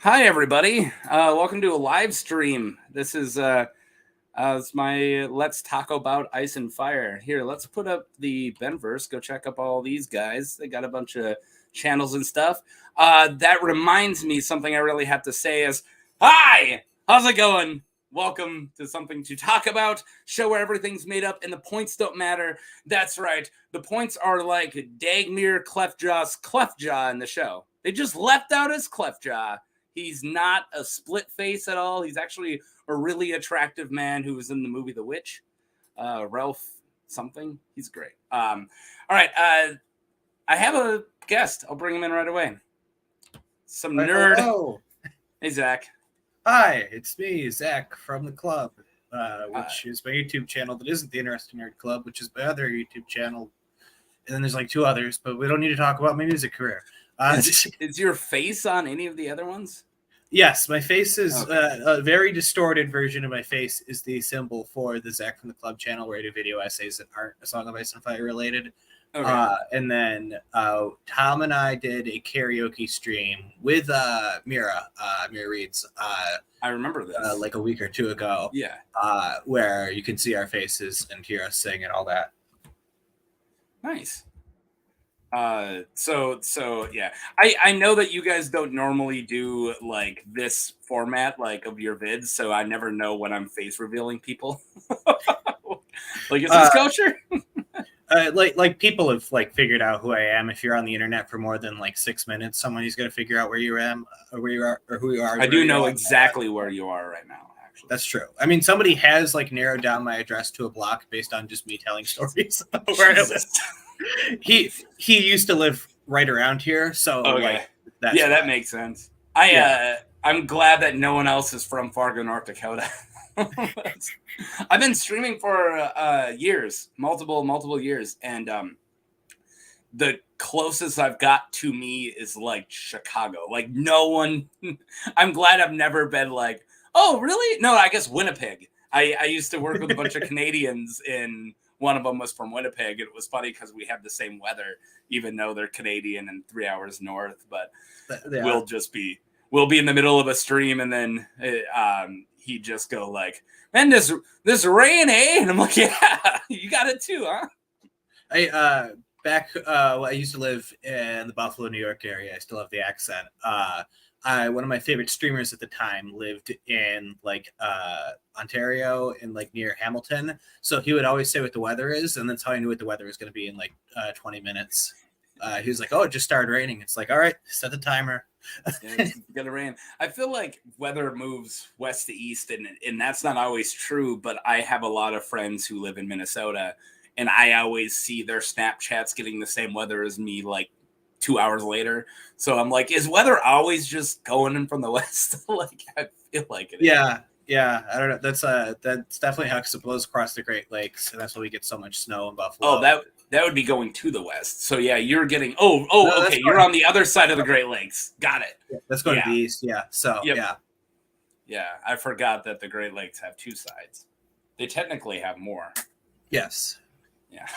Hi, everybody. Welcome to a live stream. This is it's my Let's Talk About Ice and Fire. Here, let's put up the Benverse. Go check up all these guys. They got a bunch of channels and stuff. That reminds me, something I really have to say is, hi! How's it going? Welcome to Something to Talk About, show where everything's made up and the points don't matter. That's right. The points are like Dagmir Cleftjaw's Cleftjaw in the show. They just left out his Cleftjaw. He's not a split face at all. He's actually a really attractive man who was in the movie The Witch. Ralph something. He's great. All right. I have a guest. I'll bring him in right away. Some nerd. Hello. Hey, Zach. Hi, it's me, Zach, from the club, which is my YouTube channel that isn't the Interesting Nerd Club, which is my other YouTube channel. And then there's like two others, but we don't need to talk about my music career. Is your face on any of the other ones? Yes, my face is a very distorted version of my face is the symbol for the Zach from the Club channel where I do video essays that aren't A Song of Ice and Fire related. Okay. And then Tom and I did a karaoke stream with Mya Reed's. I remember this. Like a week or two ago. Yeah. Where you can see our faces and hear us sing and all that. Nice. So yeah, I know that you guys don't normally do like this format like of your vids, so I never know when I'm face revealing people. Like, is this kosher? Like people have like figured out who I am. If you're on the internet for more than like 6 minutes, somebody's gonna figure out where you am, or where you are, or who you are. I do know exactly where you are right now. Actually, that's true. I mean, somebody has like narrowed down my address to a block based on just me telling stories. Where I live. He used to live right around here, so okay. That makes sense. I'm glad that no one else is from Fargo, North Dakota. I've been streaming for years, multiple years, and the closest I've got to me is like Chicago. Like no one. I'm glad I've never been like, oh really? No, I guess Winnipeg. I used to work with a bunch of Canadians in. One of them was from Winnipeg. It was funny because we have the same weather, even though they're Canadian and 3 hours north. But we'll be in the middle of a stream, and then he'd just go like, "Man, this rain, eh?" And I'm like, "Yeah, you got it too, huh?" I used to live in the Buffalo, New York area. I still have the accent. One of my favorite streamers at the time lived in like Ontario and like near Hamilton. So he would always say what the weather is, and that's how I knew what the weather was going to be in like 20 minutes. He was like, "Oh, it just started raining." It's like, "All right, set the timer." Yeah, it's gonna rain. I feel like weather moves west to east, and that's not always true. But I have a lot of friends who live in Minnesota, and I always see their Snapchats getting the same weather as me, like 2 hours later. So I'm like, is weather always just going in from the west? Like, I feel like it. Yeah. I don't know. That's definitely how it blows across the Great Lakes, and that's why we get so much snow in Buffalo. Oh, that would be going to the west. So yeah, you're getting. Okay, you're on the other side of the Great Lakes. Got it. Yeah, that's going to the east. Yeah. So yeah. I forgot that the Great Lakes have two sides. They technically have more. Yes. Yeah.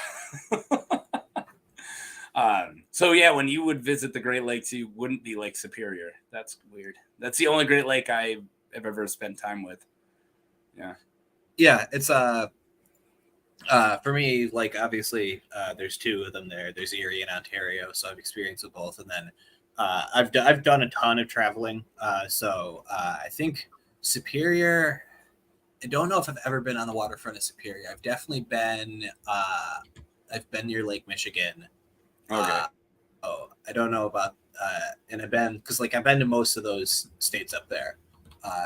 So yeah, when you would visit the Great Lakes, you wouldn't be Lake Superior. That's weird. That's the only Great Lake I have ever spent time with. Yeah, it's for me, like obviously there's two of them there. There's Erie and Ontario, so I've experienced with both, and then I've done a ton of traveling. So I think Superior. I don't know if I've ever been on the waterfront of Superior. I've definitely been. I've been near Lake Michigan. Okay. I don't know about and I've been to most of those states up there,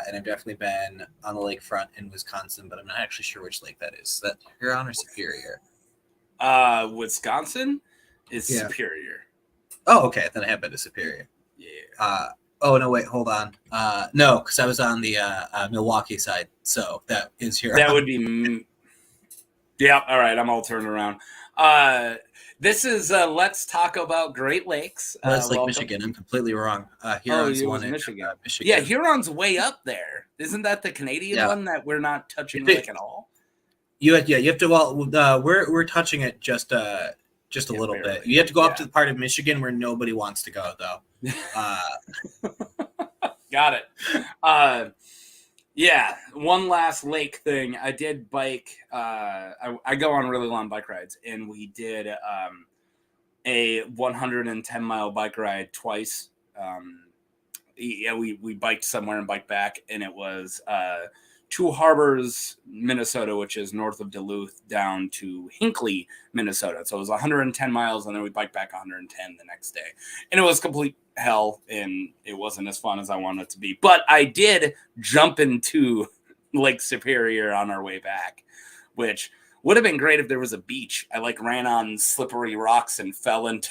and I've definitely been on the lakefront in Wisconsin, but I'm not actually sure which lake that is. Is that Huron or Superior? Wisconsin is Superior. Oh, okay. Then I have been to Superior. Yeah. Oh no, wait, hold on. No, because I was on the Milwaukee side, so that is Huron. That would be. Yeah. All right. I'm all turned around. This is Let's Talk About Great Lakes. That's Lake Michigan. I'm completely wrong. Huron's one in Michigan. Yeah, Huron's way up there. Isn't that the Canadian one that we're not touching like at all? You have to. Well, we're touching it just a little barely. bit. You have to go up to the part of Michigan where nobody wants to go, though. Got it. Yeah, one last lake thing. I did bike. I go on really long bike rides, and we did a 110-mile bike ride twice. Yeah, we biked somewhere and biked back, and it was Two Harbors, Minnesota, which is north of Duluth, down to Hinckley, Minnesota. So it was 110 miles, and then we biked back 110 the next day. And it was complete hell, and it wasn't as fun as I wanted it to be. But I did jump into Lake Superior on our way back, which would have been great if there was a beach. I ran on slippery rocks and fell into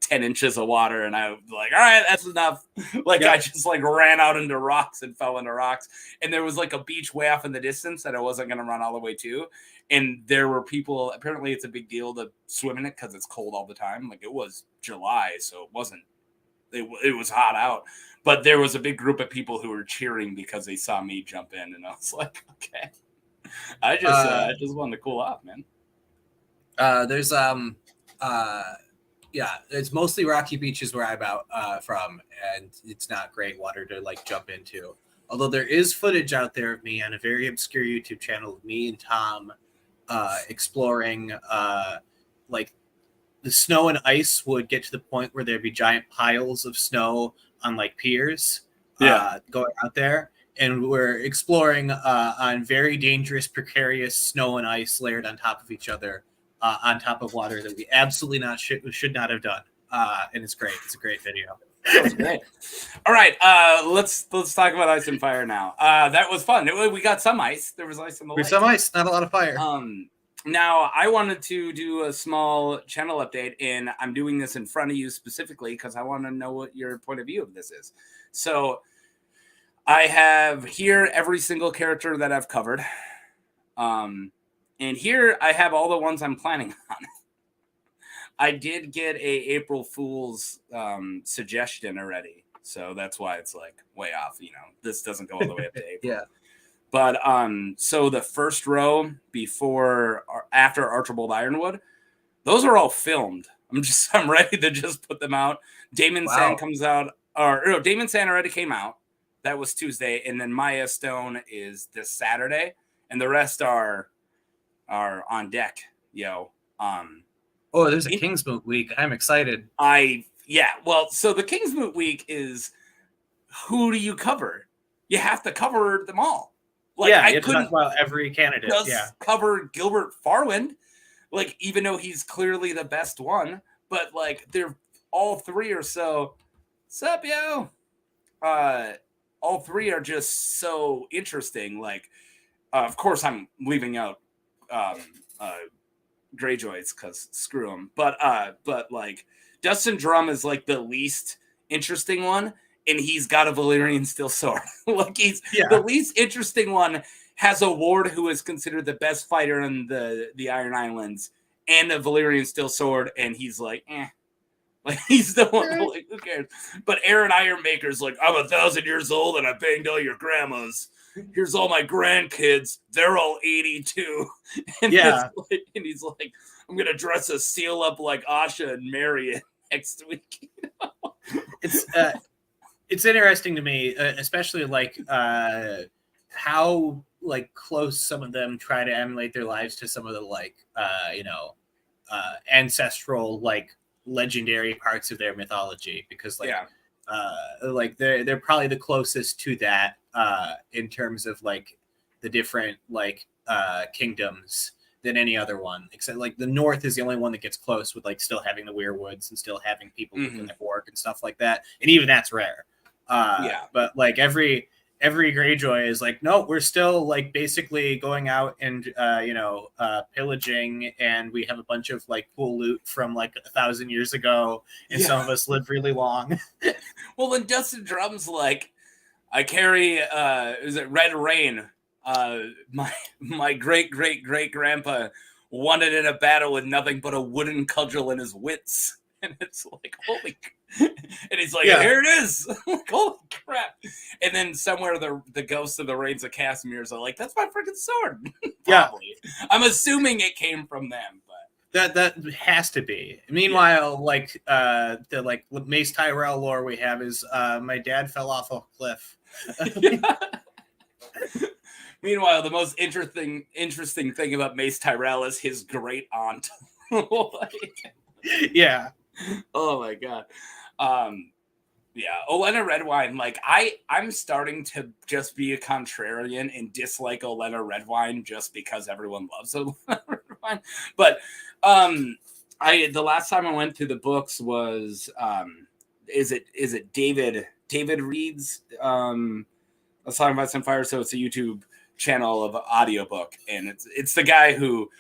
10 inches of water, and I was like, all right, that's enough. I just ran out into rocks and fell into rocks, and there was a beach way off in the distance that I wasn't going to run all the way to, and there were people. Apparently it's a big deal to swim in it because it's cold all the time. It was July, so it was hot out, but there was a big group of people who were cheering because they saw me jump in, and I was like, okay. I just wanted to cool off, man. There's yeah, it's mostly rocky beaches where I'm out from, and it's not great water to jump into. Although there is footage out there of me on a very obscure YouTube channel of me and Tom exploring the snow and ice would get to the point where there'd be giant piles of snow on piers going out there. And we're exploring on very dangerous, precarious snow and ice layered on top of each other. On top of water that we absolutely should not have done, and it's great. It's a great video. That was great. All right, let's talk about Ice and Fire now. That was fun. We got some ice. There was ice in the lake. Some ice, not a lot of fire. Now I wanted to do a small channel update, and I'm doing this in front of you specifically because I want to know what your point of view of this is. So I have here every single character that I've covered. And here I have all the ones I'm planning on. I did get a April Fool's suggestion already. So that's why it's way off. This doesn't go all the way up to April. Yeah. But so the first row after Archibald Ironwood, those are all filmed. I'm ready to just put them out. Deamon Sand comes out, Deamon Sand already came out. That was Tuesday. And then Mya Stone is this Saturday. And the rest are on deck, there's a Kingsmoot week. I'm excited. So the Kingsmoot week is, who do you cover? You have to cover them all. I couldn't talk about every candidate. Cover Gilbert Farwind, even though he's clearly the best one, but they're all three or so. Sup, yo? All three are just so interesting. Of course, I'm leaving out Greyjoys because screw them, but Dustin Drum is the least interesting one, and he's got a Valyrian steel sword. The least interesting one, has a ward who is considered the best fighter in the Iron Islands and a Valyrian steel sword, and he's he's the one who cares. But Aaron Ironmaker's I'm 1,000 years old and I banged all your grandmas. Here's all my grandkids. They're all 82. And he's I'm going to dress a seal up like Asha and marry it next week. It's interesting to me, especially how close some of them try to emulate their lives to some of the ancestral legendary parts of their mythology, because they're probably the closest to that in terms of the different kingdoms than any other one, except the North is the only one that gets close with still having the weirwoods and still having people in the Borg and stuff like that, and even that's rare. But every Greyjoy is no, we're still basically going out and pillaging, and we have a bunch of cool loot from 1,000 years ago, and some of us live really long. Well, then Dustin Drum's I carry is it Red Rain? My great grandpa won it in a battle with nothing but a wooden cudgel in his wits. And it's holy. And he's here it is. Holy crap. And then somewhere the ghosts of the Reigns of Casimir's are that's my freaking sword. Probably. I'm assuming it came from them, but That has to be. Meanwhile, the Mace Tyrell lore we have is my dad fell off a cliff. Meanwhile, the most interesting thing about Mace Tyrell is his great aunt. Yeah. Oh my god. Yeah, Olenna Redwine. Like I'm starting to just be a contrarian and dislike Olenna Redwine just because everyone loves Olenna Redwine. But the last time I went through the books was is it David Reed's A Song of Ice and Fire? So it's a YouTube channel of audiobook, and it's the guy who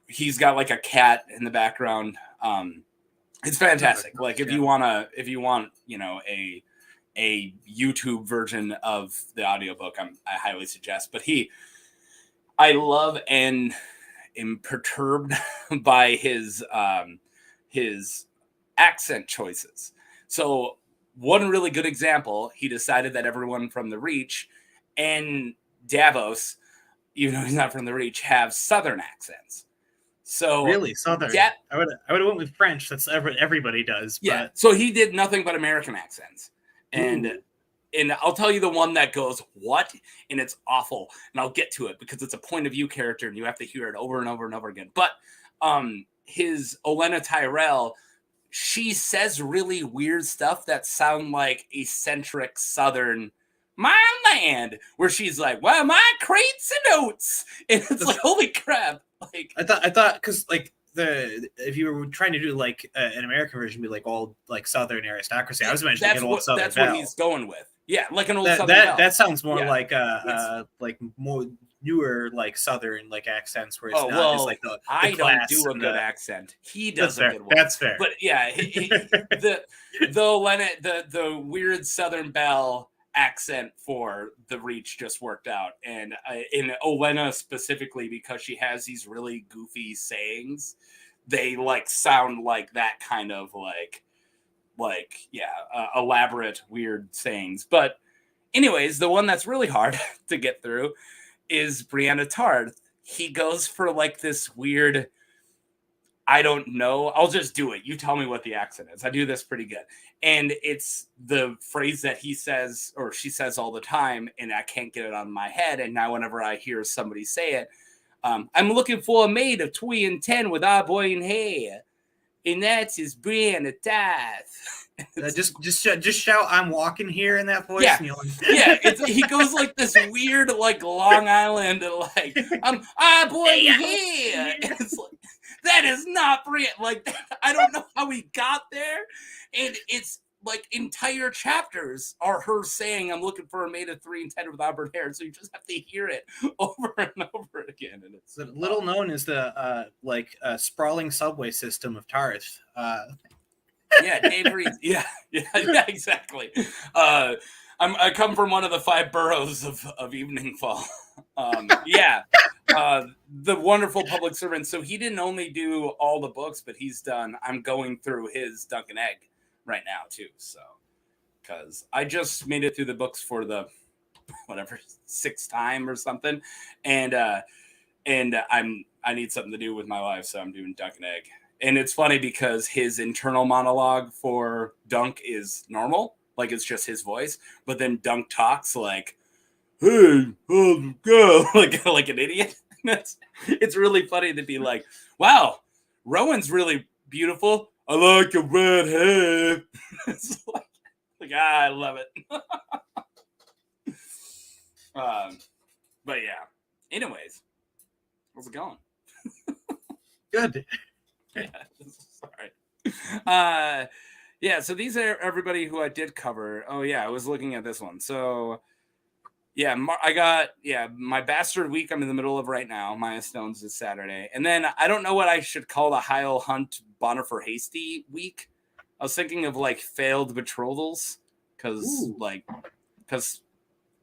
he's got like a cat in the background. It's fantastic. Like if you want, a YouTube version of the audiobook, I highly suggest. But I love and am perturbed by his accent choices. So one really good example, he decided that everyone from the Reach and Davos, even though he's not from the Reach, have Southern accents. So really Southern. I would have went with French. That's everybody does. Yeah. But... So he did nothing but American accents, and I'll tell you the one that goes what, and it's awful, and I'll get to it because it's a point of view character, and you have to hear it over and over and over again. But his Olenna Tyrell, she says really weird stuff that sound like eccentric Southern. My land, where she's like, well, my crates and oats, and it's like, holy crap. Like I thought because like if you were trying to do like an American version, be like old like Southern aristocracy, I was imagining an old Southern. That's Belle. what he's going with. Yeah, like an old Southern Belle. That sounds more like more newer like Southern like accents where it's not just like the I don't do a good accent. He does a good one. That's fair. But yeah, the weird Southern Belle accent for the Reach just worked out, and in Olenna specifically, because she has these really goofy sayings, they like sound like that kind of elaborate weird sayings. But anyways, the one that's really hard to get through is Brianna Tarth. He goes for like this weird, I don't know. I'll just do it. You tell me what the accent is. I do this pretty good. And it's the phrase that he says or she says all the time, and I can't get it on my head. And now whenever I hear somebody say it, I'm looking for a maid of 2 and 10 with our boy in hair. And that's his Brianna Tarth. Just shout, I'm walking here in that voice. Yeah, he goes like this weird, like Long Island, like, I'm our boy in hair. It's like, that is not Brianna. Like, I don't know how he got there. And it's like entire chapters are her saying, I'm looking for a maid of 3 and 10 with auburn hair. So you just have to hear it over and over again. And it's little known as the sprawling subway system of Tarth. Yeah, Dave Reed. Yeah, exactly. I come from one of the 5 boroughs of Evening Fall. The wonderful public servant. So he didn't only do all the books, but I'm going through his Dunk and Egg right now too. So, because I just made it through the books for the 6th time or something, and I need something to do with my life, so I'm doing Dunk and Egg. And it's funny because his internal monologue for Dunk is normal, like it's just his voice, but then Dunk talks like, hey, go, like an idiot. It's really funny to be like, wow, Rowan's really beautiful. I like your red hair. It's like I love it. But yeah. Anyways, how's it going? Good. Sorry. So these are everybody who I did cover. Oh yeah, I was looking at this one. So yeah, I got my bastard week I'm in the middle of right now. Mya Stone's this Saturday. And then I don't know what I should call the Heil Hunt Bonifer Hasty week. I was thinking of like failed betrothals because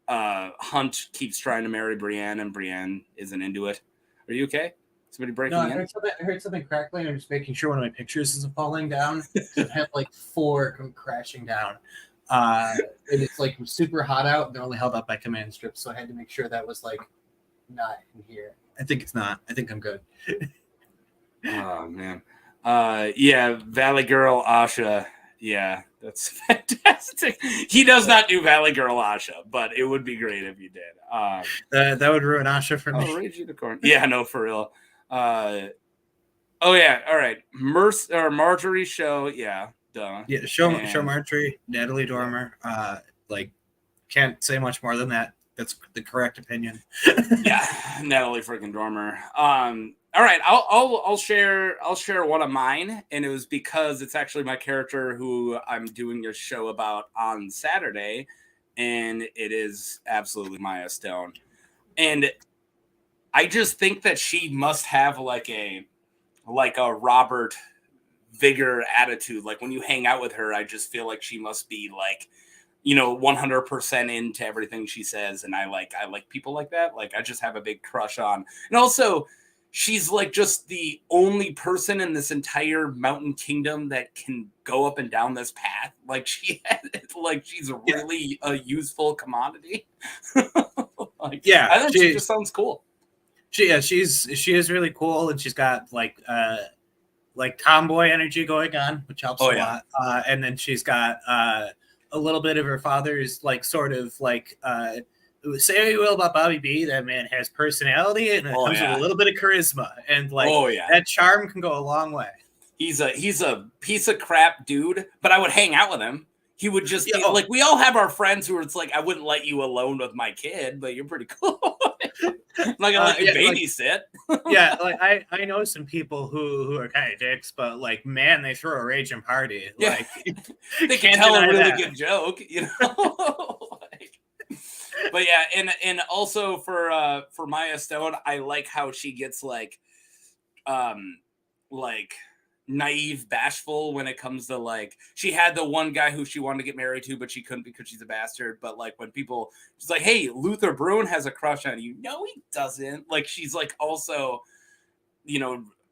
Hunt keeps trying to marry Brienne and Brienne isn't into it. Are you okay? Somebody breaking in? I heard something crackling. I'm just making sure one of my pictures isn't falling down. I have like 4 come crashing down. And it's like super hot out. They're only held up by command strips, so I had to make sure that was like not in here. I think it's not. I think I'm good. Oh man. Yeah, Valley Girl Asha. Yeah, that's fantastic. He does not do Valley Girl Asha, but it would be great if you did. That would ruin Asha for me. Rage Unicorn. Yeah, no, for real. Oh yeah, all right. Marjorie show, yeah, duh. Yeah, show Marjorie, Natalie Dormer. Yeah. Like, can't say much more than that. That's the correct opinion. Yeah, Natalie freaking Dormer. All right, I'll share one of mine, and it was because it's actually my character who I'm doing a show about on Saturday, and it is absolutely Mya Stone, and I just think that she must have like a Robert Vigor attitude. Like when you hang out with her, I just feel like she must be like, 100% into everything she says. And I like people like that. Like I just have a big crush on. And also she's like just the only person in this entire mountain kingdom that can go up and down this path. Like she's really a useful commodity. I think she just sounds cool. She is really cool, and she's got like tomboy energy going on, which helps a lot. And then she's got a little bit of her father's like sort of like say what you will about Bobby B, that man has personality and it comes with a little bit of charisma, and like that charm can go a long way. He's a piece of crap dude, but I would hang out with him. He would just be like, we all have our friends who are, it's like, I wouldn't let you alone with my kid, but you're pretty cool. I'm not gonna let you babysit. Like I know some people who are kind of dicks, but like, man, they throw a raging party. Yeah. Like they can tell a really good joke, But yeah, and also for Mya Stone, I like how she gets like naive, bashful when it comes to like, she had the one guy who she wanted to get married to, but she couldn't because she's a bastard. But like when people, she's like, hey, Luther Bruin has a crush on you. No, he doesn't. Like she's like also,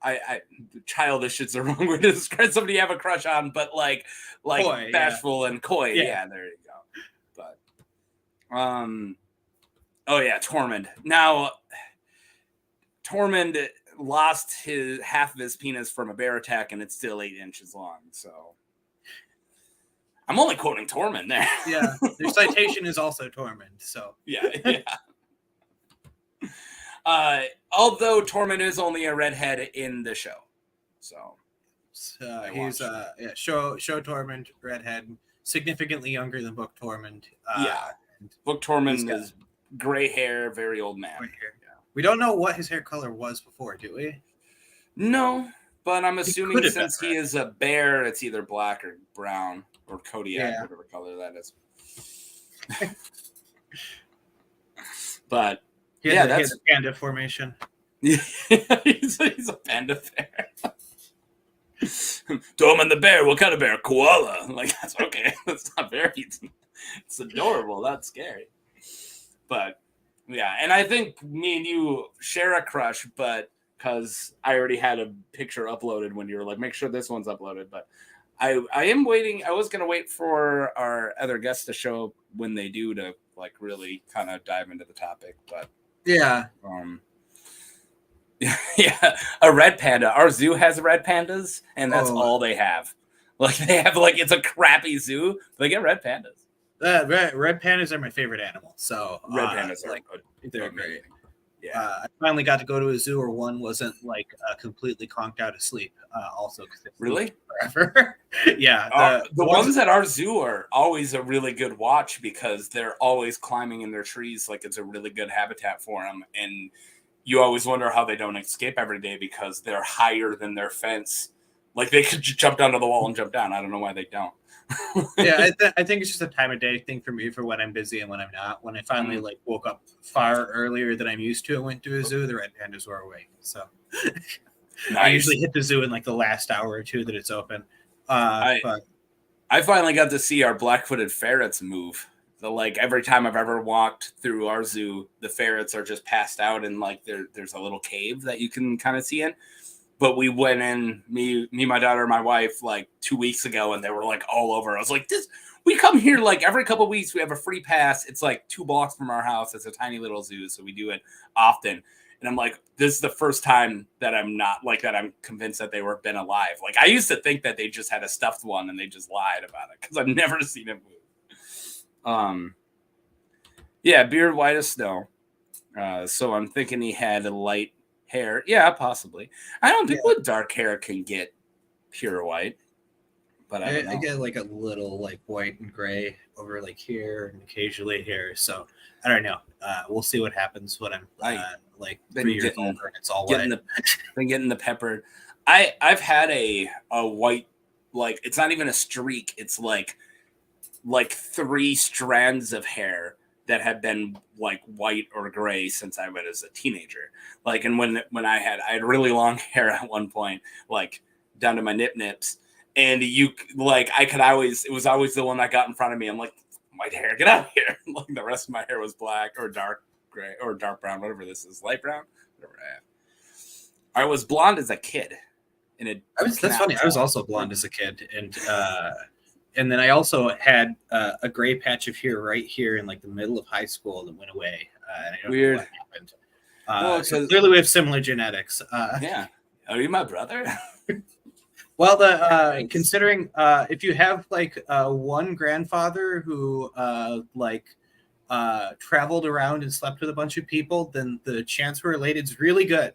I childish is the wrong way to describe somebody you have a crush on, but like coy, bashful and coy. Yeah, there you go. But Tormund. Now Tormund lost half of his penis from a bear attack, and it's still 8 inches long. So I'm only quoting Tormund there. Yeah, their citation is also Tormund. So yeah. Although Tormund is only a redhead in the show, so he's show Tormund, redhead, significantly younger than Book Tormund. Book Tormund is gray hair, very old man. We don't know what his hair color was before, do we? No, but I'm assuming since he is a bear, it's either black or brown or Kodiak, whatever color that is. But that's a panda formation. he's a panda bear. Tormund the bear. What kind of bear? Koala. Like that's okay. That's not very. It's adorable. That's scary. But. Yeah, and I think me and you share a crush, but because I already had a picture uploaded when you were like, make sure this one's uploaded. But I am waiting. I was going to wait for our other guests to show up when they do to like really kind of dive into the topic. But yeah, a red panda. Our zoo has red pandas, and that's all they have. Like they have like, it's a crappy zoo. They get red pandas. Red pandas are my favorite animal. So red pandas are they're great. Yeah, I finally got to go to a zoo where one wasn't like completely conked out of sleep. Also, really forever. Yeah, the ones at our zoo are always a really good watch because they're always climbing in their trees. Like it's a really good habitat for them, and you always wonder how they don't escape every day because they're higher than their fence. Like they could jump down to the wall and jump down. I don't know why they don't. Yeah, I think it's just a time of day thing for me for when I'm busy and when I'm not. When I finally like woke up far earlier than I'm used to and went to a zoo, the red pandas were awake. So nice. I usually hit the zoo in like the last hour or two that it's open. But I finally got to see our black-footed ferrets move. So like every time I've ever walked through our zoo, the ferrets are just passed out and like there's a little cave that you can kind of see in. But we went in, me, my daughter, my wife, like 2 weeks ago, and they were like all over. I was like, we come here like every couple of weeks. We have a free pass. It's like 2 blocks from our house. It's a tiny little zoo, so we do it often. And I'm like, this is the first time that I'm not like that. I'm convinced that they were been alive. Like I used to think that they just had a stuffed one and they just lied about it because I've never seen it move. Yeah, beard white as snow. So I'm thinking he had light hair. Yeah, possibly. I don't think people with dark hair can get pure white. But I don't know. I get like a little like white and gray over like here and occasionally here. So I don't know. We'll see what happens when I'm like 3 years old and it's all white. Getting the pepper. I've had a white, like it's not even a streak. It's like 3 strands of hair that had been like white or gray since I was a teenager. Like, and when I had really long hair at one point, like down to my nips. And it was always the one that got in front of me. I'm like, white hair, get out of here. Like the rest of my hair was black or dark gray or dark brown, whatever this is, light brown, whatever I have. I was blonde as a kid. That's funny. I was also blonde as a kid. And then I also had a gray patch of hair right here in like the middle of high school that went away. And I don't know what happened. So clearly we have similar genetics. Yeah. Are you my brother? Well, considering if you have like one grandfather who traveled around and slept with a bunch of people, then the chance we're related is really good.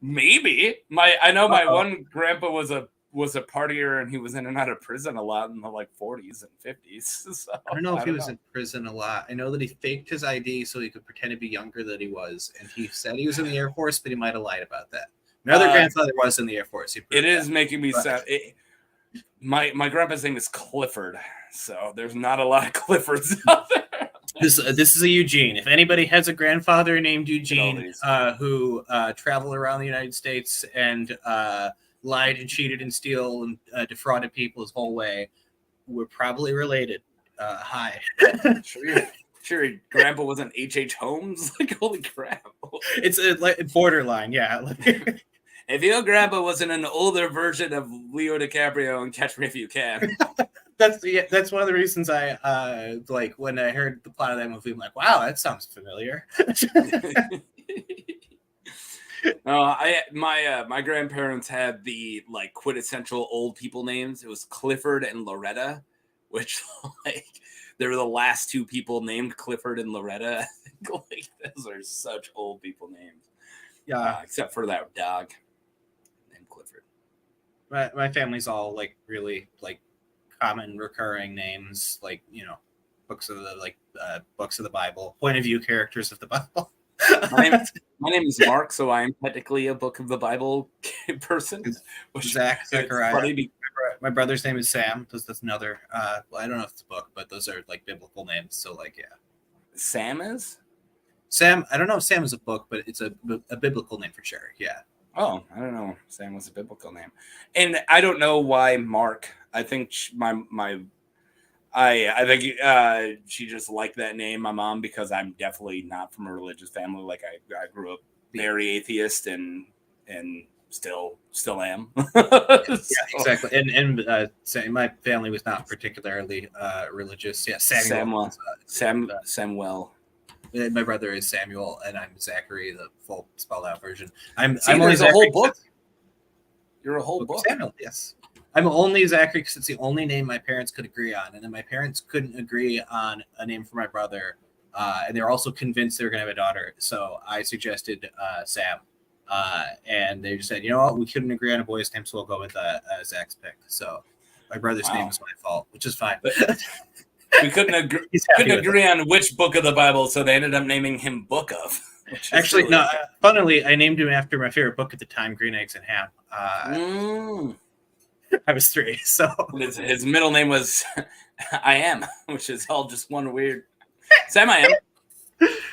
Maybe I know my one grandpa was a partier and he was in and out of prison a lot in the like 40s and 50s. So, I don't know if he was in prison a lot. I know that he faked his ID so he could pretend to be younger than he was, and he said he was in the Air Force, but he might have lied about that. My other grandfather was in the Air Force. It is making me sad. My grandpa's name is Clifford, so there's not a lot of Cliffords out there. This is a Eugene. If anybody has a grandfather named Eugene who traveled around the United States and lied and cheated and stole and defrauded people his whole way, we're probably related. Hi. Sure, grandpa wasn't H.H. Holmes? Like, holy crap. It's borderline, yeah. If your grandpa wasn't an older version of Leo DiCaprio in Catch Me If You Can. That's one of the reasons I like when I heard the plot of that movie, I'm like, wow, that sounds familiar. My grandparents had the like quintessential old people names. It was Clifford and Loretta, which like they were the last 2 people named Clifford and Loretta. Like those are such old people names. Yeah, except for that dog named Clifford. My family's all like really like common recurring names, like books of the Bible, point of view characters of the Bible. My name is Mark, so I am technically a book of the Bible person. Zachariah. My brother's name is Sam. That's another. I don't know if it's a book, but those are like biblical names. So like, yeah. Sam is? Sam. I don't know if Sam is a book, but it's a biblical name for sure. Yeah. Oh, I don't know. Sam was a biblical name, and I don't know why Mark. I think I think she just liked that name, my mom, because I'm definitely not from a religious family. Like I grew up very atheist and still am. Yeah, exactly. And my family was not particularly religious. Yeah, Samuel. Samuel. My brother is Samuel, and I'm Zachary, the full spelled out version. I'm only a whole book. You're a whole book. Samuel, yes. I'm only Zachary because it's the only name my parents could agree on. And then my parents couldn't agree on a name for my brother. And they were also convinced they were going to have a daughter. So I suggested Sam. And they just said, you know what? We couldn't agree on a boy's name, so we'll go with Zach's pick. So my brother's name is my fault, which is fine. We couldn't agree on which book of the Bible, so they ended up naming him Book of. Actually, really funnily, I named him after my favorite book at the time, Green Eggs and Ham. I was 3, so his middle name was I Am, which is all just one weird Sam I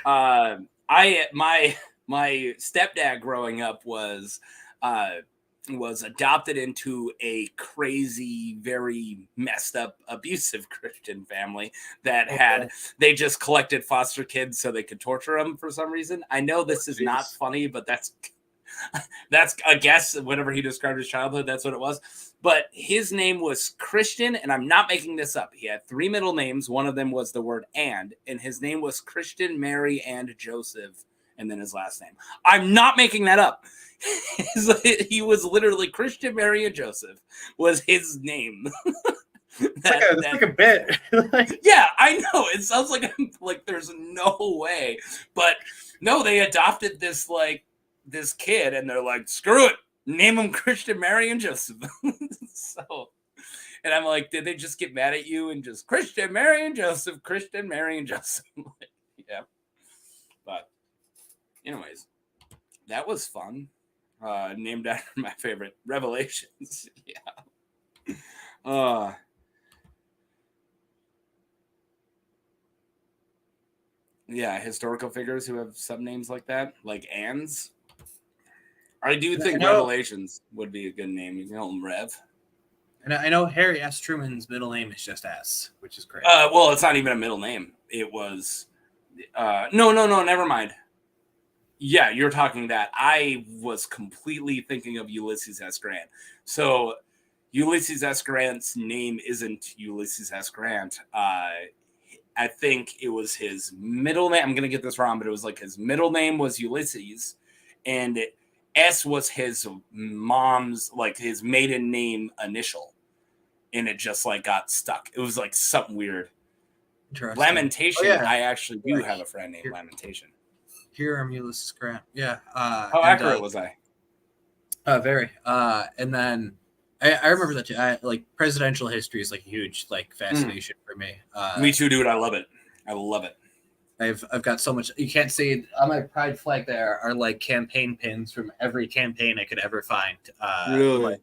Am. My stepdad growing up was adopted into a crazy, very messed up, abusive Christian family that they just collected foster kids so they could torture them for some reason. I know this is not funny, but that's I guess whenever he described his childhood, that's what it was. But his name was Christian, and I'm not making this up. He had 3 middle names. One of them was the word and his name was Christian, Mary, and Joseph, and then his last name. I'm not making that up. He was literally Christian, Mary, and Joseph was his name. It's like a bit. Yeah, I know. It sounds like there's no way. But no, they adopted this kid, and they're like, screw it. Name him Christian, Mary, and Joseph. So, and I'm like, did they just get mad at you and just Christian, Mary, and Joseph, Christian, Mary, and Joseph? Yeah. But anyways, that was fun. Named after my favorite Revelations. Yeah. Yeah, historical figures who have subnames like that, like Anne's. I do think Revelations would be a good name. You know, Rev. And I know Harry S. Truman's middle name is just S, which is great. Well, it's not even a middle name. It was no, never mind. Yeah, you're talking that. I was completely thinking of Ulysses S. Grant. So Ulysses S. Grant's name isn't Ulysses S. Grant. I think it was his middle name. I'm going to get this wrong, but it was like his middle name was Ulysses, and S was his mom's, like his maiden name initial, and it just like got stuck. It was like something weird. Lamentation. Oh, yeah. I actually do have a friend named Lamentation. Here I'm Ulysses Grant. Yeah. How accurate was I? Very. And then I remember that too. Like presidential history is like a huge like fascination for me. Me too, dude. I love it. I love it. I've got so much. You can't see on my pride flag. There are like campaign pins from every campaign I could ever find. Really? Like,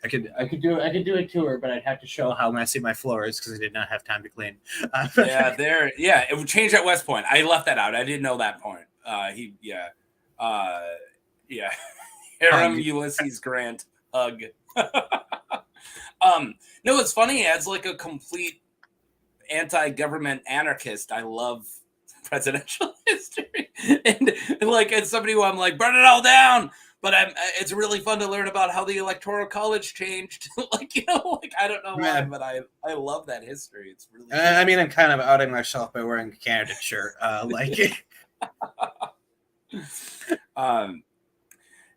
I could do a tour, but I'd have to show how messy my floor is because I did not have time to clean. It would change at West Point. I left that out. I didn't know that point. Harem Ulysses Grant hug. No, it's funny. As like a complete anti-government anarchist, I love presidential history, and like as somebody who I'm like, burn it all down. But it's really fun to learn about how the Electoral College changed. Like, you know, like I don't know why, but I love that history. It's really. I mean, I'm kind of outing myself by wearing a candidate shirt.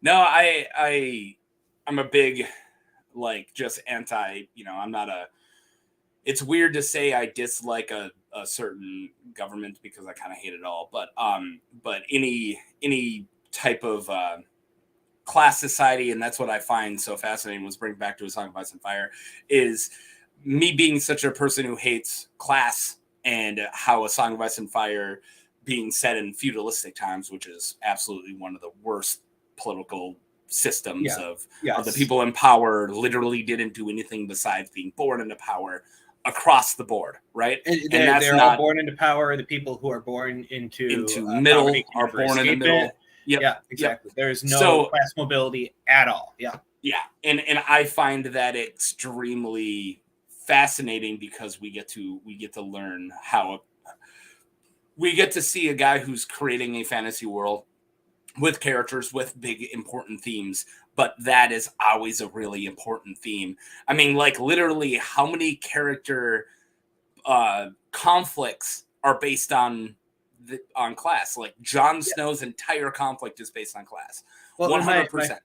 No, I'm a big, like, just anti. You know, I'm not a. It's weird to say I dislike a certain government because I kind of hate it all. But any type of class society, and that's what I find so fascinating. Was bring back to A Song of Ice and Fire is me being such a person who hates class and how A Song of Ice and Fire being set in feudalistic times, which is absolutely one of the worst political systems of the people in power literally didn't do anything besides being born into power across the board, right? And they're all born into power. The people who are born into middle are born in the middle. Yep. Yeah, exactly. There's no class mobility at all. Yeah. Yeah. And I find that extremely fascinating because we get to learn how we get to see a guy who's creating a fantasy world with characters with big important themes, but that is always a really important theme. I mean, like literally how many character conflicts are based on class? Like Jon Snow's entire conflict is based on class. 100%.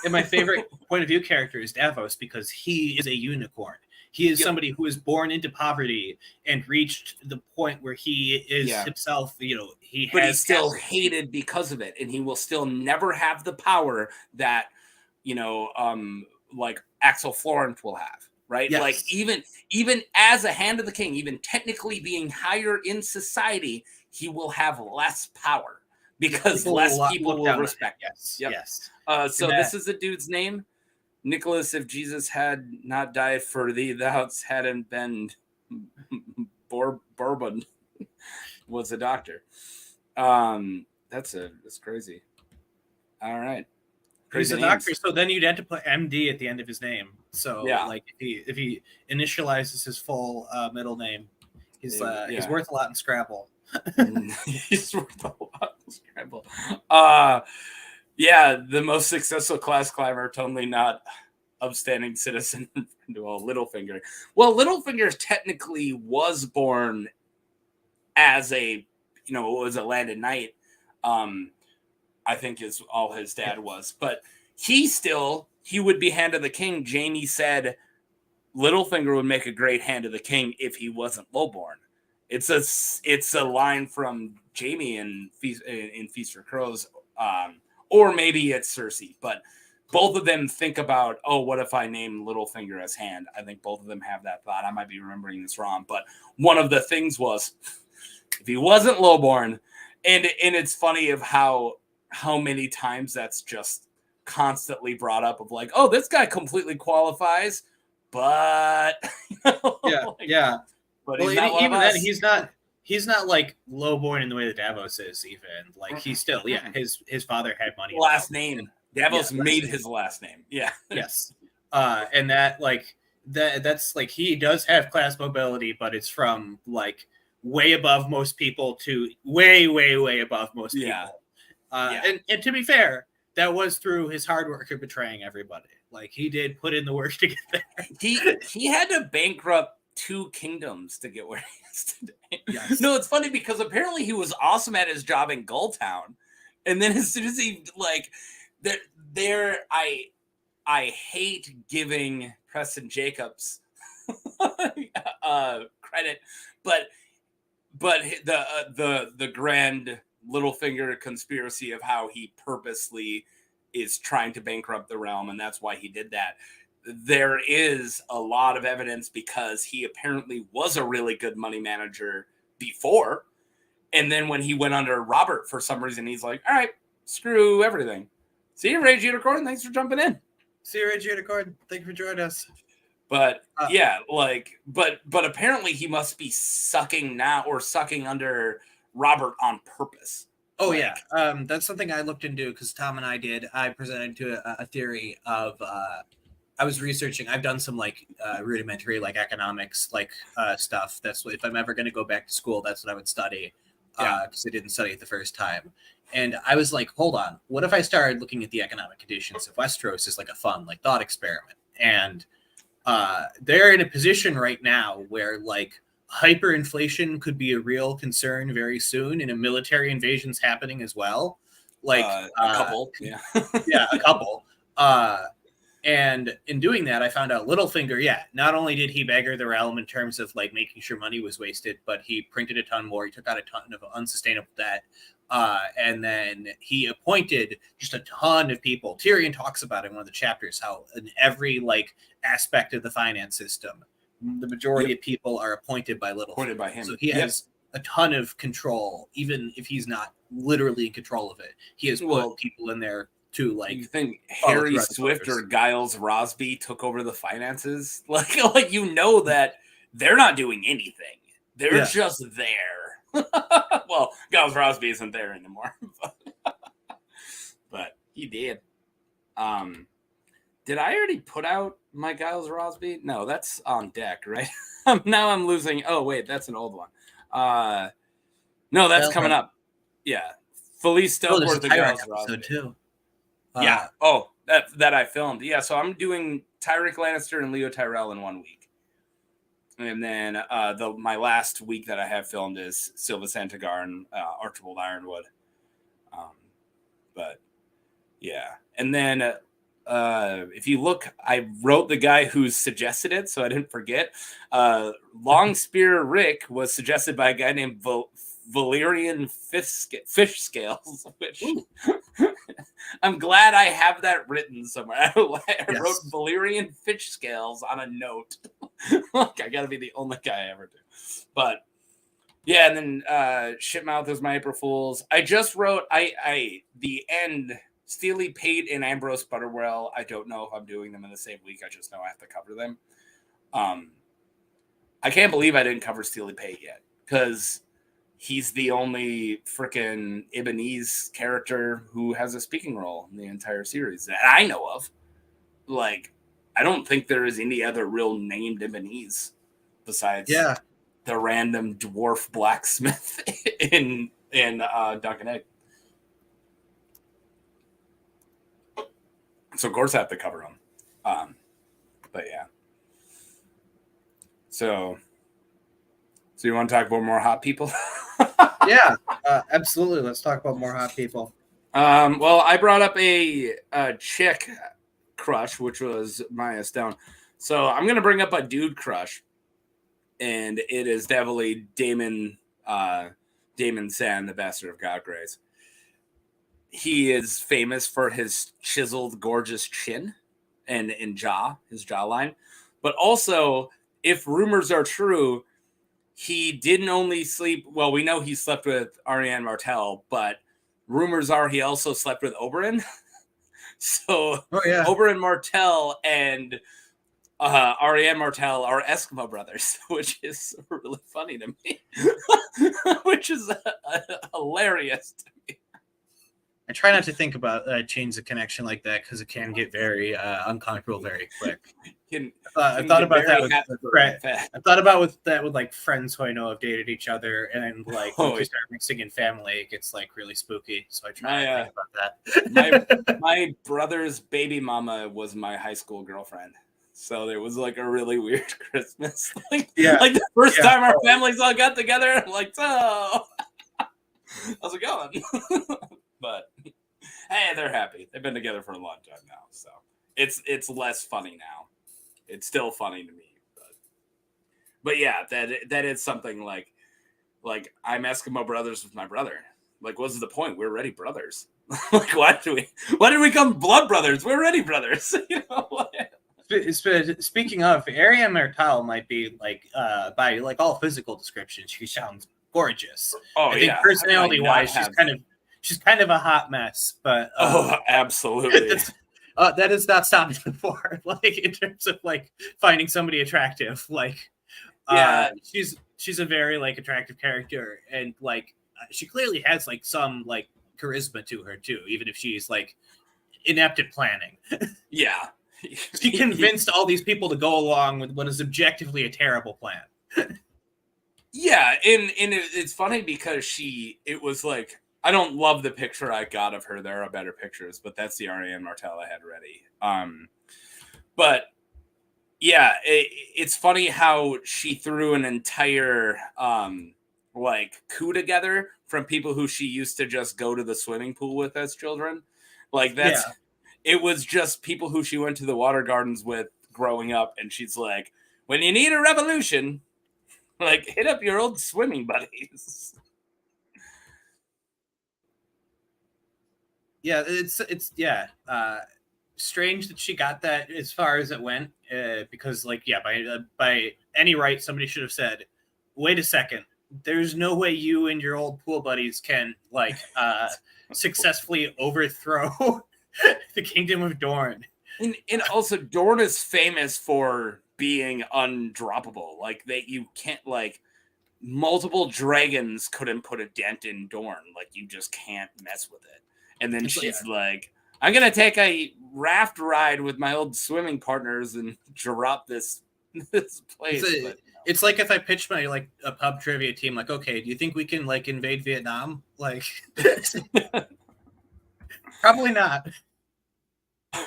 And my favorite point of view character is Davos because he is a unicorn. He is somebody who is born into poverty and reached the point where he is himself, you know, but he's still hated because of it. And he will still never have the power that, you know, like Axel Florent will have, right? Yes. Like even as a Hand of the King, even technically being higher in society, he will have less power because less people will respect him. Yes. Yep. Yes. So this is a dude's name. Nicholas, if Jesus had not died for thee, thou hadn't been Bourbon was a doctor. That's crazy. All right. Crazy He's a doctor, so then you'd have to put MD at the end of his name. So like if he initializes his full middle name, he's worth a lot in Scrabble. He's worth a lot in Scrabble. The most successful class climber, totally not upstanding citizen. Well, Littlefinger. Well, Littlefinger technically was born as a, was a landed knight. I think is all his dad was, but he would be Hand of the King. Jaime said Littlefinger would make a great Hand of the King if he wasn't lowborn. It's a line from Jaime in Feast for Crows, or maybe it's Cersei, but both of them think about, oh, what if I name Littlefinger as Hand? I think both of them have that thought. I might be remembering this wrong, but one of the things was if he wasn't lowborn, and it's funny of how many times that's just constantly brought up of like, oh, this guy completely qualifies, but yeah. But well, he's not even then, he's not like lowborn in the way that Davos is. Even like he's still, his father had money. Last name Davos made his last name. Yeah. Yes. And that's like he does have class mobility, but it's from like way above most people to way above most people. And to be fair, that was through his hard work of betraying everybody. Like he did put in the work to get there. He had to bankrupt 2 kingdoms to get where he is today. Yes. No, it's funny because apparently he was awesome at his job in Gulltown, and then as soon as he I hate giving Preston Jacobs credit, but the grand Littlefinger conspiracy of how he purposely is trying to bankrupt the realm, and that's why he did that. There is a lot of evidence because he apparently was a really good money manager before. And then when he went under Robert, for some reason, he's like, all right, screw everything. See you, Rage Unicorn. Thanks for jumping in. See you, Rage Unicorn. Thank you for joining us. But but apparently he must be sucking under Robert on purpose. Oh, yeah. That's something I looked into because Tom and I did. I presented to a theory of I was researching. I've done some like rudimentary like economics like stuff. That's what, if I'm ever going to go back to school, that's what I would study because I didn't study it the first time. And I was like, hold on, what if I started looking at the economic conditions of Westeros as like a fun like thought experiment? And they're in a position right now where like hyperinflation could be a real concern very soon, and a military invasion's happening as well. Like a couple, a couple. And in doing that, I found out Littlefinger, not only did he beggar the realm in terms of like making sure money was wasted, but he printed a ton more. He took out a ton of unsustainable debt. And then he appointed just a ton of people. Tyrion talks about it in one of the chapters, how in every like aspect of the finance system, the majority of people are appointed by Littlefinger. Appointed by him. So he has a ton of control, even if he's not literally in control of it. He has put people in there to like. You think Harry Swift or Giles Rosby took over the finances? Like that they're not doing anything. They're just there. Well, Giles Rosby isn't there anymore, but he did. Did I already put out my Giles Rosby? No, that's on deck, right? Now I'm losing. Oh wait, that's an old one. No, that's coming up. Yeah, Felice Stokeworth and Giles Rosby too. That I filmed. Yeah, so I'm doing Tyrick Lannister and Leo Tyrell in 1 week. And then my last week that I have filmed is Silva Santagar and Archibald Ironwood. But yeah, and then if you look, I wrote the guy who suggested it, so I didn't forget. Long Spear Rick was suggested by a guy named Valyrian Fish Scales, which I'm glad I have that written somewhere. I wrote Valyrian Fish Scales on a note. Look, I gotta be the only guy I ever do. But yeah, and then Shitmouth is my April Fools. I just wrote the end. Steely Pate and Ambrose Butterwell. I don't know if I'm doing them in the same week. I just know I have to cover them. I can't believe I didn't cover Steely Pate yet because he's the only freaking Ibonese character who has a speaking role in the entire series that I know of. Like, I don't think there is any other real named Ibonese besides the random dwarf blacksmith in Duncan Egg. So of course I have to cover them. But yeah. So you want to talk about more hot people? Yeah, absolutely. Let's talk about more hot people. Well, I brought up a chick crush, which was Mya Stone. So I'm going to bring up a dude crush. And it is definitely Deamon Sand, the Bastard of Godgrace. He is famous for his chiseled, gorgeous chin and his jawline. But also, if rumors are true, he didn't only sleep. Well, we know he slept with Arianne Martell, but rumors are he also slept with Oberyn. So Oberyn Martell and Arianne Martell are Eskimo brothers, which is really funny to me, which is hilarious to me. I try not to think about chains of connection like that because it can get very uncomfortable very quick. I thought about that with like friends who I know have dated each other, and like once you start mixing in family, it gets like really spooky. So I try to think about that. My brother's baby mama was my high school girlfriend. So there was like a really weird Christmas. Like the first time our families all got together, I'm like, so how's it going? But hey, they're happy. They've been together for a long time now. So it's less funny now. It's still funny to me. But yeah, that is something like I'm Eskimo brothers with my brother. Like, what's the point? We're already brothers. Like, why did we become blood brothers? We're already brothers. You know. Speaking of, Arianne Martell might be like by like all physical descriptions, she sounds gorgeous. I think personality wise, she's kind of a hot mess, but absolutely. That has not stopped me before. Like in terms of like finding somebody attractive, like she's a very like attractive character, and like she clearly has like some like charisma to her too, even if she's like inept at planning. Yeah. She convinced all these people to go along with what is objectively a terrible plan. Yeah, and it's funny because it was like, I don't love the picture I got of her. There are better pictures, but that's the Arianne Martell I had ready. But yeah, it's funny how she threw an entire like coup together from people who she used to just go to the swimming pool with as children. Like that's. Yeah. It was just people who she went to the water gardens with growing up. And she's like, when you need a revolution, like hit up your old swimming buddies. Yeah, it's strange that she got that as far as it went, because like, by any right, somebody should have said, wait a second, there's no way you and your old pool buddies can like successfully overthrow the Kingdom of Dorne. And also, Dorne is famous for being undroppable. Like, that you can't, like, multiple dragons couldn't put a dent in Dorne. Like, you just can't mess with it. And then she's like, I'm going to take a raft ride with my old swimming partners and drop this place. It's like if I pitched my, like, a pub trivia team, like, okay, do you think we can, like, invade Vietnam? Like... Probably not.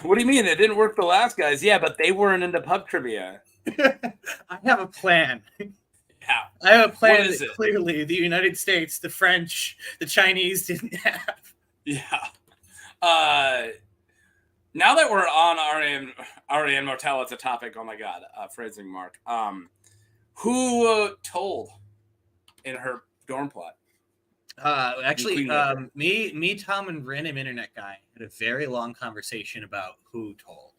What do you mean? It didn't work the last guys. Yeah, but they weren't into pub trivia. I have a plan. Yeah. I have a plan that clearly the United States, the French, the Chinese didn't have. Yeah. Now that we're on Arianne Martell as a topic, oh my God, phrasing mark. Who told in her dorm plot? Actually, me, Tom, and random internet guy had a very long conversation about who told,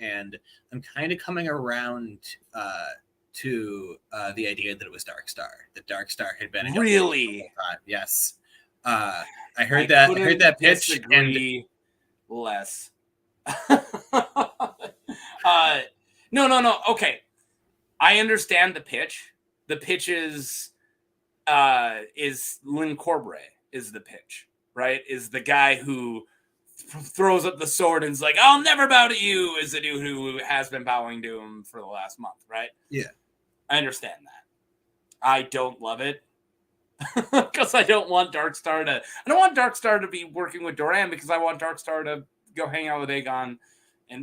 and I'm kind of coming around to the idea that it was Darkstar. That Darkstar had been a really time. Yes, I heard that pitch and less. No. Okay, I understand the pitch. The pitch is Lynn Corbray is the pitch, right? Is the guy who throws up the sword and is like, I'll never bow to you, is the dude who has been bowing to him for the last month, right? Yeah. I understand that. I don't love it because I don't want Darkstar to be working with Doran because I want Darkstar to go hang out with Aegon,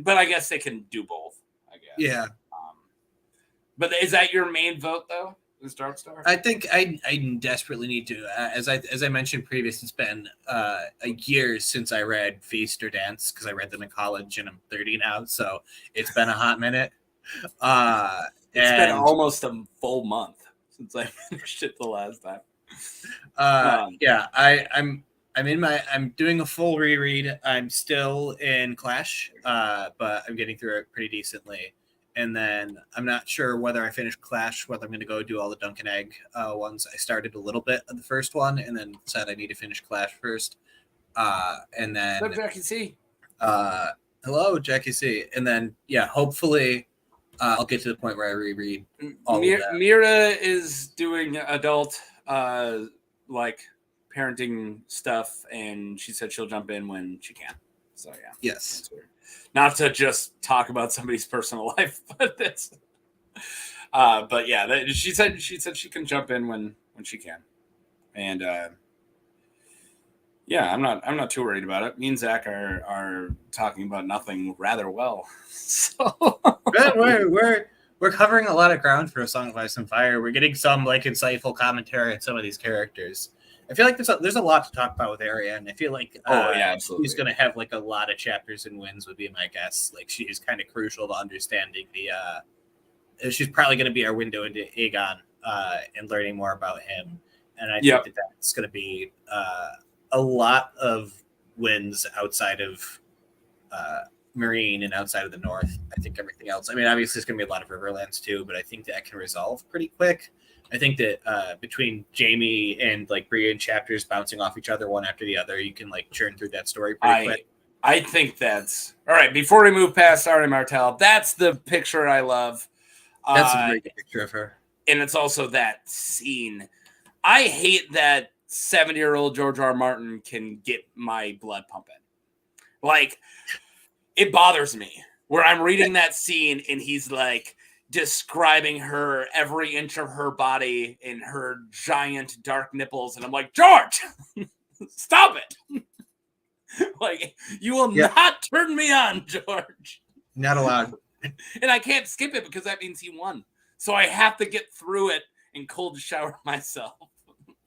but I guess they can do both, I guess. Yeah. But is that your main vote though? Is Darkstar? I think I desperately need to. As I mentioned previously, it's been a year since I read Feast or Dance because I read them in college and I'm 30 now, so it's been a hot minute. It's been almost a full month since I finished it the last time. Yeah, I'm doing a full reread. I'm still in Clash, but I'm getting through it pretty decently. And then I'm not sure whether I finish Clash, whether I'm going to go do all the Dunk and Egg ones. I started a little bit of the first one and then said I need to finish Clash first. And then What's up, Jackie C? Hello, Jackie C. And then hopefully I'll get to the point where I reread all of that. Mira is doing adult like parenting stuff, and she said she'll jump in when she can. So yeah, yes. Not to just talk about somebody's personal life, but that's. But yeah, she said she can jump in when she can, and yeah, I'm not too worried about it. Me and Zach are talking about nothing rather well. So we're covering a lot of ground for A Song of Ice and Fire. We're getting some like insightful commentary on some of these characters. I feel like there's a lot to talk about with Arianne. I feel like absolutely. She's going to have like a lot of chapters and wins would be my guess. Like she's kind of crucial to understanding the. She's probably going to be our window into Aegon and learning more about him. And I think that's going to be a lot of wins outside of Marine and outside of the North. I think everything else. I mean, obviously, it's going to be a lot of Riverlands too, but I think that can resolve pretty quick. I think that between Jamie and like Brienne chapters bouncing off each other one after the other, you can like churn through that story pretty quick. I think that's all right. Before we move past Arianne Martell, that's the picture I love. That's a great picture of her, and it's also that scene. I hate that 70-year-old George R. Martin can get my blood pumping. Like, it bothers me where I'm reading that scene and he's like describing her every inch of her body and her giant dark nipples, and I'm like, George, stop it! Like, you will not turn me on, George. Not allowed. And I can't skip it because that means he won. So I have to get through it and cold shower myself.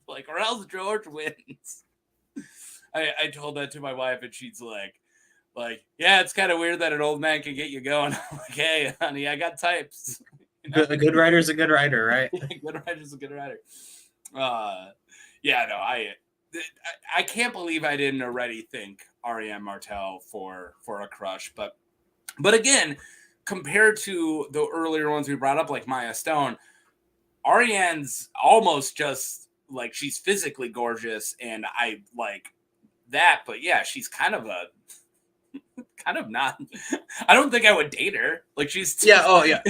Like, or else George wins. I told that to my wife, and she's like, yeah, it's kind of weird that an old man can get you going. I'm like, hey, honey, I got types. You know? A good writer's a good writer, right? Good writer's a good writer. Yeah, no, I can't believe I didn't already think Arianne Martell for a crush, but again, compared to the earlier ones we brought up, like Mya Stone, Arianne's almost just like, she's physically gorgeous, and I like that, but yeah, she's kind of not. I don't think I would date her. Like, she's like,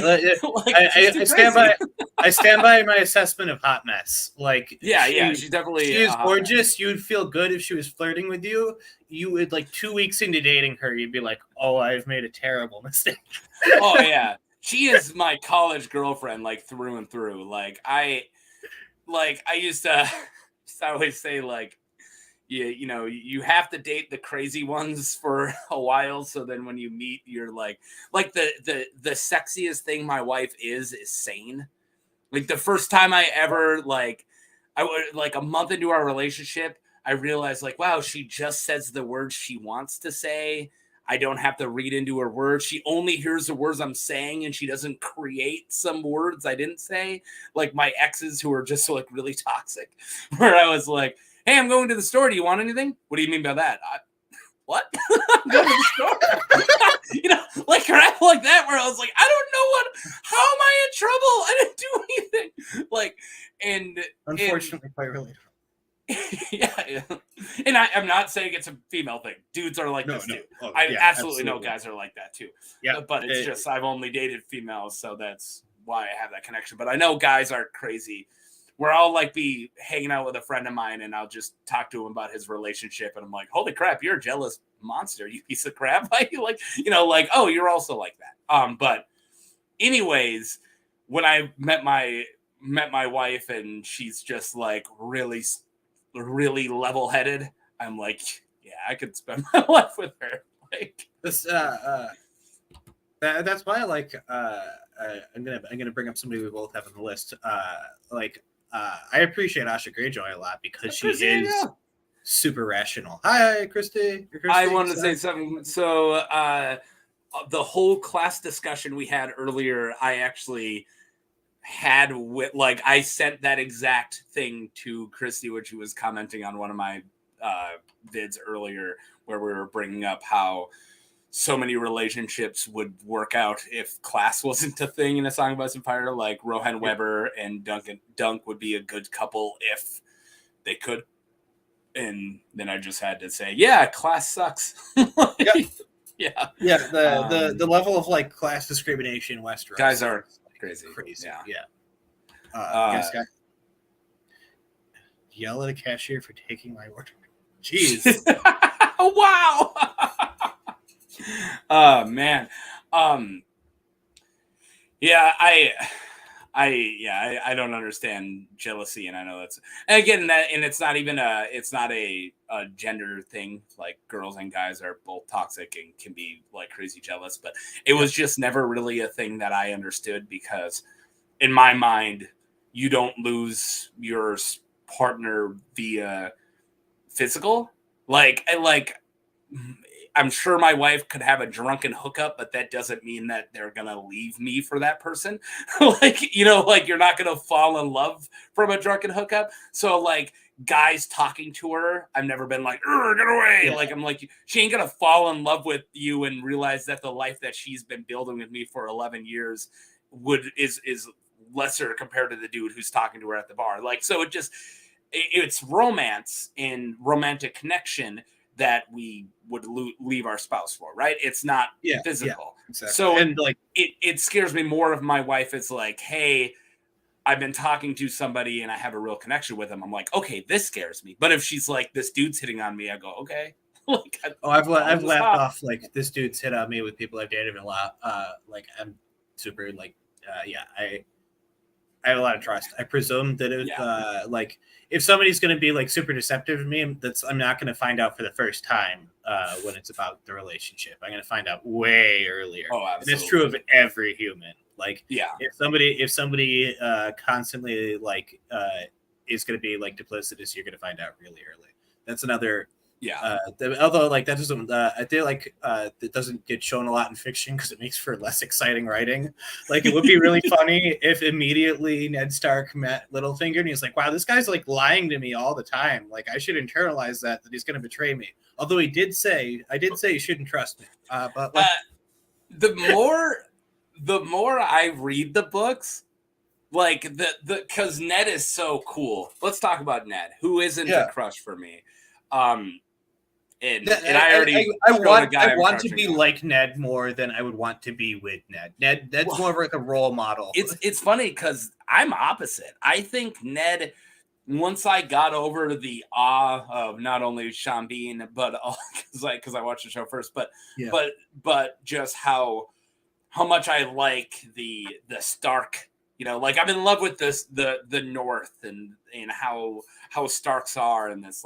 I stand by my assessment of hot mess. Like, she's definitely. She is gorgeous. You would feel good if she was flirting with you. You would, like, 2 weeks into dating her, you'd be like, "Oh, I've made a terrible mistake." Oh yeah, she is my college girlfriend, like, through and through. Like, I used to always say, like, you know, you have to date the crazy ones for a while, so then when you meet, you're like the sexiest thing my wife is sane. Like, the first time I ever, like, I would, like, a month into our relationship, I realized, like, wow, she just says the words she wants to say. I don't have to read into her words. She only hears the words I'm saying, and she doesn't create some words I didn't say. Like my exes who are just, like, really toxic, where I was like, hey, I'm going to the store. Do you want anything? What do you mean by that? What? I'm going to the store. You know, like crap like that, where I was like, I don't know how am I in trouble? I didn't do anything. Like, and unfortunately, quite relatable. Yeah. And I'm not saying it's a female thing. Dudes are like this too. Oh, I absolutely know guys are like that too. Yeah. But it's just, I've only dated females, so that's why I have that connection. But I know guys are crazy, where I'll, like, be hanging out with a friend of mine and I'll just talk to him about his relationship, and I'm like, holy crap, you're a jealous monster, you piece of crap. Like, you know, like, oh, you're also like that. But anyways, when I met my wife and she's just, like, really level-headed, I'm like, yeah, I could spend my life with her. Like, this That's why I like I'm gonna bring up somebody we both have on the list. I appreciate Asha Greyjoy a lot because she is super rational. Hi, Christy. I wanted to say something. So the whole class discussion we had earlier, I actually had with I sent that exact thing to Christy when she was commenting on one of my vids earlier, where we were bringing up how so many relationships would work out if class wasn't a thing in A Song of Ice and Fire. Like Rohan Weber and Dunk would be a good couple if they could. And then I just had to say, yeah, class sucks. Yeah. The level of like class discrimination in Westeros. Guys are crazy. Yeah. Guys, yell at a cashier for taking my order. Jeez. Wow. Oh man. Yeah, I don't understand jealousy, and I know that's, and again, it's not even a gender thing. Like girls and guys are both toxic and can be like crazy jealous, but it was just never really a thing that I understood, because in my mind, you don't lose your partner via physical. I'm sure my wife could have a drunken hookup, but that doesn't mean that they're going to leave me for that person. You're not going to fall in love from a drunken hookup. So guys talking to her, I've never been like, get away. Yeah. I'm like, she ain't going to fall in love with you and realize that the life that she's been building with me for 11 years is lesser compared to the dude who's talking to her at the bar. So it's romance and romantic connection that we would leave our spouse for, right? It's not physical. Yeah, exactly. So and it scares me more if my wife is like, hey, I've been talking to somebody and I have a real connection with them. I'm like, okay, this scares me. But if she's like, this dude's hitting on me, I go, okay. I've laughed off this dude's hit on me with people I've dated a lot. I'm super I have a lot of trust. I presume that if somebody's going to be super deceptive to me, I'm not going to find out for the first time when it's about the relationship. I'm going to find out way earlier. Oh, absolutely. And it's true of every human. If somebody constantly is going to be duplicitous, you're going to find out really early. That's another. Yeah. Although that doesn't, I feel it doesn't get shown a lot in fiction because it makes for less exciting writing. It would be really funny if immediately Ned Stark met Littlefinger and he's like, wow, this guy's lying to me all the time. I should internalize that he's going to betray me. Although I did say you shouldn't trust me. The more I read the books, because Ned is so cool. Let's talk about Ned, who isn't a crush for me. I want to be like Ned more than I would want to be with Ned. Ned's more of a role model. It's funny because I'm opposite. I think Ned, once I got over the awe of not only Sean Bean, but because I watched the show first, but just how much I like the Stark. I'm in love with the North and how Starks are, and this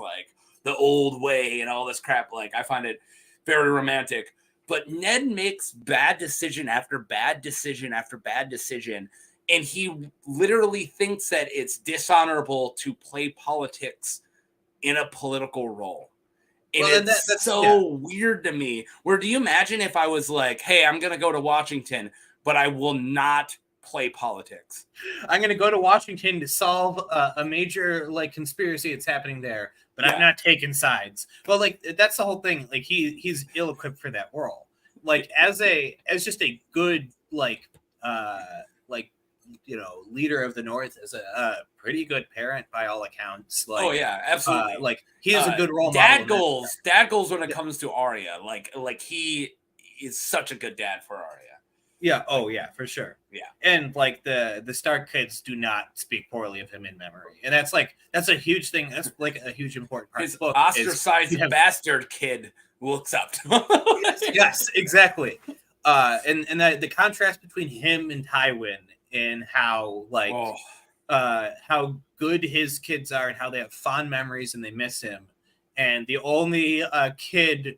the old way and all this crap. I find it very romantic, but Ned makes bad decision after bad decision after bad decision. And he literally thinks that it's dishonorable to play politics in a political role. And that's so weird to me. Where do you imagine if I was like, hey, I'm going to go to Washington, but I will not play politics. I'm going to go to Washington to solve a major conspiracy that's happening there, but I'm not taking sides. Well, that's the whole thing. He's ill-equipped for that role. As just a good leader of the North, as a pretty good parent by all accounts. Absolutely. He is a good role model. Dad goals when it comes to Arya. He is such a good dad for Arya. Yeah. Oh, yeah, for sure. Yeah. And the Stark kids do not speak poorly of him in memory, and that's a huge thing. That's a huge important part. His of the book ostracized bastard kid looks up to him. Yes, exactly. And the contrast between him and Tywin and how how good his kids are and how they have fond memories and they miss him, and the only kid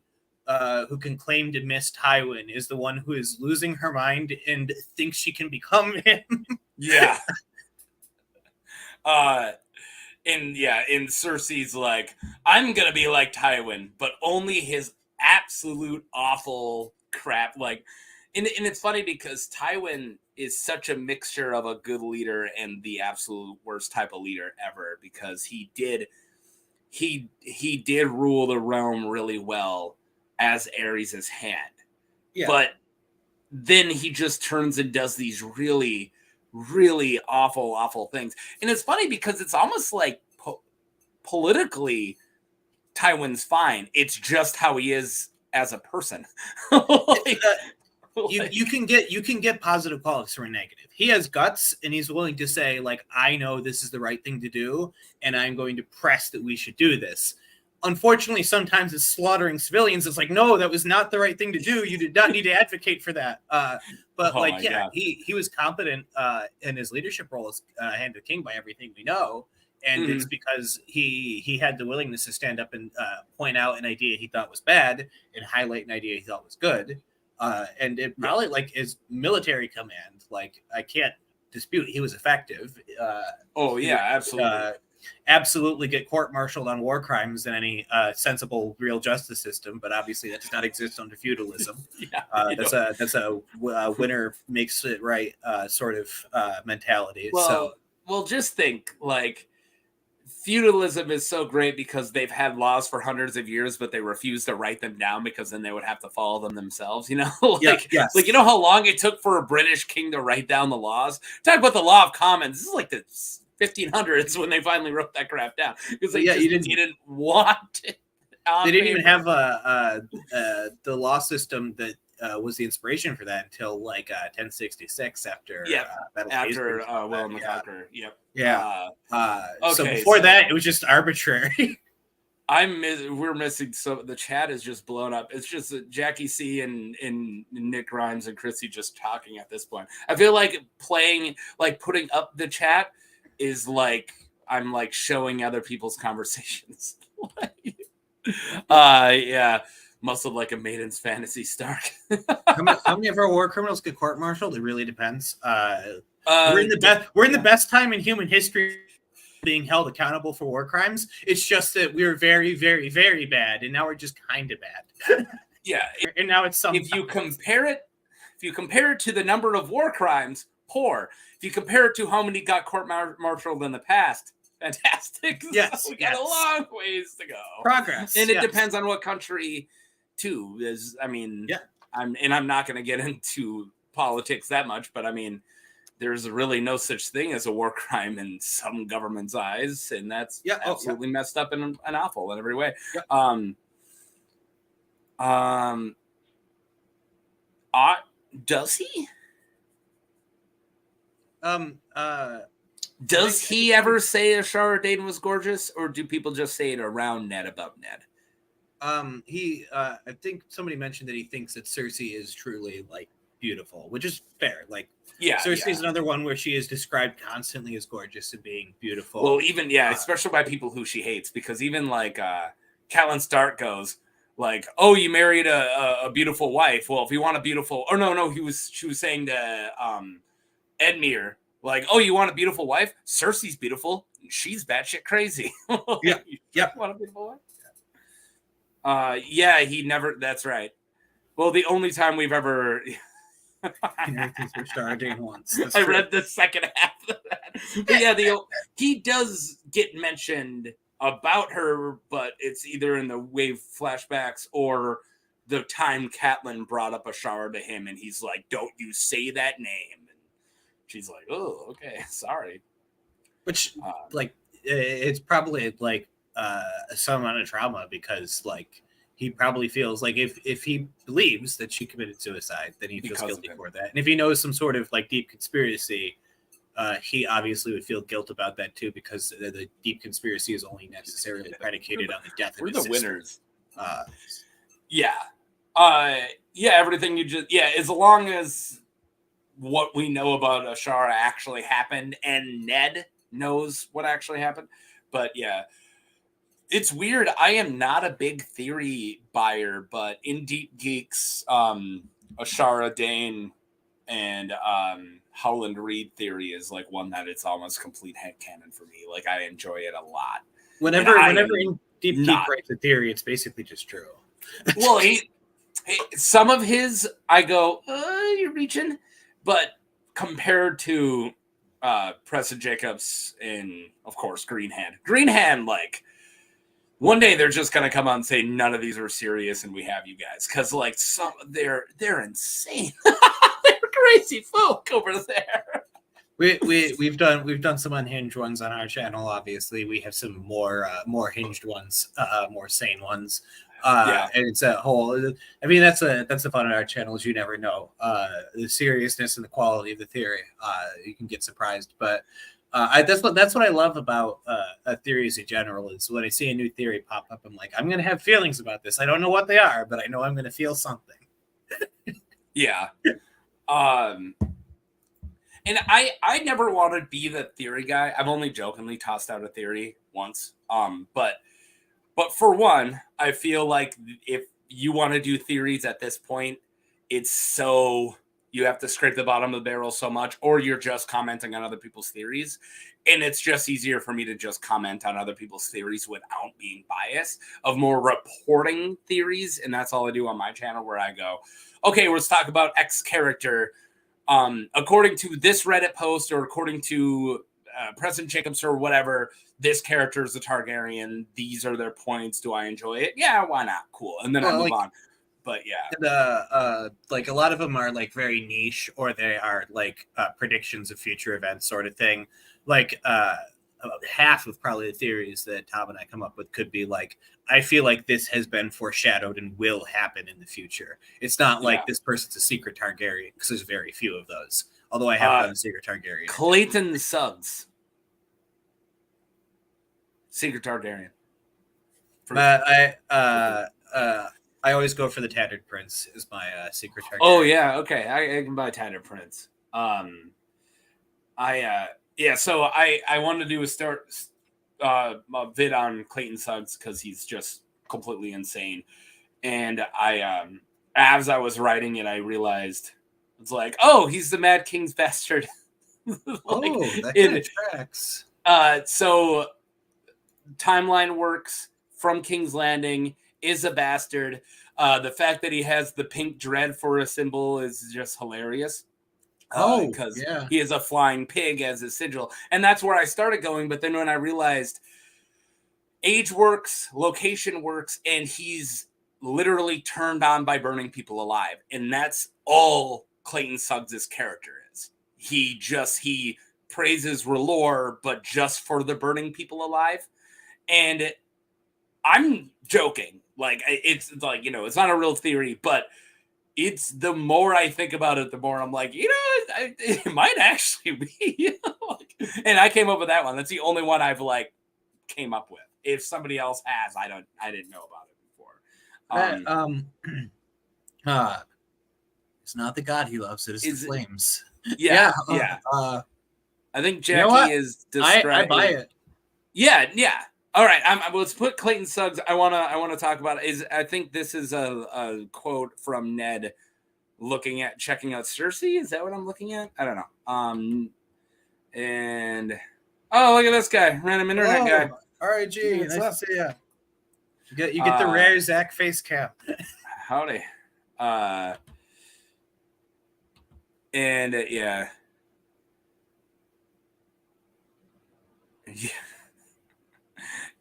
who can claim to miss Tywin is the one who is losing her mind and thinks she can become him. Yeah. In Cersei's like, I'm gonna be like Tywin, but only his absolute awful crap. Like, and it's funny because Tywin is such a mixture of a good leader and the absolute worst type of leader ever, because he did rule the realm really well as Aerys' hand. Yeah. But then he just turns and does these really, really awful things. And it's funny because it's almost like politically Tywin's fine. It's just how he is as a person. You can get positive qualities from a negative. He has guts, and he's willing to say, like, I know this is the right thing to do, and I'm going to press that we should do this. Unfortunately, sometimes it's slaughtering civilians. It's like, no, that was not the right thing to do. You did not need to advocate for that. But he was competent in his leadership role as Hand of the King by everything we know. And it's because he had the willingness to stand up and point out an idea he thought was bad and highlight an idea he thought was good. And it probably, like, his military command, like, I can't dispute he was effective. Absolutely. Absolutely get court-martialed on war crimes in any sensible real justice system, but obviously that does not exist under feudalism. That's a winner makes it right sort of mentality. Well, just think, like, feudalism is so great because they've had laws for hundreds of years, but they refuse to write them down because then they would have to follow them themselves. You know, like you know how long it took for a British king to write down the laws. Talk about the Law of Commons. This is like the 1500s when they finally wrote that crap down because they didn't want it. They didn't even have the law system that was the inspiration for that until like 1066 after Willem the Conqueror. So before that, it was just arbitrary. We're missing, so the chat is just blown up. It's just Jackie C and Nick Grimes and Chrissy just talking at this point. I feel like putting up the chat is like I'm like showing other people's conversations. Muscled like a maiden's fantasy Stark. how many of our war criminals get court-martialed? It really depends. We're in the best time in human history being held accountable for war crimes. It's just that we were very, very, very bad, and now we're just kind of bad. And now it's something. If you compare it to the number of war crimes, poor. If you compare it to how many got court-martialed in the past, fantastic. Yes, we got a long ways to go. Progress, and it depends on what country. Too is, I'm not going to get into politics that much, but I mean, there's really no such thing as a war crime in some government's eyes, and that's absolutely messed up and awful in every way. Does he? Does he ever say Ashara Dayton was gorgeous, or do people just say it around Ned about Ned? I think somebody mentioned that he thinks that Cersei is truly like beautiful, which is fair. Like, Cersei is another one where she is described constantly as gorgeous and being beautiful. Well, even especially by people who she hates, because even like Catelyn Stark goes like, "Oh, you married a beautiful wife. Well, if you want a beautiful, or no, she was saying to Edmure, like, oh, you want a beautiful wife? Cersei's beautiful. She's batshit crazy. Yeah. Want a beautiful wife? He never. That's right. Well, the only time we've ever. Once. I read the second half of that. But he does get mentioned about her, but it's either in the Wave flashbacks or the time Catelyn brought up Ashara to him, and he's like, "Don't you say that name?" And she's like, "Oh, okay, sorry." Which, it's probably like some amount of trauma because, like, he probably feels like if he believes that she committed suicide, then he feels guilty for that. And if he knows some sort of like deep conspiracy, he obviously would feel guilt about that too, because the deep conspiracy is only necessarily predicated on the death of his sister. Winners. Everything you just as long as what we know about Ashara actually happened and Ned knows what actually happened. But It's weird. I am not a big theory buyer, but in Deep Geeks, Ashara Dane and Howland Reed theory is like one that it's almost complete headcanon for me. Like I enjoy it a lot. Whenever in Deep Geek writes a theory, it's basically just true. Well, some of his I go, you're reaching, but compared to Preston Jacobs and of course Green Hand, like one day they're just gonna come out and say none of these are serious and we have you guys because like some they're insane. They're crazy folk over there. We've done some unhinged ones on our channel. Obviously, we have some more hinged ones, more sane ones. And it's a whole. I mean, that's the fun of our channel is you never know the seriousness and the quality of the theory. You can get surprised, but that's what I love about theories in general is when I see a new theory pop up, I'm like, I'm gonna have feelings about this. I don't know what they are, but I know I'm gonna feel something. Yeah. And I never wanted to be the theory guy. I've only jokingly tossed out a theory once. But for one, I feel like if you want to do theories at this point, it's so you have to scrape the bottom of the barrel so much, or you're just commenting on other people's theories. And it's just easier for me to just comment on other people's theories without being biased of more reporting theories. And that's all I do on my channel where I go, okay, let's talk about X character. According to this Reddit post or according to President Jacobs or whatever, this character is a Targaryen. These are their points. Do I enjoy it? Yeah, why not? Cool. And then I move on. But yeah. Like a lot of them are like very niche or they are like predictions of future events sort of thing. Like about half of probably the theories that Tom and I come up with could be like, I feel like this has been foreshadowed and will happen in the future. It's not like this person's a secret Targaryen because there's very few of those. Although I have done a secret Targaryen. Clayton Suggs. Secret Targaryen. I always go for the Tattered Prince is my secret Targaryen. Oh yeah, okay. I can buy Tattered Prince. So I wanted to do a vid on Clayton Suggs because he's just completely insane. And as I was writing it, I realized it's like, oh, he's the Mad King's bastard. That kind of tracks. So timeline works from King's Landing is a bastard. The fact that he has the pink dread for a symbol is just hilarious. Because he is a flying pig as his sigil. And that's where I started going. But then when I realized age works, location works, and he's literally turned on by burning people alive. And that's all Clayton Suggs' character is. He praises R'hllor, but just for the burning people alive. And I'm joking. Like, it's like, it's not a real theory, but it's the more I think about it, the more I'm like, it might actually be. And I came up with that one. That's the only one I've came up with. If somebody else has, I didn't know about it before. It's not the god he loves; it is the flames. Yeah. I think Jackie is distracted. I buy it. Yeah. All right, let's put Clayton Suggs. I wanna talk about it. I think this is a quote from Ned, checking out Cersei. Is that what I'm looking at? I don't know. And look at this guy, random internet guy. RIG, nice to see you. You get the rare Zach face cap. Howdy. And yeah.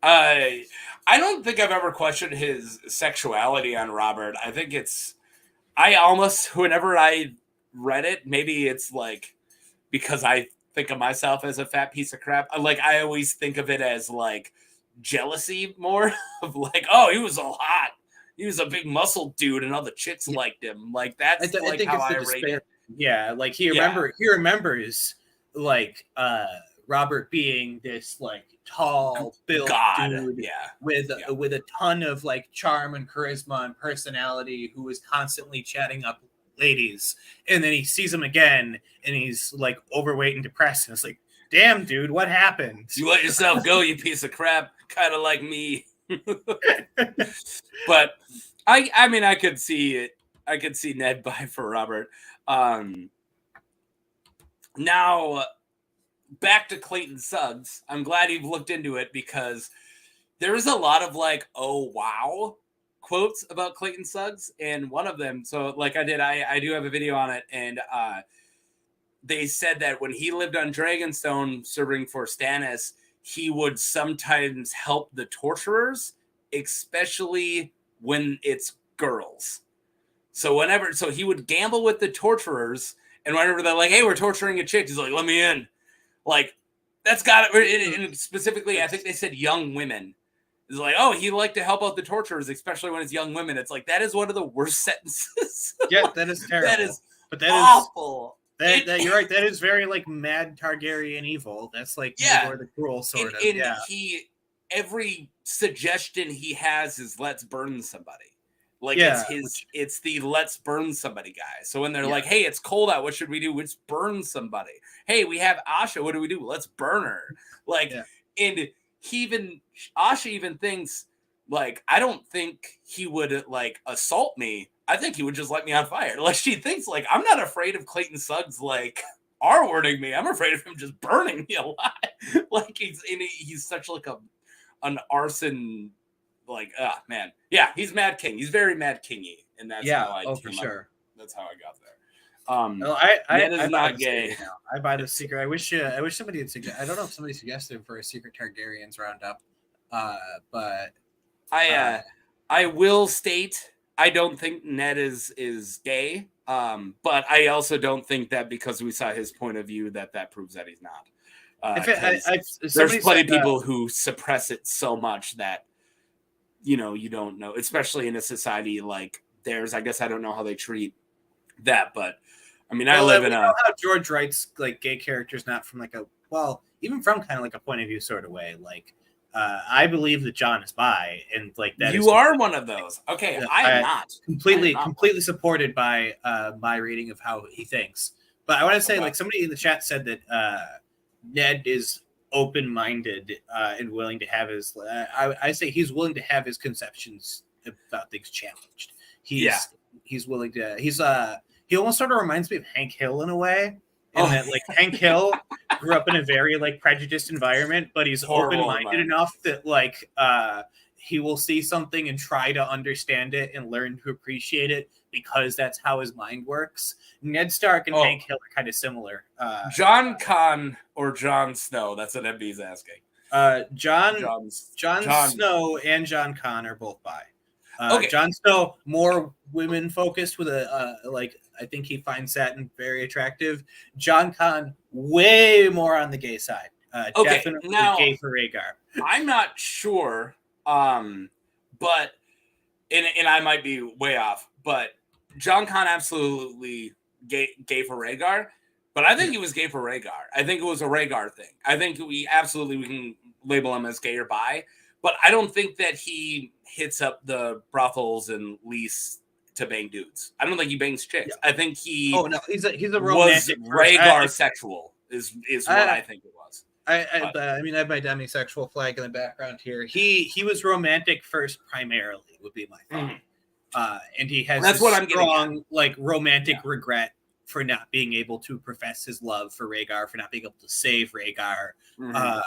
I don't think I've ever questioned his sexuality on Robert. I think I almost, whenever I read it, maybe it's like, because I think of myself as a fat piece of crap. I always think of it as jealousy more of oh, he was so hot. He was a big muscle dude and all the chicks liked him. That's I think how I rate it. Yeah. He remembers Robert being this tall, built dude with a ton of charm and charisma and personality who is constantly chatting up ladies. And then he sees him again and he's overweight and depressed. And it's damn, dude, what happened? You let yourself go, you piece of crap. Kind of like me. But I mean, I could see it. I could see Ned buy for Robert. Now back to Clayton Suggs. I'm glad you've looked into it because there is a lot of like, oh wow quotes about Clayton Suggs, and one of them. So like I do have a video on it, and they said that when he lived on Dragonstone serving for Stannis, he would sometimes help the torturers, especially when it's girls. So he would gamble with the torturers, and whenever they're like, "Hey, we're torturing a chick," he's like, "Let me in." Like that's got it. And specifically, I think they said young women. It's like, oh, he liked to help out the torturers, especially when it's young women. It's like that is one of the worst sentences. Yeah, that is terrible. That is awful. That you're right. That is very like mad Targaryen evil. That's like Mordor the Cruel sort of. And every suggestion he has is let's burn somebody. Like it's the let's burn somebody guy. So when they're like, hey, it's cold out, what should we do? Let's burn somebody. Hey, we have Asha, what do we do? Let's burn her. Like, and Asha even thinks like, I don't think he would like assault me. I think he would just light me on fire. Like she thinks like, I'm not afraid of Clayton Suggs like R-wording me. I'm afraid of him just burning me alive. Like he's such like an arson, like man. Yeah, he's Mad King. He's very Mad Kingy. And that's how I for sure. That's how I got there. No, Ned is not gay. I buy the secret. I wish somebody had suggested. I don't know if somebody suggested for a secret Targaryens roundup. But I will state I don't think Ned is gay. But I also don't think that because we saw his point of view that proves that he's not. There's plenty of people who suppress it so much that you don't know, especially in a society like theirs. I guess I don't know how they treat that, but I mean, I live in how George writes like gay characters, not from like even from kind of like a point of view sort of way. Like, I believe that John is bi, and like that you are one of those. Okay, I am not completely supported by my reading of how he thinks. But I want to say, like somebody in the chat said that Ned is open-minded and willing to have his. I say he's willing to have his conceptions about things challenged. He's willing to. He almost sort of reminds me of Hank Hill in a way. That like Hank Hill grew up in a very like prejudiced environment, but he's open-minded enough that like he will see something and try to understand it and learn to appreciate it because that's how his mind works. Ned Stark and Hank Hill are kind of similar. John Conn or Jon Snow? That's what MB's asking. Jon Snow and John Conn are both bi. Jon Snow more women focused with I think he finds Satin very attractive. John Conn way more on the gay side. Definitely now, gay for Rhaegar. I'm not sure, but and I might be way off, but John Conn absolutely gay for Rhaegar, but I think he was gay for Rhaegar. I think it was a Rhaegar thing. I think we can label him as gay or bi, but I don't think that he hits up the brothels and lease to bang dudes. I don't think he bangs chicks. Yeah. I think he. Oh no, he's a romantic. Was Rhaegar sexual? Is what I think it was. I mean, I have my demisexual flag in the background here. He was romantic first, primarily would be my thought. Mm-hmm. And he has that's what I'm strong like romantic regret for not being able to profess his love for Rhaegar, for not being able to save Rhaegar. Mm-hmm.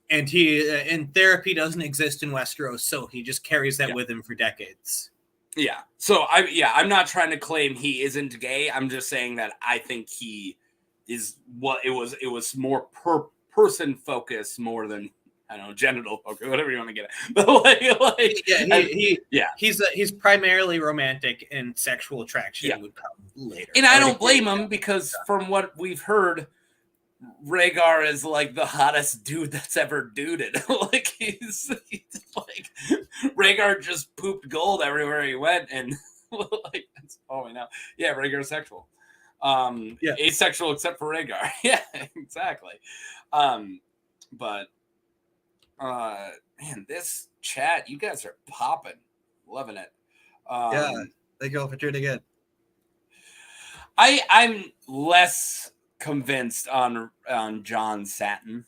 And therapy doesn't exist in Westeros, so he just carries that with him for decades. Yeah. So I'm not trying to claim he isn't gay. I'm just saying that I think he is what it was more person focused more than I don't know, genital focus, whatever you want to get at. But he's primarily romantic and sexual attraction would come later. And I don't blame him because from what we've heard, Rhaegar is like the hottest dude that's ever duded. Like he's like Rhaegar just pooped gold everywhere he went, and like that's all we know. Yeah, Rhaegar's sexual. Asexual except for Rhaegar. Yeah, exactly. But man, this chat, you guys are popping, loving it. Thank you all for tuning in. I'm less convinced on John Satin.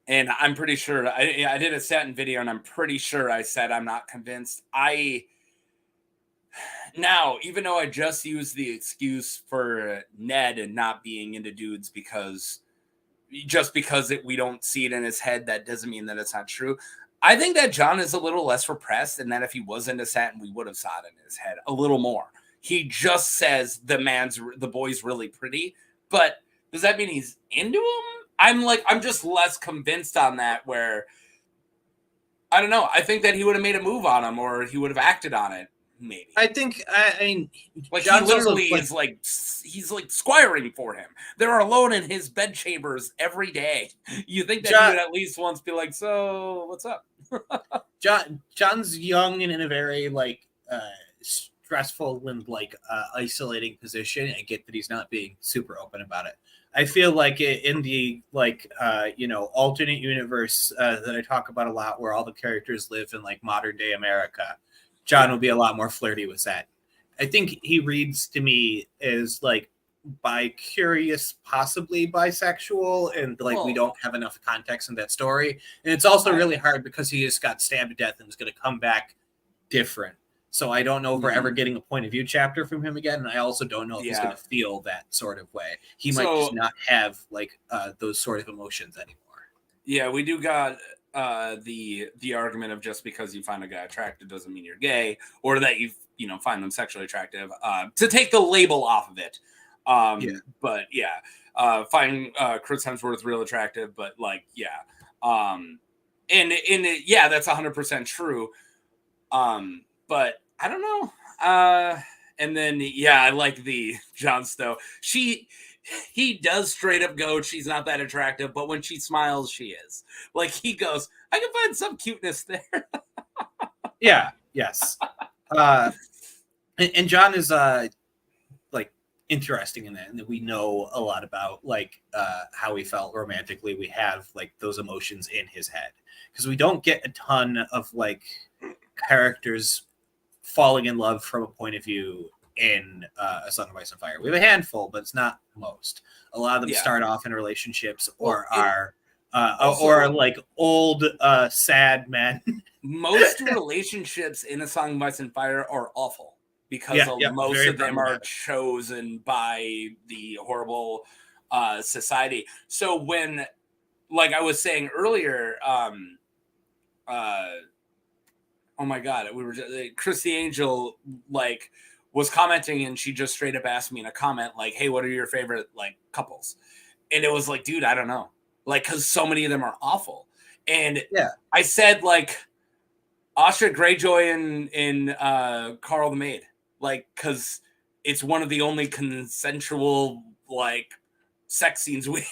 And I'm pretty sure I did a Satin video, and I'm pretty sure I said I'm not convinced. Now, even though I just used the excuse for Ned and not being into dudes because we don't see it in his head, that doesn't mean that it's not true. I think that Jon is a little less repressed, and that if he was into Satin, we would have saw it in his head a little more. He just says the boy's really pretty, but does that mean he's into him? I'm just less convinced on that, where I don't know. I think that he would have made a move on him, or he would have acted on it. Maybe. I think. I mean, like John's he literally also, is like he's like squiring for him. They're alone in his bedchambers every day. You think that he would at least once be like, "So, what's up?" John's young and in a very like stressful and like isolating position. I get that he's not being super open about it. I feel like in the like alternate universe that I talk about a lot, where all the characters live in like modern day America, Jon would be a lot more flirty with that. I think he reads to me as like bi-curious, possibly bisexual, and like we don't have enough context in that story. And it's also really hard because he just got stabbed to death and is going to come back different. So I don't know if we're ever getting a point of view chapter from him again, and I also don't know if he's going to feel that sort of way. He might just not have like those sort of emotions anymore. Yeah, we do got the argument of just because you find a guy attractive doesn't mean you're gay, or that you find them sexually attractive. To take the label off of it. But find Chris Hemsworth real attractive, but like and that's 100% true. But I don't know. And then I like the Jon Snow. He does straight up go, she's not that attractive, but when she smiles, she is. Like he goes, I can find some cuteness there. Yes. And Jon is like interesting in that, and that we know a lot about like how he felt romantically. We have like those emotions in his head, because we don't get a ton of like characters falling in love from a point of view in A Song of Ice and Fire. We have a handful, but it's not most. A lot of them start off in relationships or are like old sad men. Most relationships in A Song of Ice and Fire are awful, because most of them are chosen by the horrible society. So when, like I was saying earlier, oh my God, we were just, Chris the Angel like was commenting, and she just straight up asked me in a comment like, "Hey, what are your favorite like couples?" And it was like, dude, I don't know, like, because so many of them are awful. And I said like Asha Greyjoy and Carl the Maid, like, because it's one of the only consensual like sex scenes we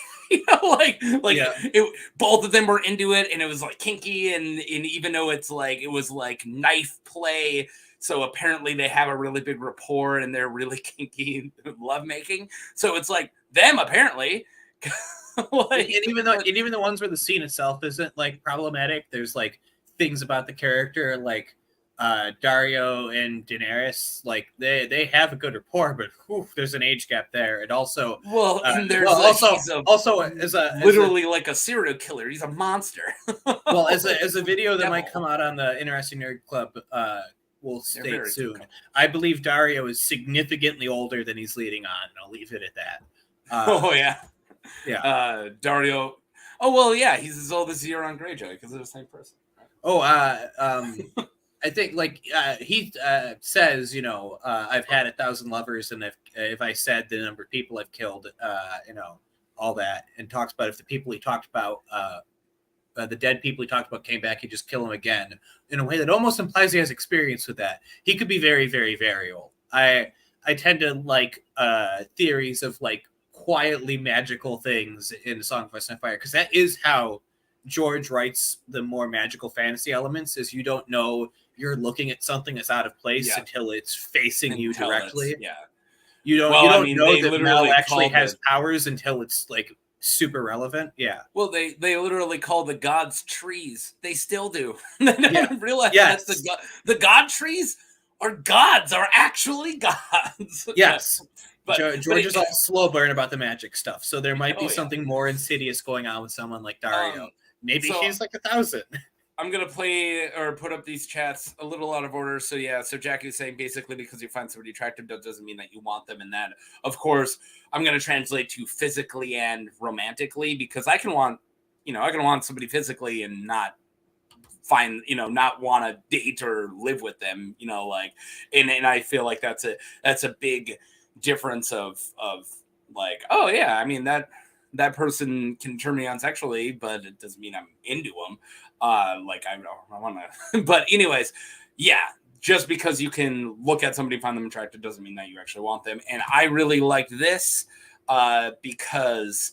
both of them were into it, and it was like kinky, and even though it was like knife play, so apparently they have a really big rapport and they're really kinky lovemaking, so it's like them apparently. Like, and even the ones where the scene itself isn't like problematic, there's like things about the character like Dario and Daenerys, like they have a good rapport, but there's an age gap there. And also, there's literally like a serial killer. He's a monster. Well, as a video that might come out on the Interesting Nerd Club, will state soon. I believe Dario is significantly older than he's leading on. I'll leave it at that. Dario. Oh well, yeah, he's as old as Euron Greyjoy because they're the same person. I think like he says, I've had 1,000 lovers, and if I said the number of people I've killed, all that, and talks about if the people he talked about, the dead people he talked about came back, he'd just kill them again, in a way that almost implies he has experience with that. He could be very, very, very old. I tend to like theories of like quietly magical things in Song of Ice and Fire, because that is how George writes the more magical fantasy elements, is you don't know you're looking at something that's out of place until it's facing you directly. You don't know that Mel actually has powers until it's like super relevant. Well, they literally call the gods trees. They still do. They don't realize that the god trees are gods, are actually gods. Yes. But George is all slow burn about the magic stuff, so there might be something more insidious going on with someone like Dario. maybe So she's like 1,000. I'm going to play or put up these chats a little out of order. So, yeah. So, Jackie's saying basically because you find somebody attractive doesn't mean that you want them. And that, of course, I'm going to translate to physically and romantically because I can want somebody physically and not find, not want to date or live with them, like, and I feel like that's a big difference of like, oh, yeah, I mean, that person can turn me on sexually, but it doesn't mean I'm into them. Like I want to, but anyways, yeah, just because you can look at somebody and find them attractive doesn't mean that you actually want them. And I really like this because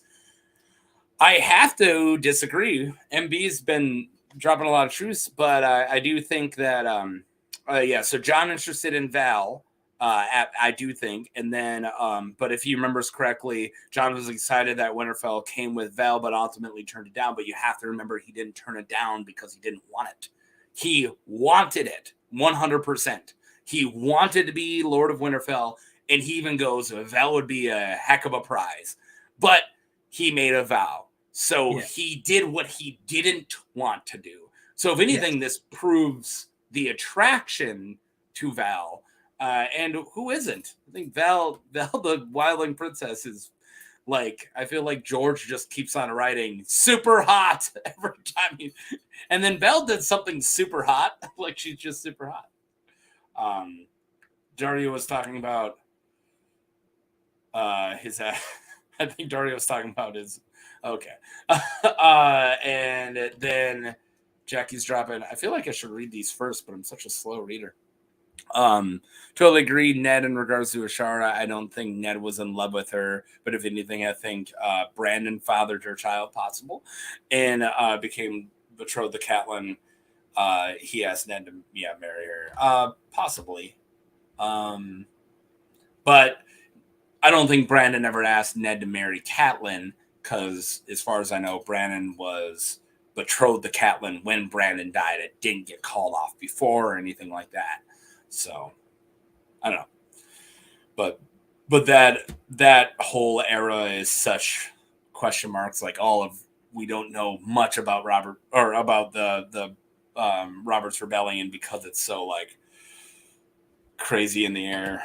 I have to disagree. MB's been dropping a lot of truths, but I do think that, so John interested in Val. I do think. And then, but if he remembers correctly, John was excited that Winterfell came with Val, but ultimately turned it down. But you have to remember he didn't turn it down because he didn't want it. He wanted it 100%. He wanted to be Lord of Winterfell. And he even goes, Val would be a heck of a prize. But he made a vow. So he did what he didn't want to do. So if anything, this proves the attraction to Val. And who isn't? I think Val, the wildling princess, is like, I feel like George just keeps on writing super hot every time. And then Val did something super hot, like she's just super hot. Dario was talking about his. I think Dario was talking about his. Okay, and then Jackie's dropping. I feel like I should read these first, but I'm such a slow reader. Totally agree, Ned, in regards to Ashara. I don't think Ned was in love with her, but if anything, I think Brandon fathered her child, possible, and became betrothed to Catelyn. He asked Ned to marry her, possibly, but I don't think Brandon ever asked Ned to marry Catelyn because, as far as I know, Brandon was betrothed to Catelyn when Brandon died. It didn't get called off before or anything like that. So I don't know, but that whole era is such question marks. Like we don't know much about Robert or about the Robert's Rebellion because it's so like crazy in the air.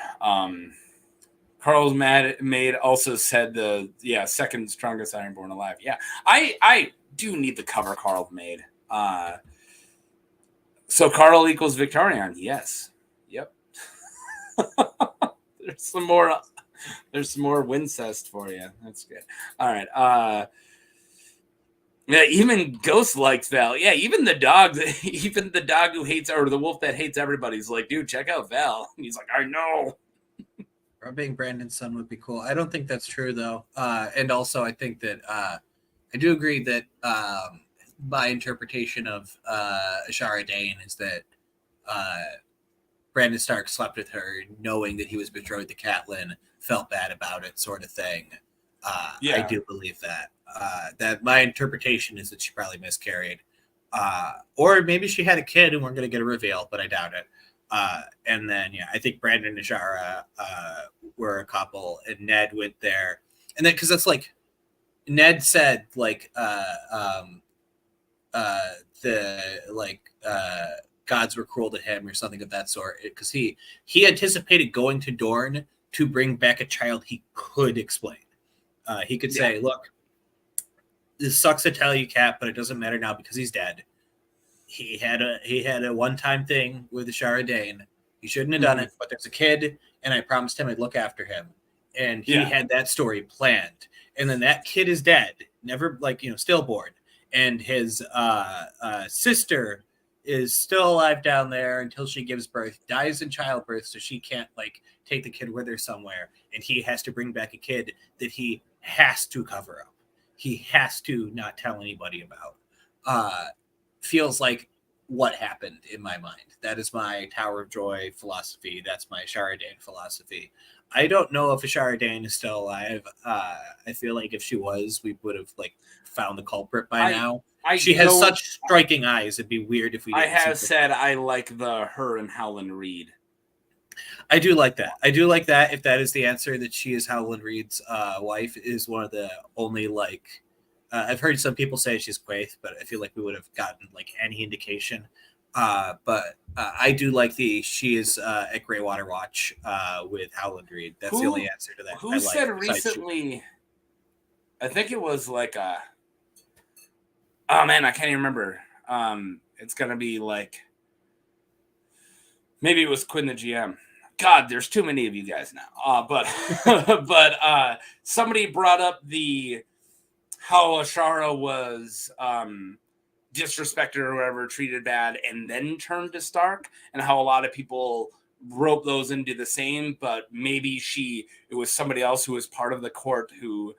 Carl's Maid also said second strongest Ironborn alive. Yeah, I do need the cover Carl made. So Carl equals Victorian. Yes. Yep. There's some more Wincest for you. That's good. All right. Yeah, even Ghost likes Val. Yeah, even the dog who hates, or the wolf that hates everybody's like, dude, check out Val. And he's like, I know. Being Brandon's son would be cool. I don't think that's true though. And also I think that I do agree that my interpretation of Ashara Dane is that Brandon Stark slept with her knowing that he was betrothed to Catelyn, felt bad about it, sort of thing. I do believe that. That my interpretation is that she probably miscarried. Or maybe she had a kid and we're going to get a reveal, but I doubt it. And then, I think Brandon and Ashara were a couple, and Ned went there. And then, because that's like, Ned said, like, gods were cruel to him or something of that sort, because he anticipated going to Dorne to bring back a child he could explain. He could say, look, this sucks to tell you, Cap, but it doesn't matter now because he's dead. He had a one-time thing with the Ashara Dane. He shouldn't have done it, but there's a kid, and I promised him I'd look after him. And he had that story planned. And then that kid is dead, never, stillborn. And his sister is still alive down there until she gives birth, dies in childbirth, so she can't, take the kid with her somewhere. And he has to bring back a kid that he has to cover up. He has to not tell anybody about. Feels like what happened in my mind. That is my Tower of Joy philosophy. That's my Ashara Dane philosophy. I don't know if Ashara Dane is still alive. I feel like if she was, we would have found the culprit by now. She has such striking eyes. It'd be weird if we didn't. I have said I like her and Howland Reed. I do like that. If that is the answer, that she is Howland Reed's wife, is one of the only I've heard some people say she's Quaithe, but I feel like we would have gotten like any indication. But I do like she is at Greywater Watch with Howland Reed. That's the only answer to that. Who said recently? I think it was like oh man, I can't even remember. It's gonna be like maybe it was Quinn the GM. God, there's too many of you guys now. But but somebody brought up how Ashara was disrespected or whatever, treated bad, and then turned to Stark, and how a lot of people rope those into the same, but maybe it was somebody else who was part of the court who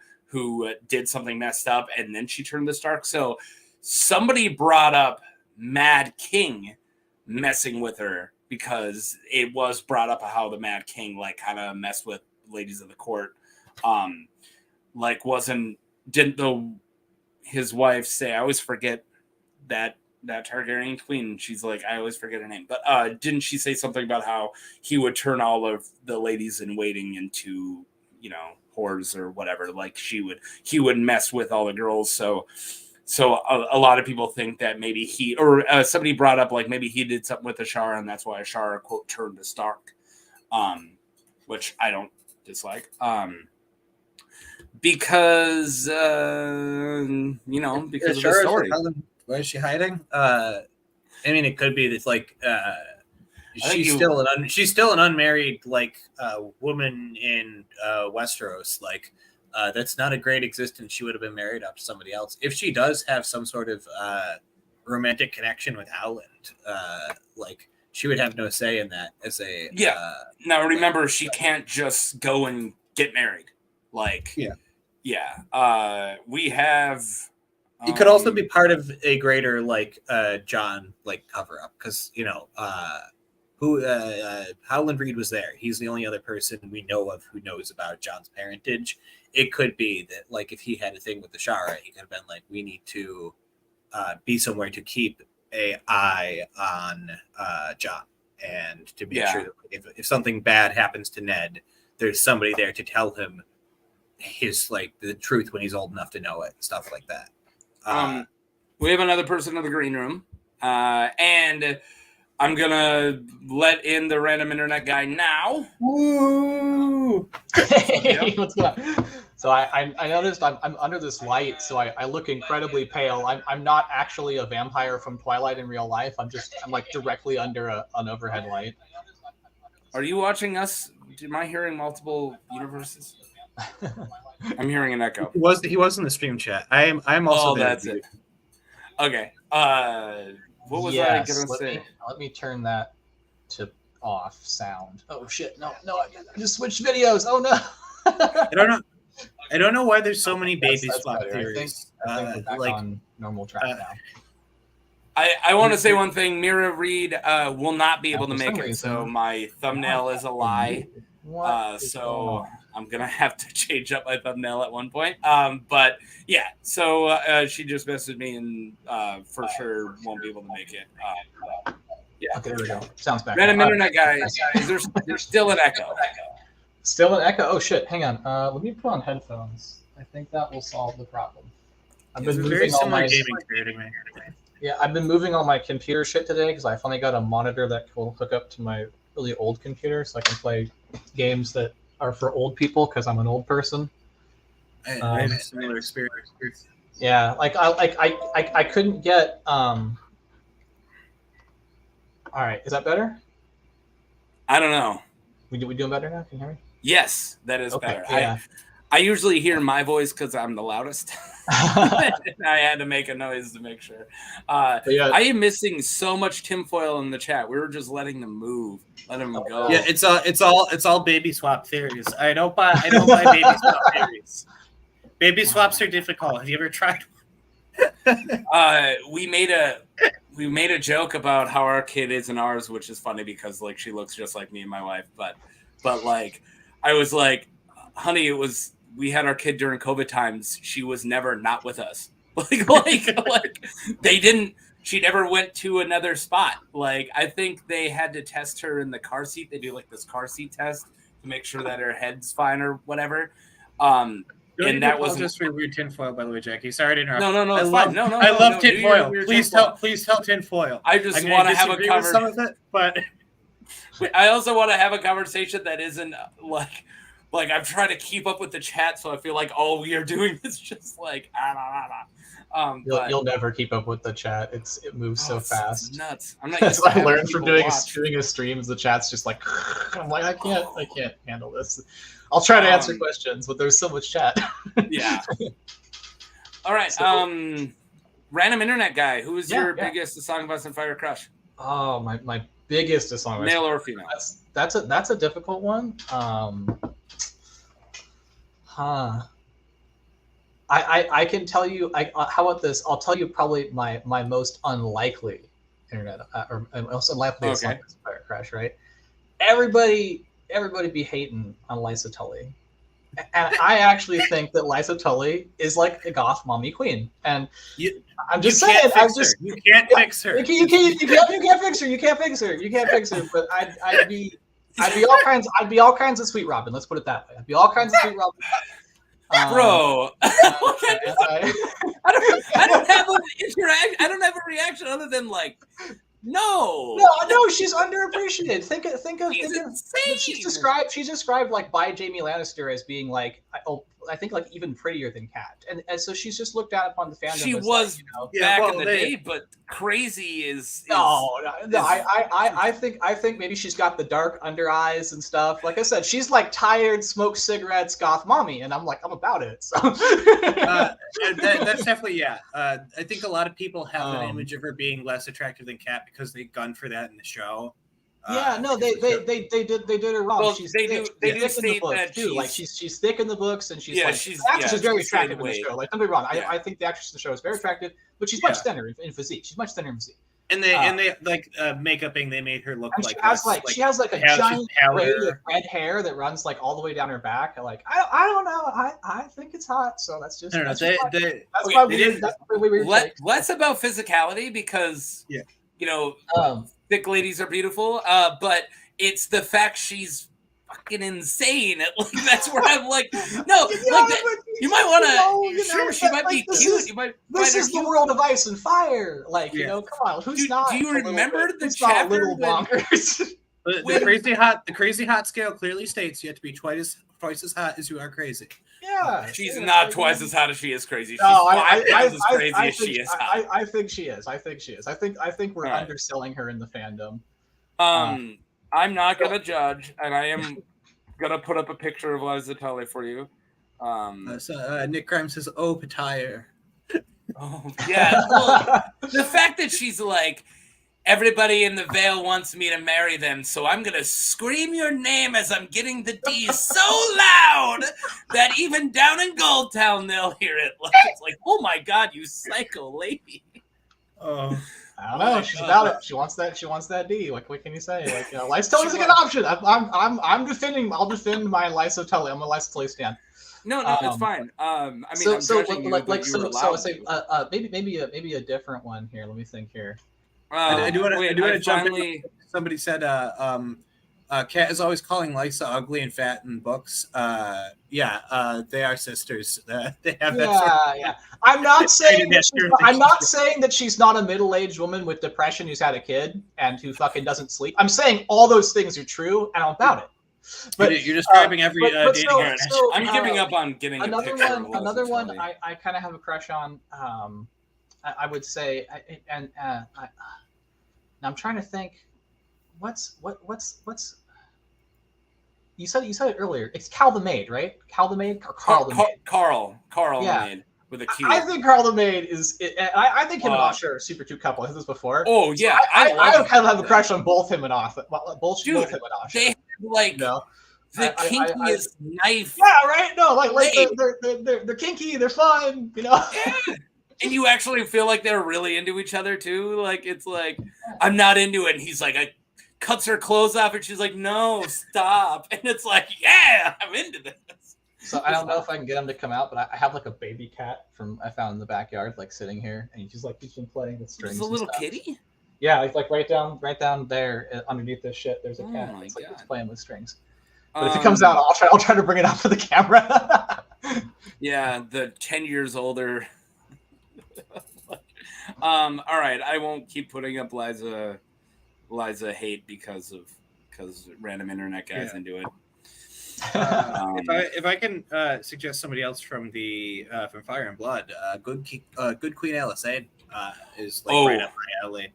did something messed up, and then she turned to Stark. So somebody brought up Mad King messing with her, because it was brought up how the Mad King like kind of messed with ladies of the court. Like didn't his wife say, I always forget that Targaryen queen, she's like, I always forget her name, but didn't she say something about how he would turn all of the ladies in waiting into, whores or whatever? Like he would mess with all the girls. So a lot of people think that maybe somebody brought up like maybe he did something with Ashara, and that's why Ashara quote turned to Stark, which I don't dislike. Because because of the story. Why is she hiding? I mean, it could be that like she's still an unmarried like woman in Westeros. Like that's not a great existence. She would have been married up to somebody else. If she does have some sort of romantic connection with Howland, like she would have no say in that. Now remember, she can't just go and get married. Like we have. It could also be part of a greater like John like cover up, because Howland Reed was there. He's the only other person we know of who knows about John's parentage. It could be that like if he had a thing with the Shara, he could have been like, we need to be somewhere to keep an eye on John, and to make sure that if something bad happens to Ned, there's somebody there to tell him his like the truth when he's old enough to know it and stuff like that. We have another person in the green room, and I'm gonna let in the random internet guy now. Woo! Hey, what's up? So I noticed I'm under this light, so I look incredibly pale. I'm not actually a vampire from Twilight in real life. I'm like directly under an overhead light. Are you watching us? Am I hearing multiple universes? I'm hearing an echo. He was in the stream chat. I'm also. Oh, that's it. Okay. What was I gonna say? Let me turn that to off sound. Oh shit! No! I just switched videos. Oh no! I don't know why there's so many baby swap theories. I think we're back on normal track now. I want to say one thing. Mira Reed will not be able to make it, so my thumbnail is a lie. So I'm gonna have to change up my thumbnail at one point. But yeah, so she just messaged me and for sure won't be able to make it. Yeah. Okay, there we go. Sounds better. Random internet guys, there's still an echo. Still an echo? Oh shit! Hang on. Let me put on headphones. I think that will solve the problem. I've been moving all my gaming to me. Yeah, I've been moving all my computer shit today because I finally got a monitor that will hook up to my really old computer, so I can play games that are for old people because I'm an old person. I have a similar experience. Yeah, like I couldn't get. All right, is that better? I don't know. We doing better now? Can you hear me? Yes, that is better. Yeah. I usually hear my voice because I'm the loudest. I had to make a noise to make sure. I am missing so much tinfoil in the chat. We were just letting them move, let them go. Yeah, it's all baby swap theories. I don't buy baby swap theories. Baby swaps are difficult. Have you ever tried one? We made a joke about how our kid is in ours, which is funny because like she looks just like me and my wife, but like I was like, honey, we had our kid during COVID times. She was never not with us. Like they didn't. She never went to another spot. Like I think they had to test her in the car seat. They do like this car seat test to make sure that her head's fine or whatever. and that was just for weird tinfoil, by the way, Jackie. Sorry to interrupt. No, it's fine. No, I love tinfoil. Please tell tinfoil. I just want to have a conversation. Some of it, but I also want to have a conversation that isn't like I'm trying to keep up with the chat, so I feel like all we are doing is just like You'll never keep up with the chat. It moves so fast. It's nuts. I'm not. That's what I learned from doing a stream. The chat's just like I'm like I can't handle this. I'll try to answer questions, but there's so much chat. Yeah. All right. So, random internet guy. Who is your biggest A Song of Ice and Fire crush? Oh, my biggest A Song of Ice. Male or female? That's a difficult one. I can tell you. How about this? I'll tell you probably my most unlikely internet or most unlikely A Song of Ice and Fire crush. Right? Everybody be hating on Lysa Tully. And I actually think that Lysa Tully is like a goth mommy queen. And I'm just saying, you can't fix her. You can't fix her. You can't fix her. But I'd be all kinds of Sweet Robin. Let's put it that way. I'd be all kinds of Sweet Robin. Bro, I don't have a reaction other than like. No, she's underappreciated. Think of she's described like by Jaime Lannister as being like I think like even prettier than Kat, and so she's just looked down upon the fandom. She was back in the day, but crazy is no. I think maybe she's got the dark under eyes and stuff. Like I said, she's like tired, smokes cigarettes, goth mommy, and I'm about it. So that's definitely I think a lot of people have an image of her being less attractive than Kat because they gunned for that in the show. They did her wrong. Well, she's they thick, do thick in the state books that too. Like she's thick in the books, and she's very attractive in the show. Like don't get me wrong, I think the actress in the show is very attractive, but she's much thinner in physique. She's much thinner in physique. And they like makeuping. They made her look like she has a giant braid of red hair that runs like all the way down her back. Like I don't know. I think it's hot. So that's just less about physicality because thick ladies are beautiful. But it's the fact she's fucking insane. Like that's where I'm like, no, you might want to. Sure, she might be cute. This is the world of Ice and Fire. Like come on, who's not? Do you remember the chapter? Little bonkers. The crazy hot scale clearly states you have to be twice as hot as you are crazy. Yeah, she's not twice as hot as she is crazy. She's as crazy as she is hot. I think she is. I think we're underselling her in the fandom. I'm not gonna judge, and I am gonna put up a picture of Lysa Tully for you. Nick Grimes says, "Oh, Patire." Oh yeah. Well, the fact that she's like, everybody in the Vale wants me to marry them, so I'm gonna scream your name as I'm getting the D so loud that even down in Goldtown they'll hear it. Like, it's like, oh my god, you psycho lady. Oh. I don't know. She's about it. She wants that D. Like, what can you say? Like, Lysa Tully's a good option. I'm defending. I'll defend my Lysa Tully. I'm a Lysa Tully stan. No, it's fine. I mean, maybe a different one here. Let me think here. I do want to jump in. Somebody said, Kat is always calling Lysa ugly and fat in books. They are sisters. They have that. Yeah. I'm not saying that she's not a middle-aged woman with depression who's had a kid and who fucking doesn't sleep. I'm saying all those things are true, and I'm about it. But you're describing every dating girl. I'm giving up on getting another one. I kind of have a crush on. I would say, I'm trying to think. What's you said it earlier. It's Cal the Maid, right? Cal the Maid or Carl the Maid? Carl the Maid with a Q. I think Carl the Maid is. I think him and Asha are a super cute couple. I said this before. Oh yeah, so I kind of have a crush on both him and Asha. Both him and Asha. They have like the kinkiest knife. Yeah, right. No, they're kinky. They're fun. Yeah. And you actually feel like they're really into each other too. Like it's like I'm not into it, and he's like, cuts her clothes off, and she's like, "No, stop!" And it's like, "Yeah, I'm into this." So I don't know if I can get him to come out, but I have like a baby cat I found in the backyard, like sitting here, and he's been playing with strings. It's a little kitty. Yeah, like right down there underneath this shit. There's a cat. It's playing with strings. But if it comes out, I'll try to bring it out for the camera. Yeah, the 10 years older. All right, I won't keep putting up Liza hate because random internet guys into it. If I can suggest somebody else from Fire and Blood, good Queen Alysanne is like right up my alley.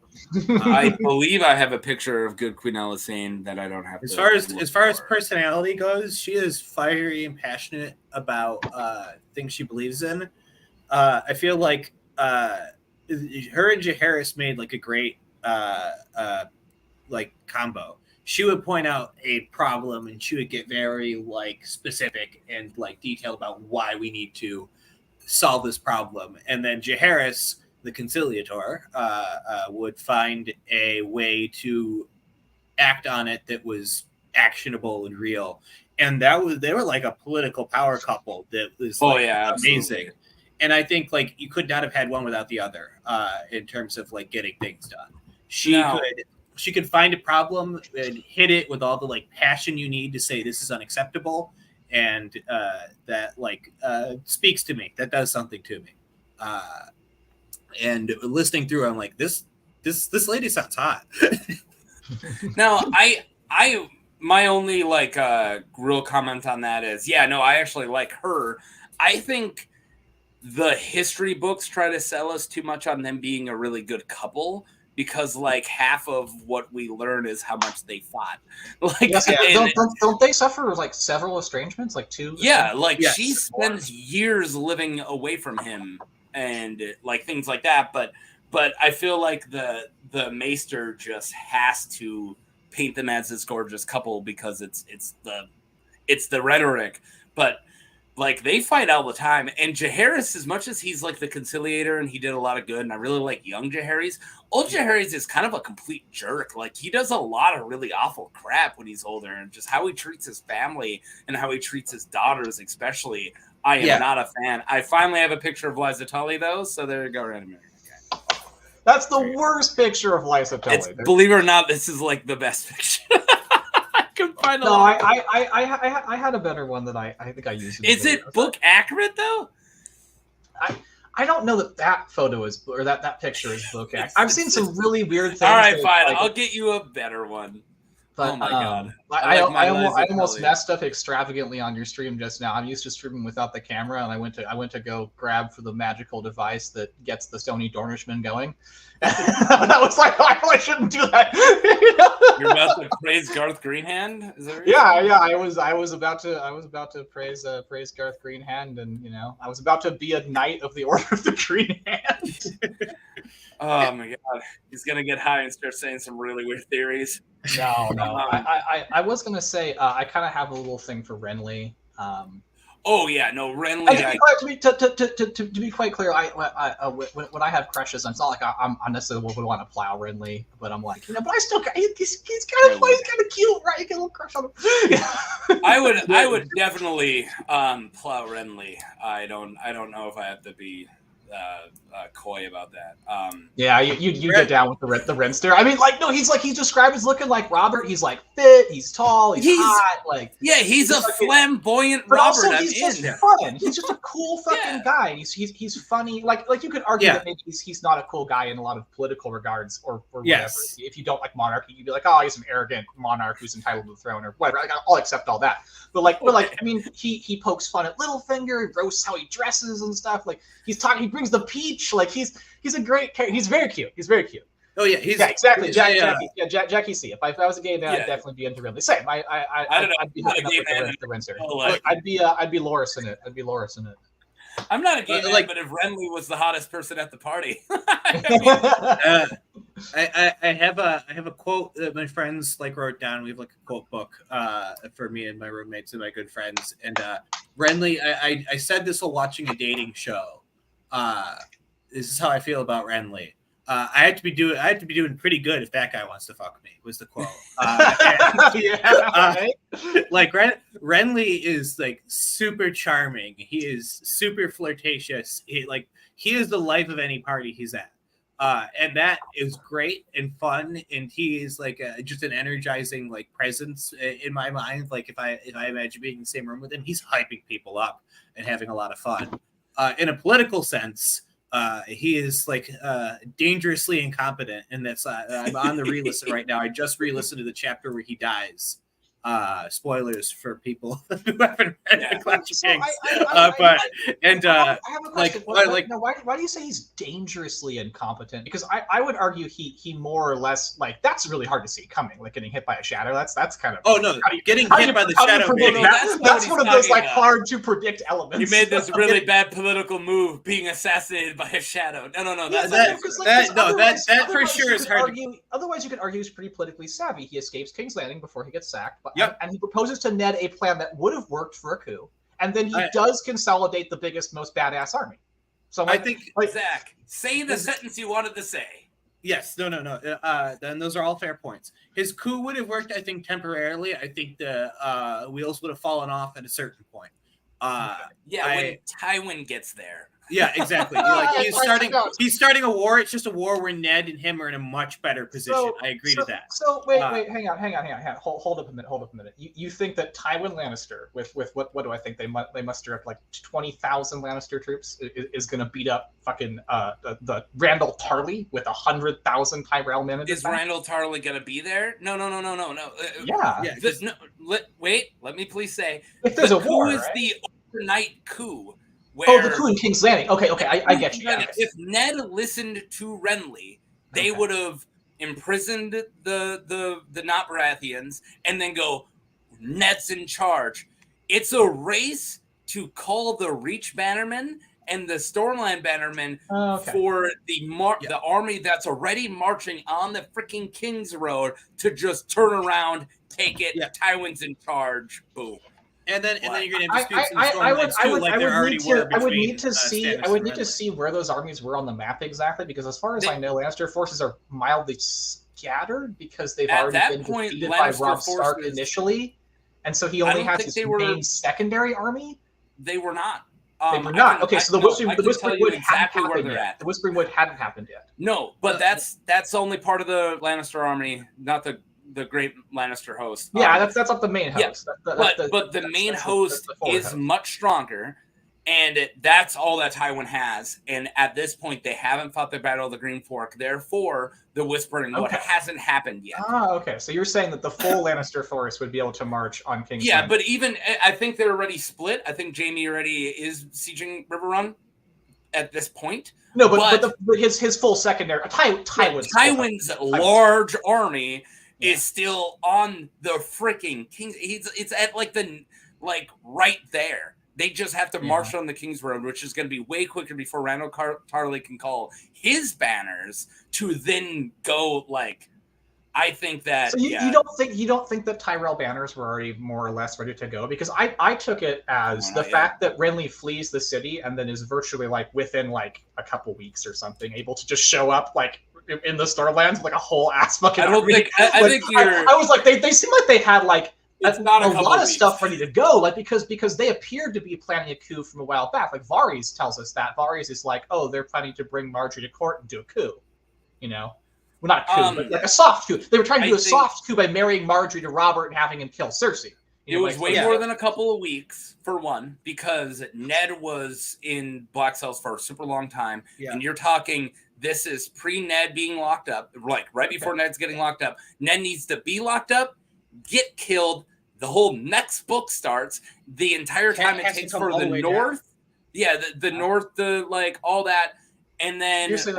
I believe I have a picture of good Queen Alysanne that I don't have. As far as personality goes, she is fiery and passionate about things she believes in. I feel like her and Jaehaerys made like a great like combo. She would point out a problem and she would get very like specific and like detailed about why we need to solve this problem. And then Jaehaerys, the conciliator, would find a way to act on it that was actionable and real. And they were like a political power couple that was amazing. Absolutely. And I think like you could not have had one without the other in terms of like getting things done. She could find a problem and hit it with all the like passion you need to say this is unacceptable, and that like speaks to me. That does something to me. And listening through, I'm like, this lady sounds hot. Now, my only like real comment on that is, I actually like her. I think the history books try to sell us too much on them being a really good couple. Because like half of what we learn is how much they fought. Like, don't they suffer like several estrangements, like two? Yeah, like she spends years living away from him and like things like that. But I feel like the Maester just has to paint them as this gorgeous couple because it's the rhetoric. But like they fight all the time, and Jaehaerys, as much as he's like the conciliator and he did a lot of good, and I really like young Jaehaerys, old Jaehaerys is kind of a complete jerk. Like he does a lot of really awful crap when he's older, and just how he treats his family and how he treats his daughters, especially. I am not a fan. I finally have a picture of Liza Tully though, so there you go, random. Okay. That's the worst picture of Liza Tully. Believe it or not, this is like the best picture. I had a better one that I think I used. Is it book accurate though? I don't know that photo is, or that picture is book accurate. I've seen some really weird things. All right, fine. Like, I'll get you a better one. But, oh my god! I almost messed up extravagantly on your stream just now. I'm used to streaming without the camera, and I went to go grab for the magical device that gets the Stony Dornishman going. I was like, I shouldn't do that. You're about to praise Garth Greenhand? Is that I was about to praise Garth Greenhand, and I was about to be a knight of the Order of the Green Hand. Oh my god, he's gonna get high and start saying some really weird theories. No. I was gonna say I kind of have a little thing for Renly. Renly. To be quite clear, when I have crushes, it's not like I'm necessarily would want to plow Renly, but I'm like, but I still he's kind of cute, right? You get a little crush on him. I would definitely plow Renly. I don't know if I have to be coy about that. You get down with the Renster. I mean, like, no, he's described as looking like Robert. He's like fit, he's tall, he's hot, like he's a flamboyant Robert. Also, he's just fun. He's just a cool fucking guy. He's funny. Like you could argue that maybe he's not a cool guy in a lot of political regards or whatever. If you don't like monarchy, you'd be like, oh, he's an arrogant monarch who's entitled to the throne or whatever. I'll accept all that. But I mean, he pokes fun at Littlefinger, he roasts how he dresses and stuff. Like he brings the peach. Like he's a great character. He's very cute. Oh yeah, exactly. Jackie C. If I was a gay man, I'd definitely be into Renly. Same. I'd be hooking up with the Renster. I'd be Loras in it. I'm not a gay man, but if Renly was the hottest person at the party, I have a quote that my friends wrote down. We have a quote book for me and my roommates and my good friends. And Renly, I said this while watching a dating show. This is how I feel about Renly. I had to be doing pretty good if that guy wants to fuck me, was the quote. Renly is super charming. He is super flirtatious. He is the life of any party he's at. And that is great and fun, and he is like just an energizing like presence in my mind. Like if I imagine being in the same room with him, he's hyping people up and having a lot of fun. In a political sense, he is like dangerously incompetent, and that's I'm on the re-listen right now. I just re-listened to the chapter where he dies. Spoilers for people who haven't read the Clash of Kings. I have a question. Why do you say he's dangerously incompetent? Because I would argue he more or less like that's really hard to see coming, like getting hit by a shadow. That's kind of getting hit by the shadow. That's one of those like hard to predict elements. You made this really bad political move, being assassinated by a shadow. No, that for sure is hard. Otherwise, you could argue he's pretty politically savvy. He escapes King's Landing before he gets sacked. And he proposes to Ned a plan that would have worked for a coup, and then he does consolidate the biggest, most badass army. So I think, Zach, say the sentence you wanted to say. Yes, no. Then those are all fair points. His coup would have worked, I think, temporarily. I think the wheels would have fallen off at a certain point. When Tywin gets there. Yeah, exactly. He's starting a war. It's just a war where Ned and him are in a much better position. I agree to that. So wait, hang on. Hold up a minute. You think that Tywin Lannister, with what do I think they muster up like 20,000 Lannister troops, is going to beat up fucking the Randall Tarly with 100,000 Tyrell men? Is Randall Tarly going to be there? No. Let me please say, if there's a war, who is the overnight coup? The coup in King's Landing. Okay, I get you. If Ned listened to Renly, they would have imprisoned the not Baratheons and then go, Ned's in charge. It's a race to call the Reach Bannermen and the Stormland Bannermen for the army that's already marching on the freaking King's Road to just turn around, take it. Tywin's in charge. Boom. And then you're going to have disputes in the Stormlands too, like there already were between I would need to see where those armies were on the map exactly, because as far as I know, Lannister forces are mildly scattered because they've already been defeated by Robb Stark initially, and so he only has his main secondary army. They were not. They were not. So the Whispering Wood hadn't happened yet. The Whispering Wood hadn't happened yet. No, but that's only part of the Lannister army, not the great Lannister host. Yeah, that's not the main host. Yeah, but the main host is much stronger, and that's all that Tywin has. And at this point, they haven't fought the Battle of the Green Fork. Therefore, the Whispering Wood hasn't happened yet. Okay. So you're saying that the full Lannister force would be able to march on King's Landing. But even I think they're already split. I think Jaime already is sieging River Run at this point. No, but his full secondary Tywin's large army is still on the freaking King's. It's at right there. They just have to march on the King's Road, which is going to be way quicker before Randall Tarly can call his banners to then go I think that. So you don't think that Tyrell banners were already more or less ready to go? Because I took it as fact that Renly flees the city and then is virtually within a couple weeks or something able to just show up in the Stormlands with a whole ass fucking. I think you're. I was like they seem like they had a lot of stuff ready to go, because they appeared to be planning a coup from a while back. Varys tells us that. Varys is they're planning to bring Marjorie to court and do a coup. Well, not a coup, but a soft coup. They were trying to do a soft coup by marrying Marjorie to Robert and having him kill Cersei. It was way more than a couple of weeks, for one, because Ned was in Black Cells for a super long time. Yeah. And you're talking, this is pre-Ned being locked up, right before Ned's getting locked up. Ned needs to be locked up, get killed. The whole next book starts. The entire time it takes for the North. The North, all that. And then that's a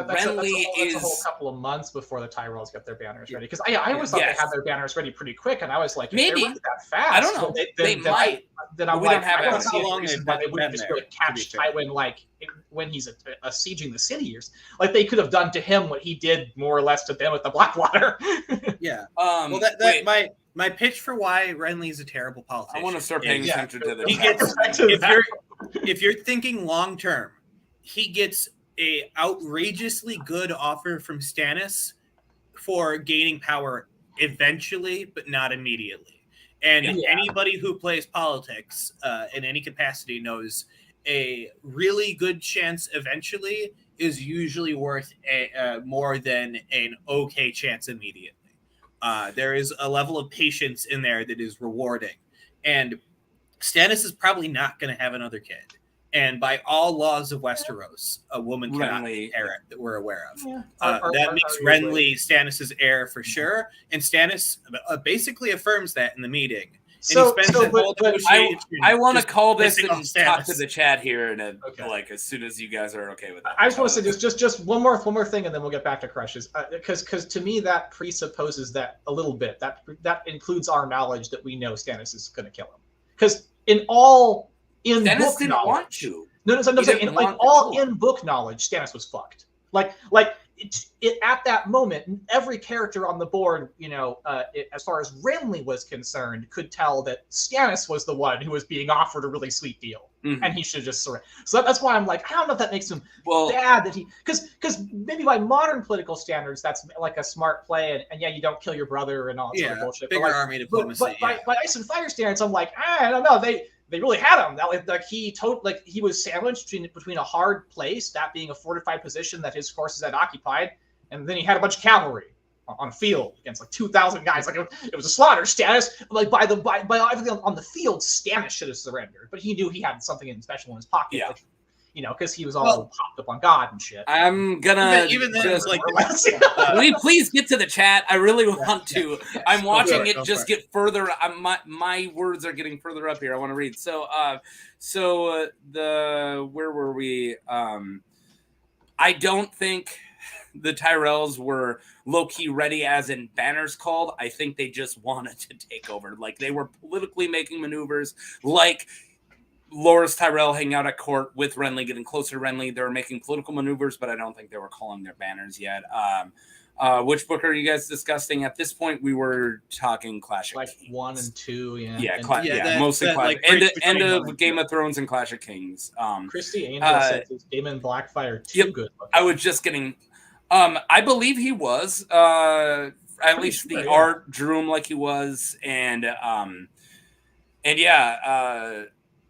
whole couple of months before the Tyrells get their banners ready. Because I always thought they had their banners ready pretty quick, and I was like, maybe if that fast. I don't know. They might. Then I'm I don't see how long they wouldn't just really catch Tywin when he's sieging the city. They could have done to him what he did more or less to them with the Blackwater. Yeah. My pitch for why Renly is a terrible politician. I want to start paying attention to this. If you're thinking long term, he gets a outrageously good offer from Stannis for gaining power eventually, but not immediately. And anybody who plays politics in any capacity knows a really good chance eventually is usually worth more than an okay chance immediately. There is a level of patience in there that is rewarding. And Stannis is probably not going to have another kid. And by all laws of Westeros, a woman cannot inherit that we're aware of. Yeah. That makes Renly Stannis' heir for sure. And Stannis basically affirms that in the meeting. So, I want to call this and talk to the chat here, and like as soon as you guys are okay with that. I just want to say just one more thing, and then we'll get back to crushes. Because to me that presupposes that a little bit. That includes our knowledge that we know Stannis is going to kill him. Because in book knowledge, want to. In book knowledge, Stannis was fucked. Like it at that moment, every character on the board, as far as Renly was concerned, could tell that Stannis was the one who was being offered a really sweet deal, and he should just surrender. So that's why I'm like, I don't know if that makes him bad that he, because maybe by modern political standards, that's like a smart play, and yeah, you don't kill your brother and all that sort of bullshit. Bigger army diplomacy. But by Ice and Fire standards, I'm like, I don't know, They really had him. He was sandwiched between a hard place, that being a fortified position that his forces had occupied, and then he had a bunch of cavalry on a field against like 2,000 guys. Like it was a slaughter. Stannis, like by everything on the field, Stannis should have surrendered, but he knew he had something special in his pocket. Yeah. Because he was all popped up on God and shit. I'm gonna even then just like. Will we please get to the chat? I really want to. I'm watching it just get further. My words are getting further up here. I want to read. So where were we? I don't think the Tyrells were low-key ready as in banners called. I think they just wanted to take over. Like they were politically making maneuvers. Like Loras Tyrell hanging out at court with Renly, getting closer to Renly. They were making political maneuvers, but I don't think they were calling their banners yet. Which book are you guys discussing? At this point, we were talking Clash of Kings. 1 and 2, mostly Clash. End of Game of Thrones and Clash of Kings. Christy Angel says Daemon Blackfire too good. I was just getting. I believe he was. At least the art drew him like he was, and yeah.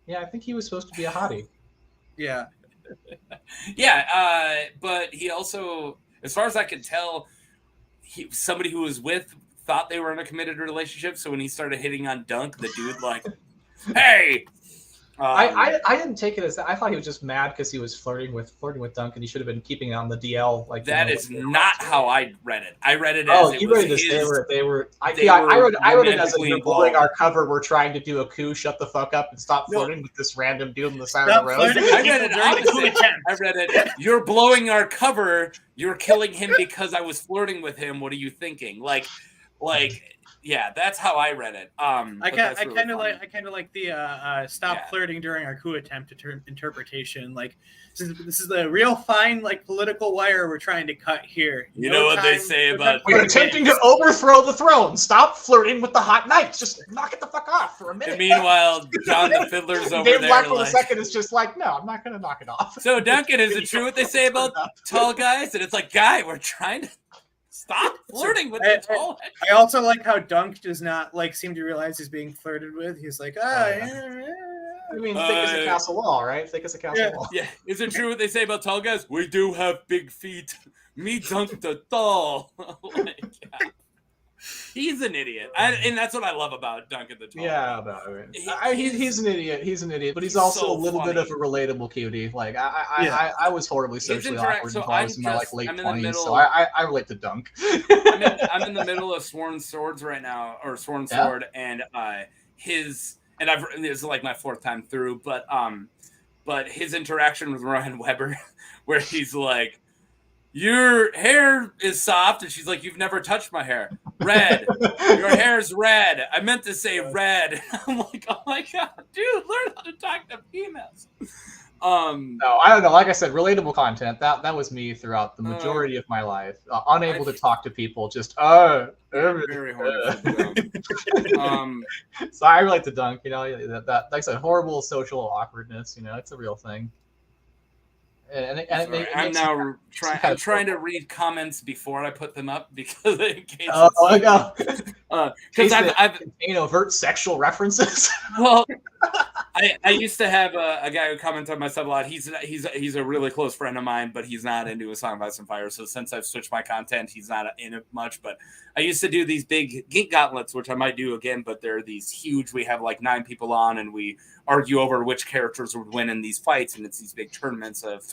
Yeah, I think he was supposed to be a hottie. Yeah. But he also, as far as I could tell, somebody who was thought they were in a committed relationship. So when he started hitting on Dunk, the dude like, hey. I didn't take it as that. I thought he was just mad because he was flirting with Dunk, and he should have been keeping it on the DL. Like that is not how I read it. I read it as you read it I wrote it as if you're blowing our cover. We're trying to do a coup. Shut the fuck up and stop flirting with this random dude on the side of the road. I read it opposite. I read it. You're blowing our cover. You're killing him because I was flirting with him. What are you thinking? Like. Yeah, that's how I read it. I kind of like the stop flirting during our coup attempt interpretation. Like this is the real fine like political wire we're trying to cut here. You know what they say about we're attempting to overthrow the throne. Stop flirting with the hot knights. Just knock it the fuck off for a minute. And meanwhile, John the Fiddler's over Dave there. Black for a second is just like, no, I'm not going to knock it off. So Duncan, is it true what they say about tall guys? And it's like, guy, we're trying to. Stop flirting with the tall. I also like how Dunk does not seem to realize he's being flirted with. He's like, I mean, thick as a castle wall, right? Thick as a castle wall. Yeah. Is it true what they say about tall guys? We do have big feet. Me Dunk the tall. He's an idiot, and that's what I love about Duncan the Tall. Yeah, he's an idiot. He's an idiot, but he's also a little bit of a relatable cutie. Like I was horribly socially awkward when I was in my late 20s, so I relate to Dunk. I'm in the middle of Sworn Swords right now, or Sworn Sword, and this is like my 4th time through, but his interaction with Ryan Weber, where he's like, your hair is soft, and she's like, you've never touched my hair. Red. Your hair's red. I meant to say red. I'm like, oh my god, dude, learn how to talk to females. No, I don't know. Like I said, relatable content. That was me throughout the majority of my life. Unable to talk to people. Just very hard. So I relate to Dunk. That like I said, horrible social awkwardness. It's a real thing. I'm trying to read comments before I put them up because in case because I've overt sexual references. Well, I used to have a guy who commented on my stuff a lot. He's a really close friend of mine, but he's not into A Song of Ice and Fire. So since I've switched my content, he's not in it much. But I used to do these big Geek Gauntlets, which I might do again. But they're these huge. We have like 9 people on, and we argue over which characters would win in these fights. And it's these big tournaments of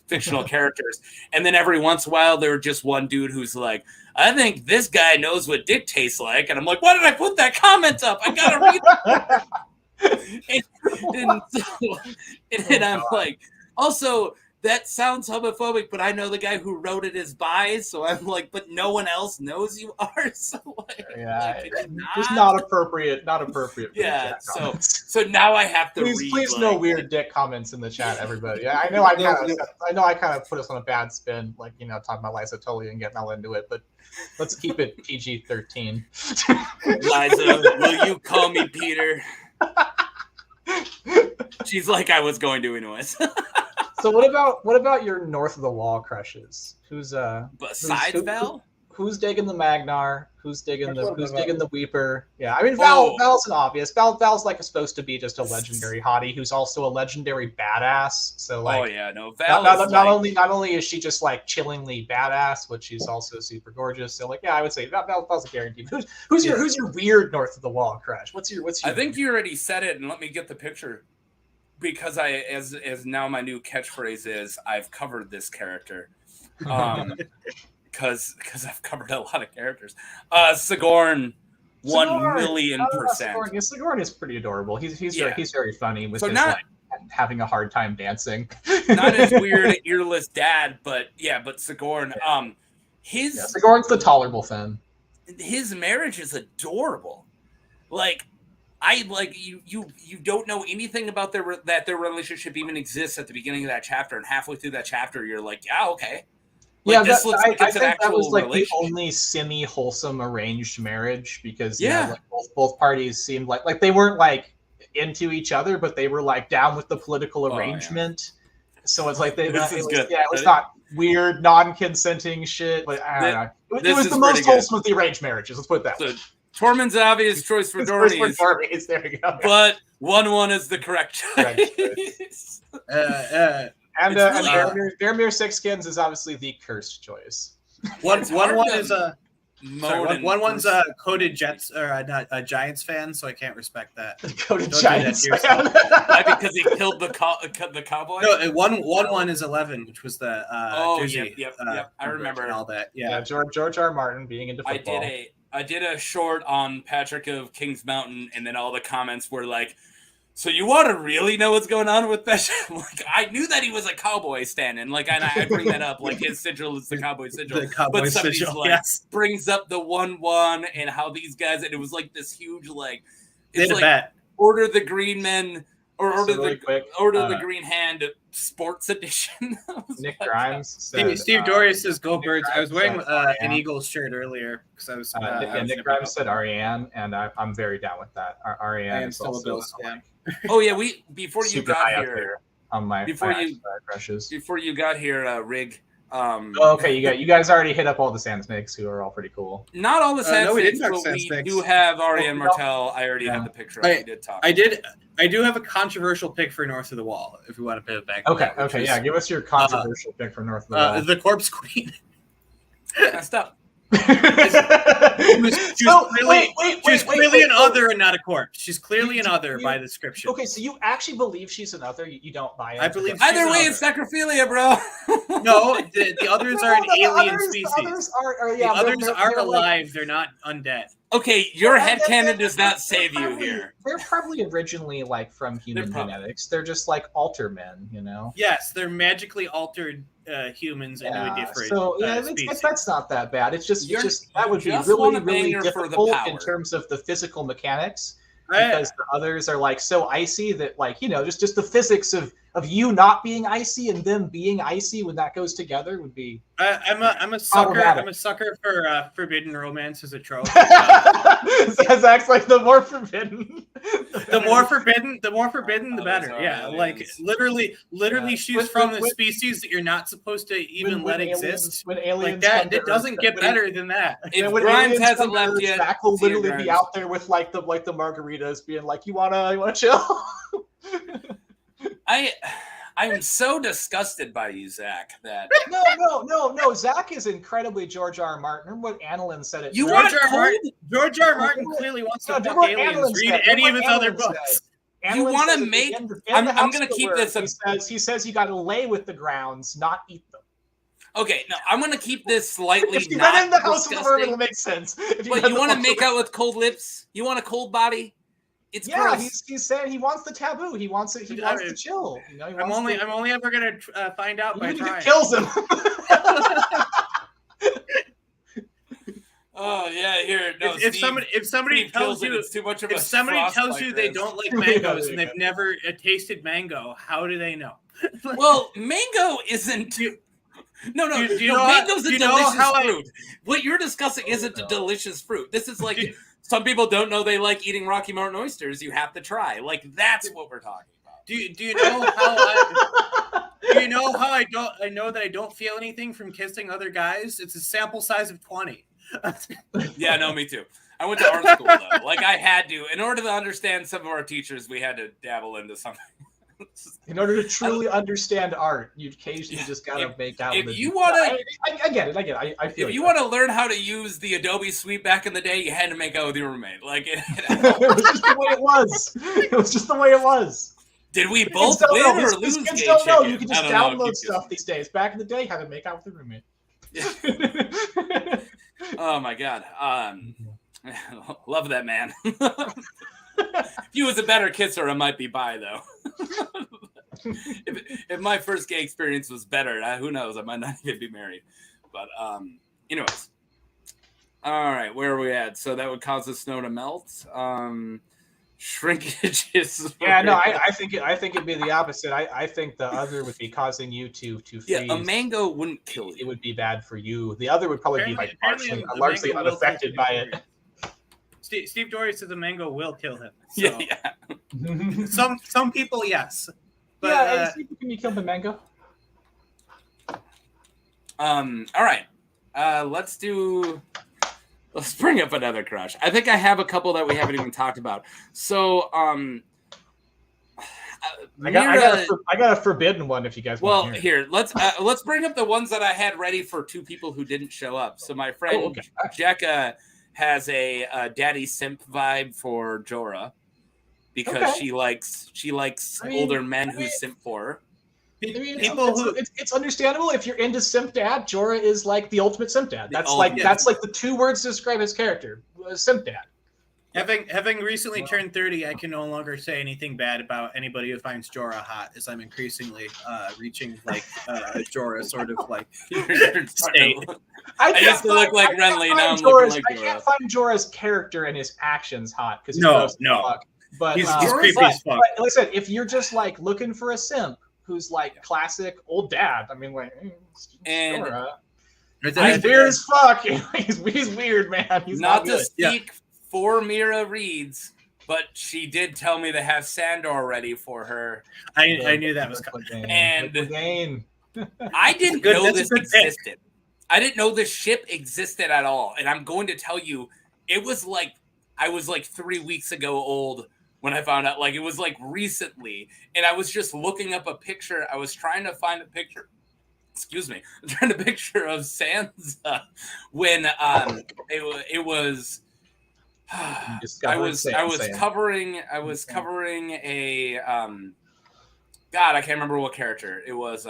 fictional characters. And then every once in a while, there would just one dude who's like, I think this guy knows what dick tastes like. And I'm like, why did I put that comment up? I gotta read it. And I'm like, also, that sounds homophobic, but I know the guy who wrote it is bi, so I'm like, but no one else knows you are, so like, just not appropriate. Yeah, so now I have to read. Please, no weird dick comments in the chat, everybody. Yeah, I know I kind of put us on a bad spin, like talking about Liza Tully and getting all into it, but let's keep it PG-13. Liza, will you call me Peter? She's like, I was going to anyways. So what about your north of the wall crushes? Besides Val? Who's digging the Magnar? Who's digging the Weeper? Yeah, I mean Val's an obvious. Val's like supposed to be just a legendary hottie who's also a legendary badass. So like, Val. Not only is she just like chillingly badass, but she's also super gorgeous. So like, yeah, I would say Val's a guarantee. Who's your weird north of the wall crush? What's your? I think you already said it, and let me get the picture. Because as now my new catchphrase is, I've covered this character. Because I've covered a lot of characters. Sigourn, 1,000,000%. Sigourn is pretty adorable. He's very funny with having a hard time dancing. Not as weird, earless dad, but Sigourn. Sigourn's the tolerable fan. His marriage is adorable. Like, I like you don't know anything about their relationship even exists at the beginning of that chapter, and halfway through that chapter, you're like, yeah, okay. Like, this looks like it's an actual that was like the only semi-wholesome arranged marriage because both parties seemed like they weren't like into each other, but they were like down with the political arrangement. Yeah. So it's like it was not weird, non-consenting shit. But I don't know. It was the most wholesome of the arranged marriages. Let's put it that way. Tormund's obvious choice for Dornies. There you go. But 1-1 is the correct choice. And Faramir Sixskins is obviously the cursed choice. One is a coded Jets or a Giants fan, so I can't respect that. Coded Giants fan. Why? Because he killed the cowboy. No, one is 11, which was the jersey. Yep. I remember and all that. Yeah, George R. Martin being into football. I did a short on Patrick of Kings Mountain, and then all the comments were like, so you want to really know what's going on with Patrick? Like, I knew that he was a cowboy stan, and like I bring that up, like his sigil is the cowboy sigil. But somebody's brings up the 1-1 and how these guys, and it was like this huge it's like bet. Order the Green Men or Order the Green Hand Sports Edition. Nick Grimes. Steve Dorius says go Birds. I was wearing an Eagles shirt earlier because I was. Nick Grimes said Arianne, and I'm very down with that. Arianne is also a Bills fan. Oh yeah, before you got here on my crushes. Before you got here, Rig. Okay, you guys already hit up all the Sand Snakes who are all pretty cool. Not all the Sand Snakes, but we do have Arianne Martell. I already have the picture. We did talk. I do have a controversial pick for North of the Wall. If we want to pivot back. Okay, give us your controversial pick for North of the Wall. The Corpse Queen. Messed up. She's clearly an other and not a corpse. She's clearly an other by the description. Okay, so you actually believe she's an other? You don't buy it? I believe either way, it's necrophilia, bro. No, the others are an alien species. The others are alive. They're not undead. Okay, your headcanon does not save you here. They're probably originally from human genetics. They're just like alter men, Yes, they're magically altered humans into a different species. That's not that bad. It's just that would be really difficult in terms of the physical mechanics because the others are so icy that just the physics of you not being icy and them being icy when that goes together would be. I'm a sucker. I'm a sucker for forbidden romance as a trope. Zach's like the more forbidden. The more forbidden, the better. Yeah, literally, she's from the species that you're not supposed to even let exist. When aliens it doesn't get better than that. If Grimes hasn't left yet, Zach will literally be out there with the margaritas, being like, "You wanna chill." I'm so disgusted by you, Zach. That no. Zach is incredibly George R. Martin. Remember what Annalyn said? It. You want George R. Martin clearly wants to fuck aliens. Read any of his other books. You want to make? I'm going to keep this. He says you got to lay with the grounds, not eat them. Okay, no, I'm going to keep this slightly. If you went in the House of the Worm, it'll make sense. But you want to make out with cold lips? You want a cold body? It's gross. He's saying he wants the taboo. He wants it. He wants to chill. You know, I'm only ever gonna find out by trying. It kills him. Oh yeah, here. No, if somebody tells you it's too much of if somebody tells you they don't like mangoes and they've never tasted mango, how do they know? Well, mango isn't. No. Mango's a delicious fruit. What you're discussing isn't a delicious fruit. This is like. Some people don't know they like eating Rocky Mountain oysters. You have to try. Like that's what we're talking about. Do you know how I know that I don't feel anything from kissing other guys? It's a sample size of 20. Yeah, no, me too. I went to art school though. Like I had to, in order to understand some of our teachers, we had to dabble into something. In order to truly understand art, you occasionally just gotta make out. If you want to, I get it. I feel. If you want to learn how to use the Adobe Suite back in the day, you had to make out with your roommate. Like it was just the way it was. It was just the way it was. Did we both win or lose? Kids don't know. You can just download stuff these days. Back in the day, had to make out with your roommate. Oh my god. Love that man. If he was a better kisser, I might be bi though. if my first gay experience was better, who knows? I might not even be married. But anyways, all right, where are we at? So that would cause the snow to melt. Shrinkage is. Yeah, no, I think it'd be the opposite. I think the other would be causing you to freeze. Yeah, a mango wouldn't kill you. It would be bad for you. The other would probably be like largely unaffected by it. Steve Dory said the mango will kill him. So. Yeah. Some people, yes. But, can you kill the mango? All right. Let's bring up another crush. I think I have a couple that we haven't even talked about. So, I got a forbidden one if you guys want to hear. Let's bring up the ones that I had ready for two people who didn't show up. So my friend Jekka has a daddy simp vibe for Jorah because she likes older men who simp for her. It's understandable if you're into simp dad. Jorah is like the ultimate simp dad. That's like the two words to describe his character. Simp dad. Having recently turned 30, I can no longer say anything bad about anybody who finds Jorah hot, as I'm increasingly reaching like Jorah sort of like state. I used to look like Renly, now I'm looking like Jorah. I can't find Jorah's character and his actions hot because no. But he's creepy as fuck. But like I said, if you're just like looking for a simp who's like classic old dad, I mean, like, and Jorah. He's weird as fuck. He's weird, man. He's not to speak for Mira Reeds, but she did tell me to have Sandor ready for her. I knew that was coming. And I didn't know this existed. I didn't know this ship existed at all. And I'm going to tell you, it was like I was like 3 weeks ago old when I found out. Like it was like recently, and I was just looking up a picture. I was trying to find a picture. Excuse me, I'm trying to picture of Sansa when it was. I was covering a God, I can't remember what character it was.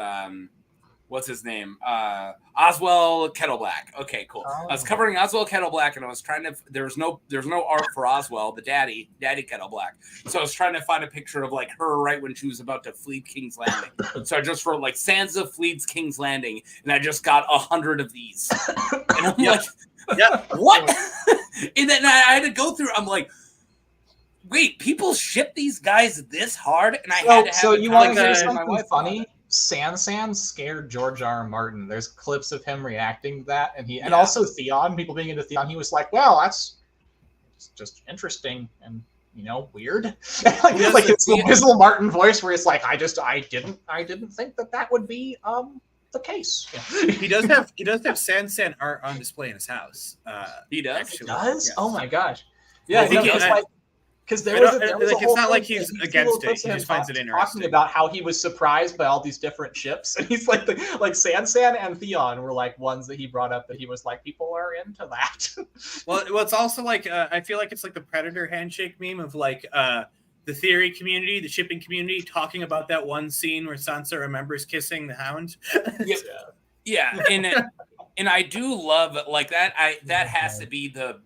What's his name? Oswell Kettleblack. Okay, cool. I was covering Oswell Kettleblack, and I was trying to. There's no art for Oswell, the daddy Kettleblack. So I was trying to find a picture of like her right when she was about to flee King's Landing. So I just wrote like Sansa flees King's Landing, and I just got 100 of these. And I'm like, what? And then I had to go through. I'm like, wait, people ship these guys this hard, and I had to have. So you want to hear something funny? San scared George R. R. Martin. There's clips of him reacting to that, and also Theon. People being into Theon, he was like, "Well, that's just interesting and weird." Like it's the Bizzle Martin voice where it's like, "I didn't think that would be the case." Yeah. He does have Sand art on display in his house. He does. Actually. He does? Yes. Oh my gosh! Yeah, Because there was a it's whole not like thing, he's against it. He just finds it interesting. Talking about how he was surprised by all these different ships, and he's like, Sansan and Theon were like ones that he brought up that he was like, people are into that. well, it's also like I feel like it's like the Predator handshake meme of like the theory community, the shipping community, talking about that one scene where Sansa remembers kissing the Hound. Yeah, and I do love like that. That has to be the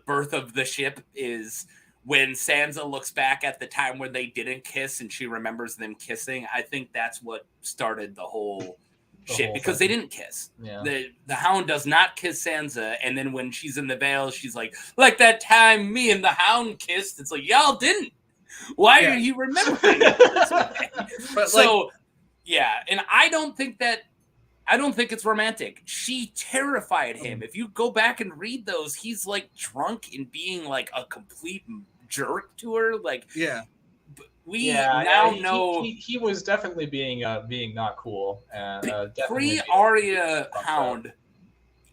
birth of the ship is when Sansa looks back at the time when they didn't kiss and she remembers them kissing. I think that's what started the whole shit because they didn't kiss. Yeah. The Hound does not kiss Sansa, and then when she's in the Vale, she's like that time me and the Hound kissed. It's like y'all didn't. Why are you remembering it? But so and I don't think it's romantic. She terrified him. If you go back and read those, he's like drunk and being like a complete jerk to her. Like, we now know he was definitely being not cool. Pre-Arya Hound,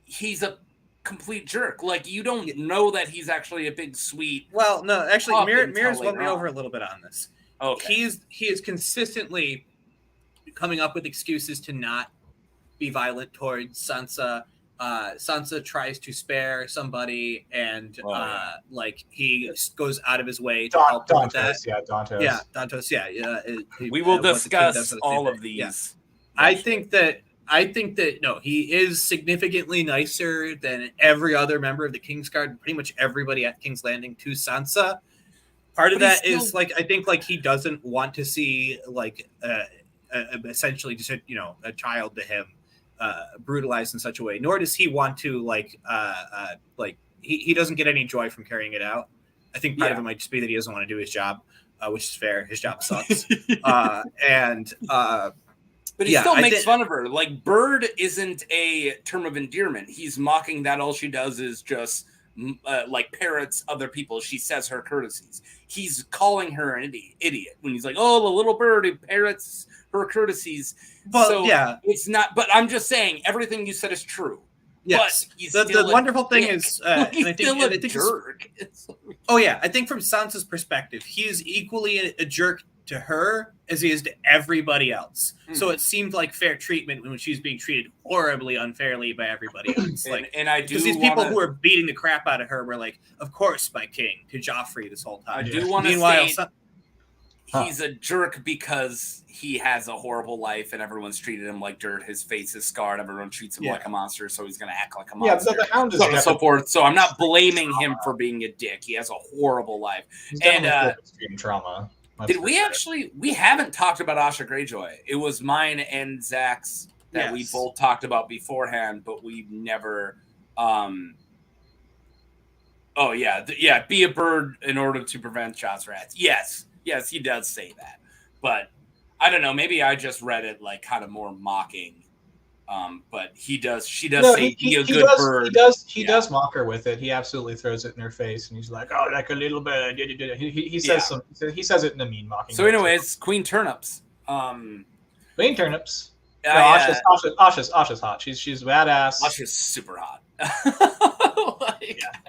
he's a complete jerk. Like, you don't know that he's actually a big sweet. Well, no, actually, Mira's won me over a little bit on this. Okay, he is consistently coming up with excuses to not be violent towards Sansa. Sansa tries to spare somebody, and he goes out of his way to help with that. Dantos. We will discuss all of these. Yeah. I think that no, he is significantly nicer than every other member of the Kingsguard, pretty much everybody at King's Landing to Sansa. Part of that is like I think like he doesn't want to see like essentially just a child to him brutalized in such a way, nor does he want to he doesn't get any joy from carrying it out. I think part of it might just be that he doesn't want to do his job, which is fair. His job sucks. But he still makes fun of her. Like, bird isn't a term of endearment. He's mocking that all she does is just parrots other people. She says her courtesies. He's calling her an idiot when he's like, oh, the little bird who parrots her courtesies. It's not. But I'm just saying everything you said is true. Yes. But he's the wonderful thing is, he's still a jerk. I think from Sansa's perspective, he is equally a jerk to her as he is to everybody else. Mm-hmm. So it seemed like fair treatment when she's being treated horribly unfairly by everybody else. and I do because these people who are beating the crap out of her were like, of course, my king, to Joffrey this whole time. I do want to say he's a jerk because he has a horrible life and everyone's treated him like dirt. His face is scarred. Everyone treats him like a monster, so he's going to act like a monster. Yeah, the Hound is so forth. So I'm not blaming him for being a dick. He has a horrible life. And extreme trauma. We haven't talked about Asha Greyjoy. It was mine and Zach's that we both talked about beforehand, but we never be a bird in order to prevent shots rats. Yes, he does say that. But I don't know, maybe I just read it like kind of more mocking. But she does say be a good bird. He does mock her with it. He absolutely throws it in her face, and he's like, "Oh, like a little bird." He says he says it in a mean mocking. So, anyways, Queen Turnips. Queen Turnips. Asha's hot. She's badass. Asha's super hot.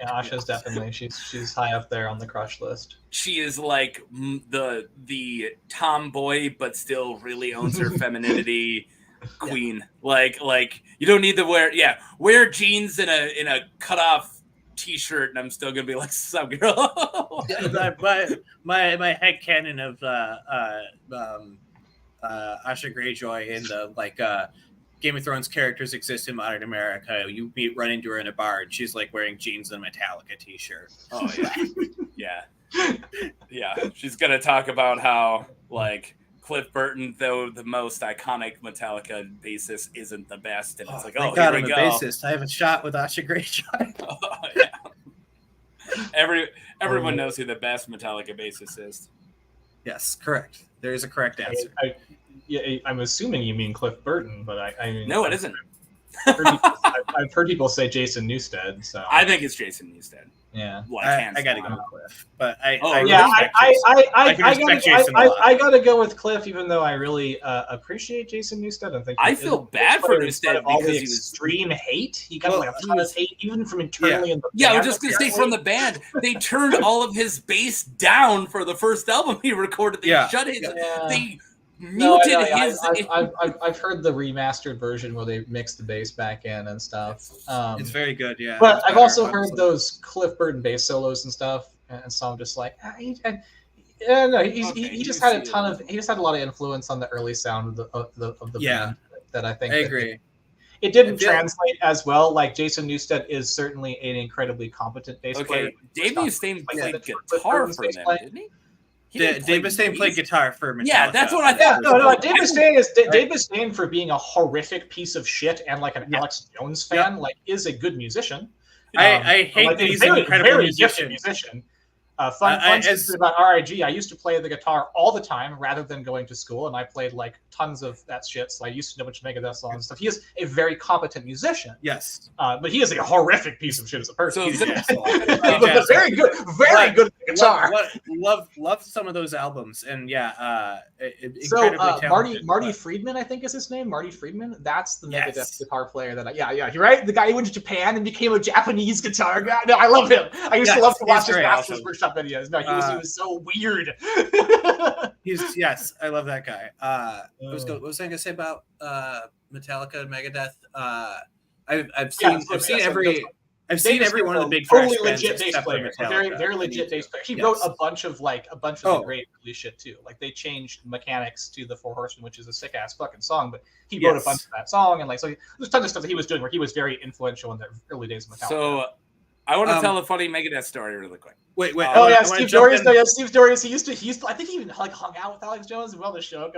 Asha's definitely she's high up there on the crush list. She is like the tomboy, but still really owns her femininity. Queen, like you don't need to wear jeans and a cut off t-shirt, and I'm still gonna be like, "Sup, girl?" my headcanon of Asha Greyjoy and the Game of Thrones characters exist in modern America. You run into her in a bar, and she's like wearing jeans and a Metallica t-shirt. Oh yeah. She's gonna talk about how Cliff Burton, though the most iconic Metallica bassist, isn't the best, and it's like, here we go. Bassist. I have a shot with Asha Greyjoy. Everyone knows who the best Metallica bassist is. Yes, correct. There is a correct answer. I'm assuming you mean Cliff Burton, but I no, it isn't. I've heard people say Jason Newsted. So I think it's Jason Newsted. Yeah, well, I gotta go with Cliff, but I gotta go with Cliff, even though I really appreciate Jason Newsted. I feel bad for Newsted because he was extreme hate. He got like a ton of hate, even from internally in the band. Yeah, I was just gonna say from the band, they turned all of his bass down for the first album he recorded. They shut his. They muted his. I've heard the remastered version where they mixed the bass back in and stuff. It's very good, yeah. But I've also heard those Cliff Burton bass solos and stuff, and so I'm just like, he just had a lot of influence on the early sound of the band that I think. I agree. It didn't translate as well. Like Jason Newsted is certainly an incredibly competent bass player. Dave Mustaine played guitar for them, didn't he? Dave Mustaine played guitar for Metallica. Yeah, that's what I thought. No. Dave Mustaine, for being a horrific piece of shit and like an Alex Jones fan, like is a good musician. I hate that he's an incredible musician. Fun story about RIG. I used to play the guitar all the time rather than going to school, and I played like tons of that shit. So I used to know a bunch of Megadeth songs and stuff. He is a very competent musician. Yes, but he is a horrific piece of shit as a person. So, but very good at the guitar. Love some of those albums, and Marty Friedman, I think is his name. Marty Friedman. That's the Megadeth guitar player that you're right. The guy who went to Japan and became a Japanese guitar guy. No, I love him. I used to love to watch his Masters Workshop videos. No, he was so weird. I love that guy. What was I gonna say about Metallica and Megadeth? I've seen every one of the big totally legit bass player. Very legit bass player. He wrote a bunch of the great early shit too. Like they changed mechanics to the Four Horsemen, which is a sick ass fucking song, but he wrote a bunch of that song, and so there's tons of stuff that he was doing where he was very influential in the early days of Metallica. So I want to tell a funny Megadeth story really quick. Wait. Steve Dorius. Steve Dorius. He used to. I think he even hung out with Alex Jones as well. The show.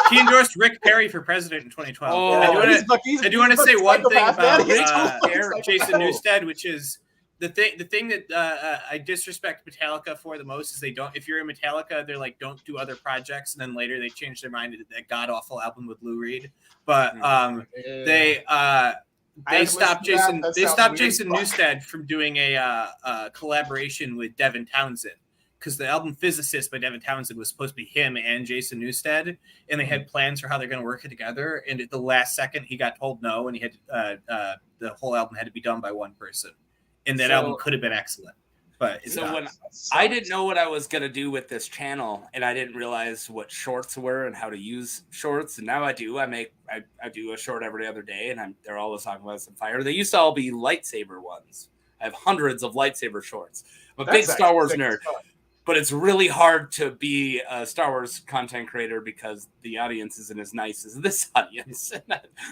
He endorsed Rick Perry for president in 2012. I do want to say one thing about Jason Newsted, which is the thing that I disrespect Metallica for the most is they don't. If you're in Metallica, they're like, don't do other projects, and then later they change their mind to that god awful album with Lou Reed. But They stopped Jason Newsted from doing a collaboration with Devin Townsend because the album Physicist by Devin Townsend was supposed to be him and Jason Newsted, and they had plans for how they're going to work it together. And at the last second, he got told no, and he had the whole album had to be done by one person, and that album could have been excellent. But when I didn't know what I was going to do with this channel, and I didn't realize what shorts were and how to use shorts, and now I do. I do a short every other day, and they're always talking about some fire. They used to all be lightsaber ones. I have hundreds of lightsaber shorts. I'm a big Star Wars nerd, but it's really hard to be a Star Wars content creator because the audience isn't as nice as this audience.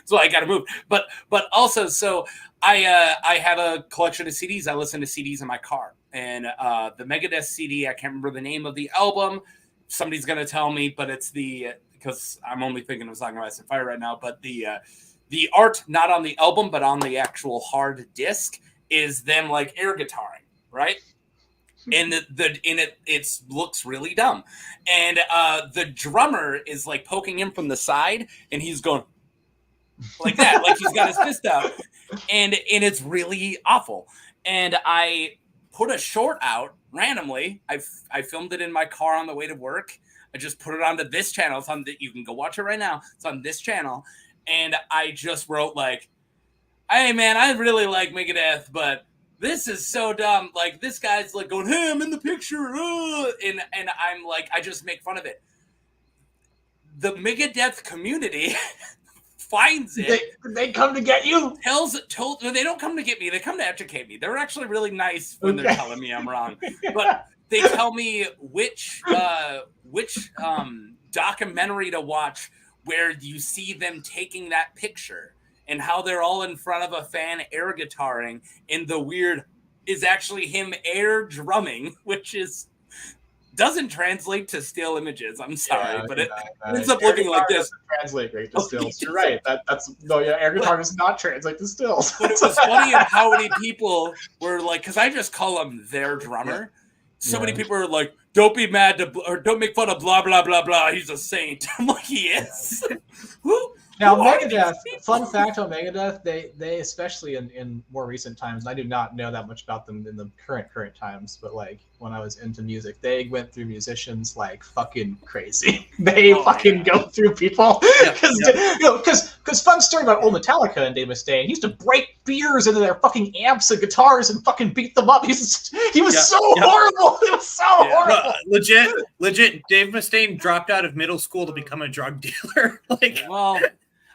So I got to move. But also, so I have a collection of CDs. I listen to CDs in my car. And the Megadeth CD, I can't remember the name of the album. Somebody's going to tell me, but it's because I'm only thinking of Song of Ice and Fire right now, but the art, not on the album, but on the actual hard disc, is them like air guitaring, right? And it looks really dumb. And the drummer is like poking him from the side, and he's going like that, like he's got his fist out. And it's really awful. And I put a short out randomly. I filmed it in my car on the way to work. I just put it onto this channel. It's on you can go watch it right now. It's on this channel. And I just wrote like, hey man, I really like Megadeth, but this is so dumb. Like this guy's like going, hey, I'm in the picture. And I'm like, I just make fun of it. The Megadeth community finds it. They come to get you? They don't come to get me. They come to educate me. They're actually really nice when they're telling me I'm wrong. But they tell me which documentary to watch where you see them taking that picture and how they're all in front of a fan air guitaring, and the weird is actually him air drumming, which doesn't translate to still images. I'm sorry, but it ends up looking like this. Translate great to stills. You're right. Air guitar does not translate to stills. But it was funny of how many people were like, because I just call him their drummer. So many people are like, don't be mad or don't make fun of blah blah blah blah. He's a saint. I'm like, he is. Now, Megadeth, fun fact on Megadeth, they especially in more recent times, and I do not know that much about them in the current times, but like when I was into music, they went through musicians like fucking crazy. They go through people because fun story about old Metallica and Deamon Sand, he used to break beers into their fucking amps and guitars and fucking beat them up. He was so horrible. It was so horrible. Legit. Dave Mustaine dropped out of middle school to become a drug dealer.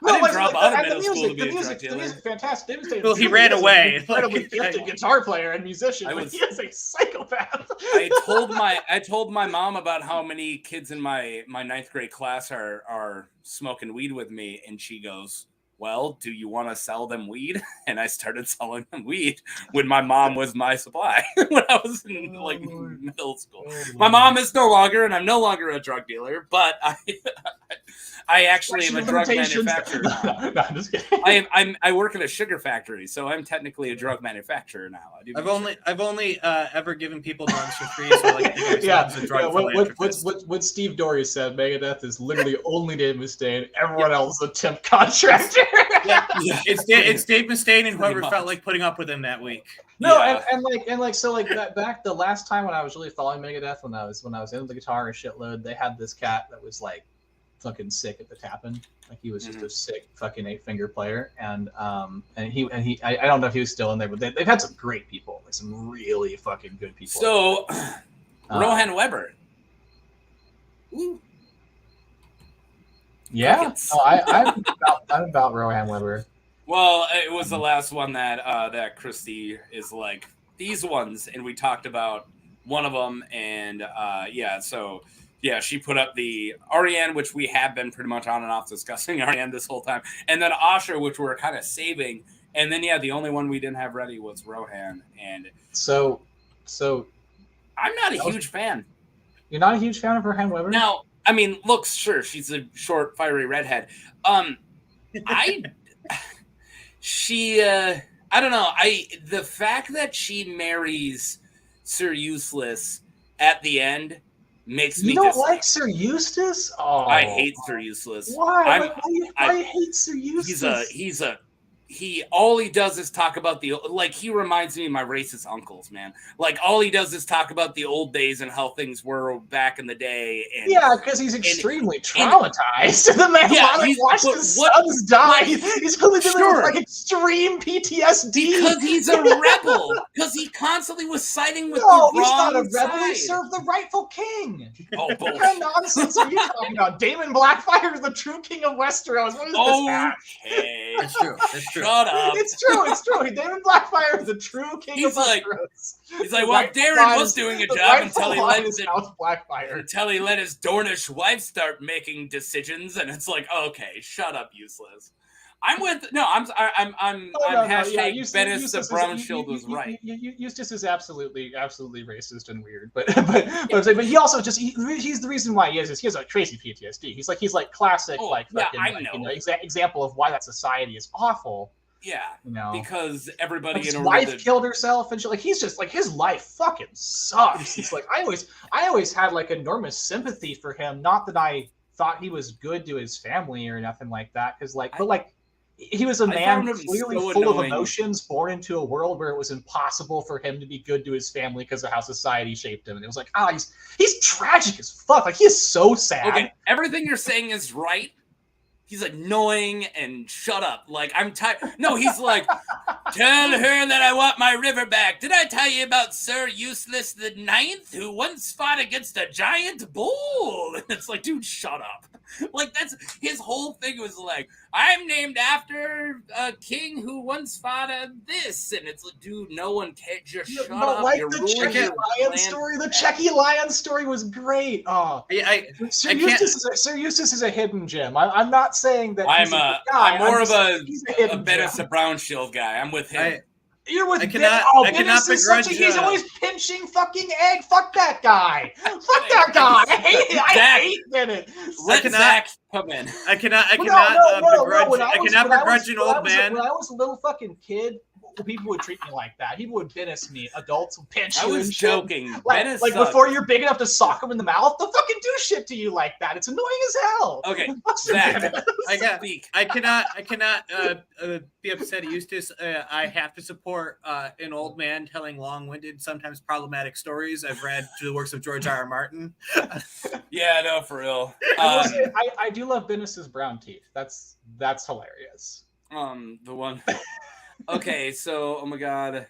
I didn't drop out of middle school to be a drug dealer. The music, fantastic. Well, he ran away. Incredibly gifted guitar player and musician. He is a psychopath. I told my mom about how many kids in my ninth grade class are smoking weed with me, and she goes, well, do you want to sell them weed? And I started selling them weed when my mom was my supply when I was in middle school. My mom is no longer, and I'm no longer a drug dealer, but I actually am a drug manufacturer now. No, I'm just kidding. I work in a sugar factory, so I'm technically a drug manufacturer now. I've only ever given people drugs for free, so what Steve Dorey said, Megadeth is literally only Dave Mustaine. Everyone else is a temp contractor. It's Dave Mustaine and whoever felt like putting up with him that week. No, that back the last time when I was really following Megadeth, when I was into the guitar a shitload, they had this cat that was like fucking sick at the tapping. Like he was just a sick fucking 8-finger player, and he I don't know if he was still in there, but they've had some great people, like some really fucking good people. So Rohan Weber. Ooh. Yeah, I'm about Rohan Weber. Well, it was the last one that Christy is like these ones, and we talked about one of them, and she put up the Arianne, which we have been pretty much on and off discussing Arianne this whole time, and then Asha, which we're kind of saving, and then the only one we didn't have ready was Rohan, and so I'm not a huge fan. You're not a huge fan of Rohan Weber? Now, I mean, looks, sure, she's a short, fiery redhead. I don't know. The fact that she marries Sir Useless at the end makes me. You don't like Sir Eustace? Oh, I hate Sir Useless. Why? Why you hate Sir Eustace? All he does is talk about he reminds me of my racist uncles, man. Like all he does is talk about the old days and how things were back in the day. And, because he's extremely traumatized. The man watched his sons die. He's really doing like extreme PTSD. Because he's a rebel. Because he constantly was siding with the wrong he's not a rebel. side. He served the rightful king. Oh, bullshit. What kind of nonsense are you talking about? Daemon Blackfire is the true king of Westeros. What is this? Okay. It's true. Shut up. It's true. Daemon Blackfire is the true king of Westeros. He's like, well, Darren was doing a job until he let his Dornish wife start making decisions, and it's like, okay, shut up, useless. Hashtag Bennis the Brown Shield was right. Eustace is absolutely racist and weird, but he also he's the reason why he has a crazy PTSD. He's like classic example of why that society is awful. Yeah, because everybody his wife killed herself and shit. Like he's just like his life fucking sucks. It's like I always had like enormous sympathy for him. Not that I thought he was good to his family or nothing like that, because he was a man clearly full of emotions, born into a world where it was impossible for him to be good to his family because of how society shaped him. And it was like, he's tragic as fuck. Like he is so sad. Okay, everything you're saying is right. He's like annoying and shut up. Like I'm tired. No, he's like, tell her that I want my river back. Did I tell you about Sir Useless the Ninth, who once fought against a giant bull? And it's like, dude, shut up. Like that's his whole thing was like, I'm named after a king who once fought this, and it's like, dude, no one can just shut up. Like the Checky Lion story. The Checky Lion story was great. Oh, Sir Eustace is a hidden gem. I'm not saying that I'm more of a Bennis the Brown Shield guy. I'm with him. You're with I cannot begrudge. He's always pinching fucking egg. Fuck that guy. Fuck that guy. I hate it. I hate Bennett. Let Zach come in. I cannot begrudge an old man. When I was a little fucking kid, people would treat me like that. People would menace me. Adults would pinch you. I was joking. Like before you're big enough to sock them in the mouth, they'll fucking do shit to you like that. It's annoying as hell. Okay, Zach, I cannot be upset at Eustace. I have to support an old man telling long-winded, sometimes problematic stories. I've read the works of George R. R. Martin. Yeah, no, for real. I do love Bennis's brown teeth. That's hilarious. The one. Okay, so oh my god.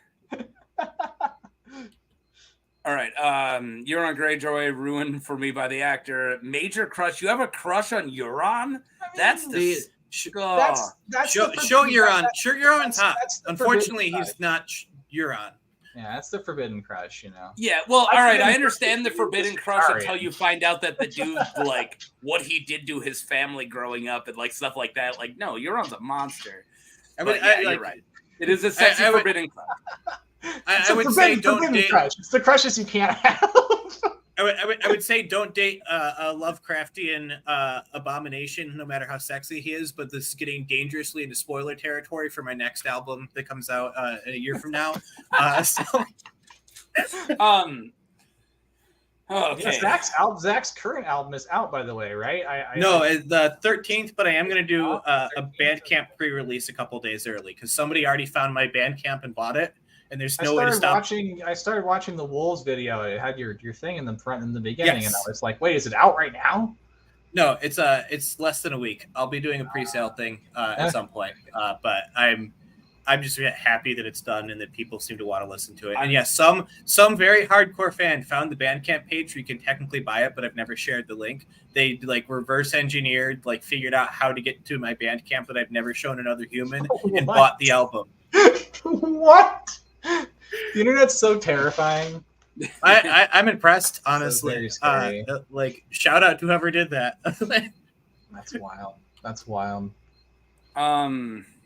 All right. Euron Greyjoy ruined for me by the actor. Major crush. You have a crush on Euron? That's the. That's show Euron. Sure, Euron's hot. Unfortunately, he's not Euron. Yeah, that's the forbidden crush, Yeah, well, all right, I understand the forbidden crush until you find out that the dude, like, what he did to his family growing up and, like, stuff like that. Like, no, Euron's a monster. You're right. It is a sexy forbidden crush. I would say don't date. Crush. It's the crushes you can't have. I would say don't date a Lovecraftian abomination, no matter how sexy he is. But this is getting dangerously into spoiler territory for my next album that comes out in a year from now. Okay. Yeah, Zach's current album is out, by the way, right? No, the 13th, but I am going to do a Bandcamp pre-release a couple days early because somebody already found my Bandcamp and bought it. And there's no way to stop. I started watching the Wolves video. It had your thing in the front in the beginning, and I was like, "Wait, is it out right now?" No, it's less than a week. I'll be doing a pre-sale thing at some point, but I'm just happy that it's done and that people seem to want to listen to it. And yes, some very hardcore fan found the Bandcamp page where you can technically buy it, but I've never shared the link. They like reverse engineered, like figured out how to get to my Bandcamp that I've never shown another human and bought the album. What? The internet's so terrifying. I'm impressed, honestly. So like, shout out to whoever did that. That's wild.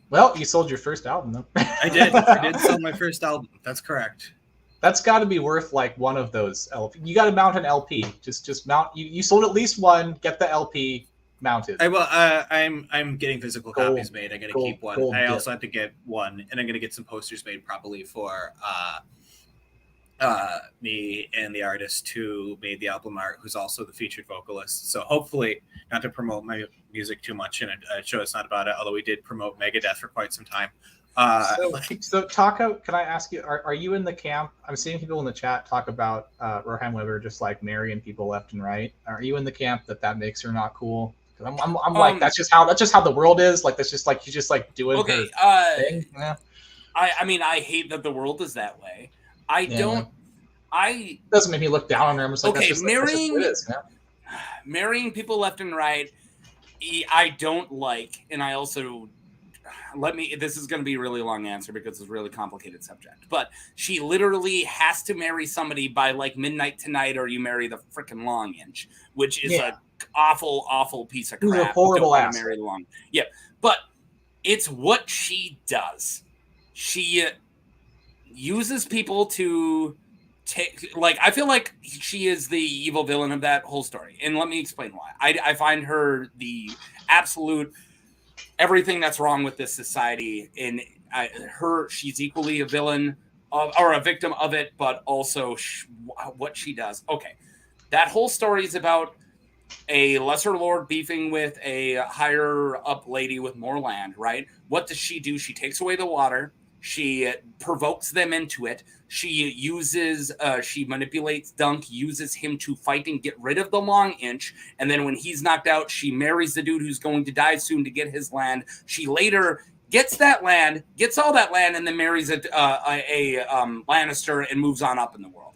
Well, you sold your first album, though. I did sell my first album. That's correct. That's got to be worth like one of those LP. You got to mount an LP. Just mount. You sold at least one. Get the LP mounted. I will. I'm getting physical copies made. I'm gonna keep one. I also have to get one, and I'm gonna get some posters made probably for me and the artist who made the album art, who's also the featured vocalist. So hopefully, not to promote my music too much in a show it's not about it. Although we did promote Megadeth for quite some time. So Taco, can I ask you? Are you in the camp? I'm seeing people in the chat talk about Rohan Weber just like marrying people left and right. Are you in the camp that makes her not cool? I'm like that's just how the world is. Like that's just like you just like doing okay. Her thing. Yeah. I mean I hate that the world is that way. It doesn't make me look down on her. I'm just like, okay, that's just, marrying that's just what it is, marrying people left and right. I don't like, and I also this is going to be a really long answer because it's a really complicated subject, but she literally has to marry somebody by like midnight tonight or you marry the freaking long inch, which is a awful piece of crap. He's a horrible ass. Marry the long. Yeah, but it's what she does. She uses people to take, like, I feel like she is the evil villain of that whole story. And let me explain why. I find her the absolute everything that's wrong with this society. And she's equally a villain or a victim of it, but also what she does. Okay. That whole story is about a lesser lord beefing with a higher up lady with more land, right? What does she do? She takes away the water. She provokes them into it. She manipulates Dunk, uses him to fight and get rid of the long inch. And then when he's knocked out, she marries the dude who's going to die soon to get his land. She later gets that land, gets all that land, and then marries a Lannister and moves on up in the world.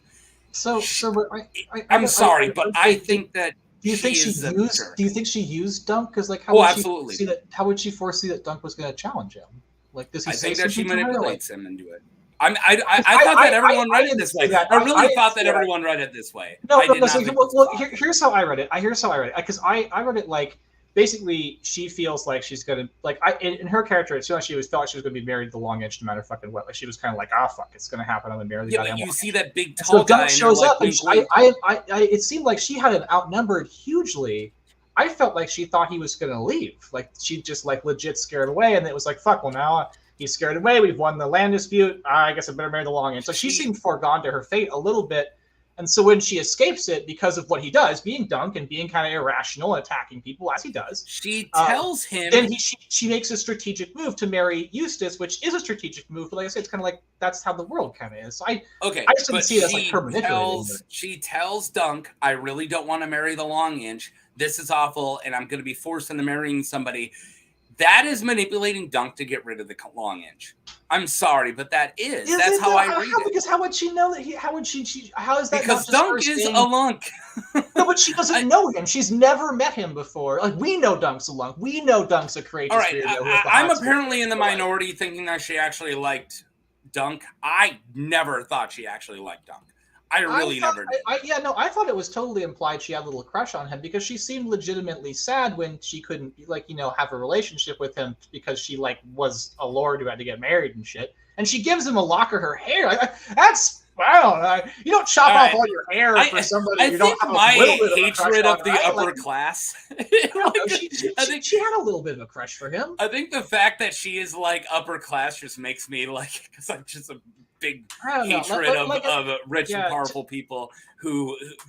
I'm sorry, but I think that. Do you think she used Dunk? Because like, how would she foresee that Dunk was going to challenge him? Like, does he I think that she manipulates him into it. I thought that everyone read it this way. I really thought that everyone read it this way. Here's how I read it. Because I read it like basically she feels like she's gonna like in her character. It felt like she was gonna be married to the long inch no matter fucking what. Like she was kind of like, fuck, it's gonna happen. I'm gonna marry the guy. But you see that big tall guy. So shows up, and it seemed like she had it outnumbered hugely. I felt like she thought he was going to leave. Like she just like legit scared away. And it was like, fuck, well now he's scared away. We've won the land dispute. I guess I better marry the long end. So she seemed foregone to her fate a little bit. And so when she escapes it because of what he does, being Dunk and being kind of irrational, attacking people as he does, she tells him. Then she makes a strategic move to marry Eustace, which is a strategic move. But like I said, it's kind of like that's how the world kind of is. So I just didn't see it as like her manipulating. She tells Dunk, "I really don't want to marry the Long Inch. This is awful, and I'm going to be forced into marrying somebody." That is manipulating Dunk to get rid of the Long Inch. I'm sorry, but that's how I read it. Because how would she know that? How is that? Because Dunk is a lunk. No, but she doesn't know him. She's never met him before. Like, we know Dunk's a lunk. We know Dunk's a courageous. All right, I'm apparently in the minority thinking that she actually liked Dunk. I never thought she actually liked Dunk. I never did. I thought it was totally implied she had a little crush on him because she seemed legitimately sad when she couldn't, have a relationship with him because she, was a lord who had to get married and shit. And she gives him a lock of her hair. I don't know. You don't chop off all your hair for somebody you don't have a little bit of a crush hatred on, of the upper class. She had a little bit of a crush for him. I think the fact that she is upper class just makes me because I'm just a big hatred of rich and powerful people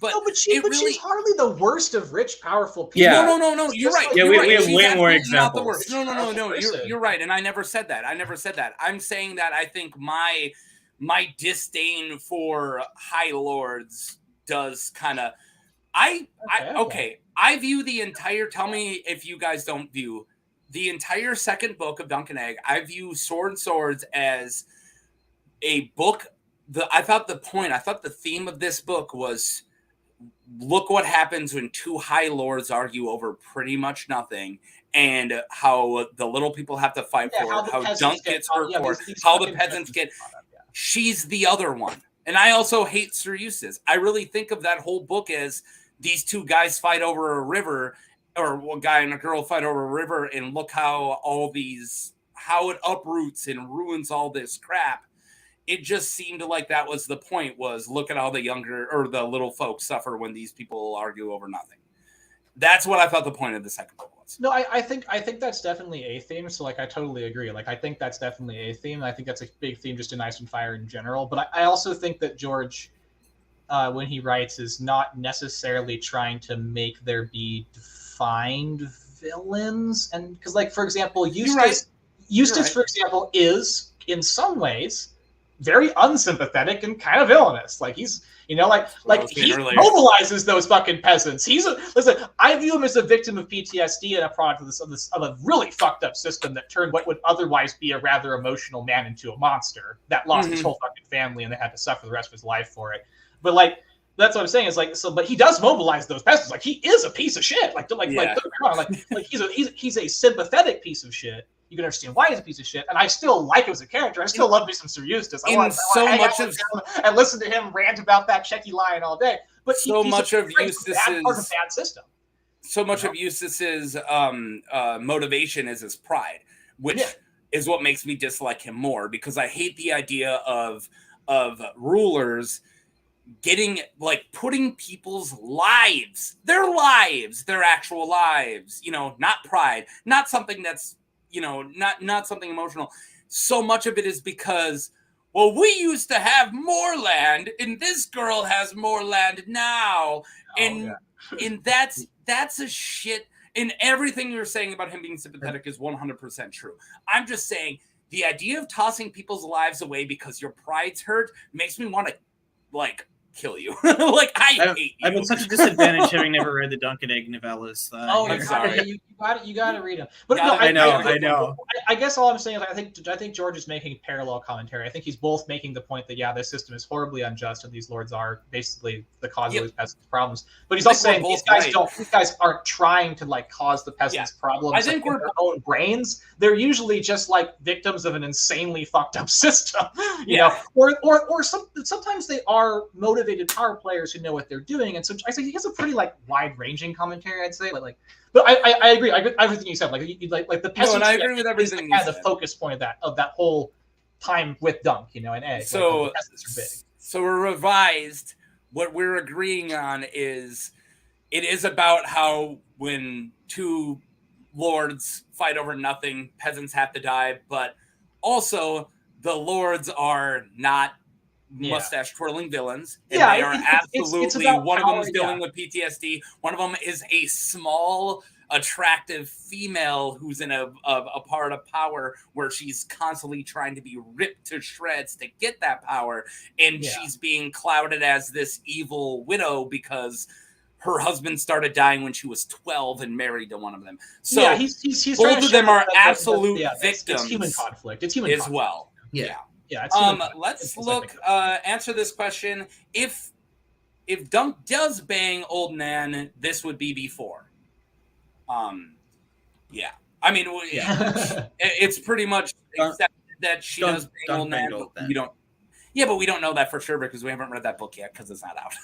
but she's hardly the worst of rich, powerful people. Yeah. No. You're right. Yeah, we have way more examples. Not the worst. No. You're right, and I never said that. I'm saying that I think my disdain for High Lords does kind of. I view the entire. Tell me if you guys don't view the entire second book of Dunk and Egg. I view Sword and Swords as a book. I thought the theme of this book was look what happens when two High Lords argue over pretty much nothing, and how the little people have to fight for it, how Dunk gets hurt for it, how the peasants get. She's the other one. And I also hate Sir Eustace. I really think of that whole book as these two guys fight over a river, or a guy and a girl fight over a river, and look how how it uproots and ruins all this crap. It just seemed like that was the point, was look at how the younger or the little folks suffer when these people argue over nothing. That's what I thought the point of the second book was. No, I think that's definitely a theme. So I totally agree. I think that's definitely a theme. I think that's a big theme just in Ice and Fire in general. But I also think that George, when he writes, is not necessarily trying to make there be defined villains. And because, for example, Eustace, for example, is in some ways very unsympathetic and kind of villainous. He's, he mobilizes those fucking peasants. Listen, I view him as a victim of PTSD and a product of a really fucked up system that turned what would otherwise be a rather emotional man into a monster that lost his whole fucking family and they had to suffer the rest of his life for it. But that's what I'm saying is but he does mobilize those peasants. He is a piece of shit. He's a sympathetic piece of shit. You can understand why he's a piece of shit, and I still like him as a character. I still love me some Sir Eustace. I want to hang out with him and listen to him rant about that Checky lion all day. But of Eustace's part of bad system. So much of Eustace's motivation is his pride, which is what makes me dislike him more, because I hate the idea of rulers getting putting people's lives, their actual lives, not pride, not something that's not something emotional. So much of it is because, well, we used to have more land and this girl has more land now. And that's a shit. And everything you're saying about him being sympathetic is 100% true. I'm just saying the idea of tossing people's lives away because your pride's hurt makes me want to kill you. I hate you. I'm at such a disadvantage having never read the Dunk and Egg novellas. I'm sorry. You got to read them. But I know. I guess all I'm saying is I think George is making parallel commentary. I think he's both making the point that this system is horribly unjust and these lords are basically the cause of these peasants' problems. But he's also saying these guys aren't trying to cause the peasants' problems. I think in their own brains. They're usually just victims of an insanely fucked up system. You know, or sometimes they are motivated power players who know what they're doing, and so I think he has a pretty wide-ranging commentary. I'd say, but I agree. I agree with everything you said. The peasants. No, and I agree with everything. The focus point of that whole time with Dunk, and Egg. So the peasants are big. So we're revised. What we're agreeing on is it is about how when two lords fight over nothing, peasants have to die, but Also, the Lords are not mustache twirling villains, and Yeah, they are absolutely it's about one power, of them is dealing with PTSD. One of them is a small, attractive female who's in a part of power where she's constantly trying to be ripped to shreds to get that power, and she's being clouded as this evil widow because her husband started dying when she was 12 and married to one of them. So he's both of them are absolute victims. It's human conflict. It's human as conflict. well. Yeah. Let's look. Answer this question. If Dunk does bang Old Nan, this would be before. Yeah. I mean, it's pretty much accepted that she does bang Old Nan. But we don't. Yeah, but we don't know that for sure because we haven't read that book yet because it's not out.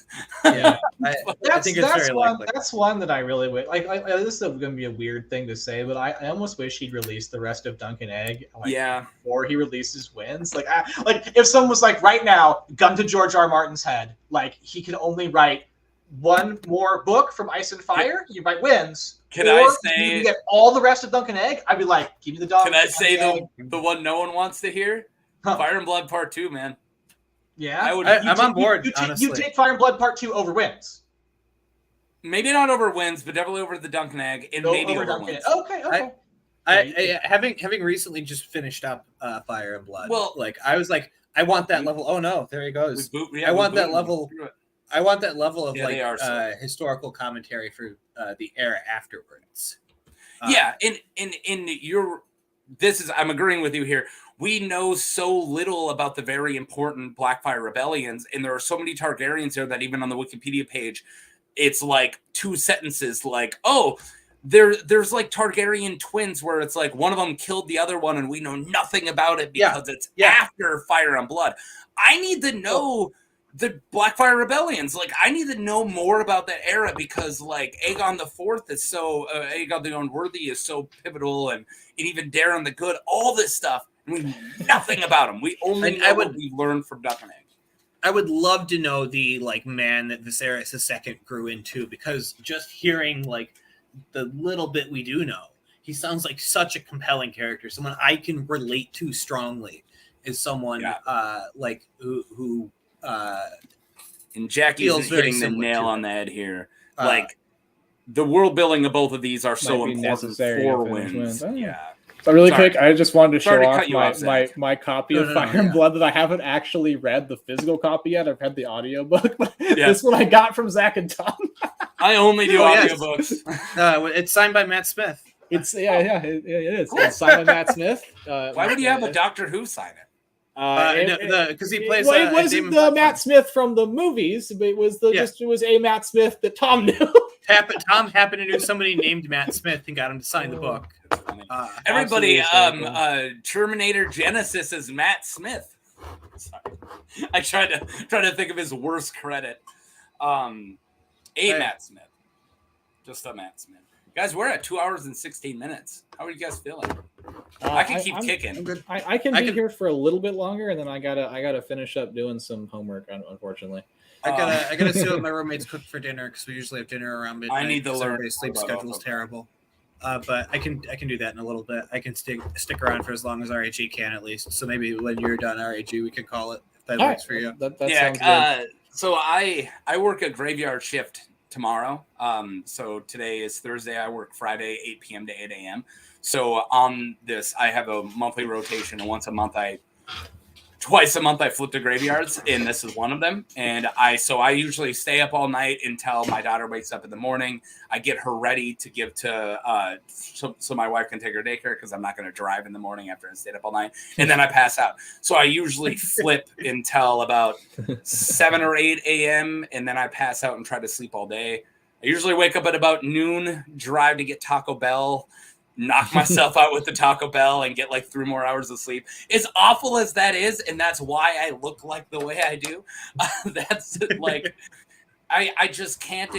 Yeah, I think it's very likely. That's one that I really would like. This is going to be a weird thing to say, but I almost wish he'd release the rest of Dunk and Egg. Before he releases Winds. Like if someone was like, right now, gun to George R. Martin's head, like he can only write one more book from Ice and Fire. You write Winds. Can I say you get all the rest of Dunk and Egg? I'd be like, give me the dog. Can I say the one no one wants to hear? Fire and Blood Part 2, man. Yeah, I'm on board. Honestly, you take Fire and Blood Part 2 over Winds. Maybe not over Winds, but definitely over the Dunk and Egg, and maybe over Winds. Okay. I having recently just finished up Fire and Blood. Well, like I was like, I want that level. Oh no, there he goes. I want that level. I want that level of historical commentary for the era afterwards. I'm agreeing with you here. We know so little about the very important Blackfire rebellions, and there are so many Targaryens there that even on the Wikipedia page, it's like 2 sentences like, oh, there's like Targaryen twins where it's like one of them killed the other one and we know nothing about it because it's after Fire and Blood. I need to know the Blackfire rebellions. Like, I need to know more about that era because like Aegon the Fourth is so Aegon the Unworthy is so pivotal, and even Daeron the Good, all this stuff. We know nothing about him. We only know what we learned from Dunk and Egg. I would love to know the man that Viserys II grew into, because just hearing like the little bit we do know, he sounds like such a compelling character, someone I can relate to strongly, is someone like who and Jackie's hitting the nail on the head here. Like the world building of both of these are so important for Winds. Yeah. So really quick, I just wanted to show off my copy of Fire and Blood that I haven't actually read the physical copy yet. I've read the audiobook. This one I got from Zach and Tom. I only do audiobooks. It's signed by Matt Smith. It is. It's signed by Matt Smith. Why would you have a Doctor Who sign it? Because he plays. It wasn't the Matt Smith from the movies, but it was it was a Matt Smith that Tom knew. Tom happened to know somebody named Matt Smith and got him to sign the book. Everybody, Terminator Genesis is Matt Smith. Sorry, I tried to think of his worst credit. Matt Smith, just a Matt Smith. Guys, we're at 2 hours and 16 minutes. How are you guys feeling? I can keep kicking. I'm good. I can be here for a little bit longer, and then I gotta finish up doing some homework. Unfortunately, I gotta see what my roommates cook for dinner, because we usually have dinner around midnight. I need to learn. Everybody's sleep schedule's terrible. But I can do that in a little bit. I can stick around for as long as RHE can, at least. So maybe when you're done RHE, we can call it if that works for you. That sounds good. So I work a graveyard shift tomorrow. So today is Thursday. I work Friday, 8 p.m. to 8 a.m. So on this, I have a monthly rotation, and twice a month I flip to graveyards, and this is one of them. And I usually stay up all night until my daughter wakes up in the morning. I get her ready to give to so my wife can take her daycare, because I'm not going to drive in the morning after I stayed up all night, and then I pass out. So I usually flip until about 7 or 8 a.m. and then I pass out and try to sleep all day. I usually wake up at about noon, drive to get Taco Bell, knock myself out with the Taco Bell, and get like 3 more hours of sleep. As awful as that is, and that's why I look like the way I do. That's like, I just can't.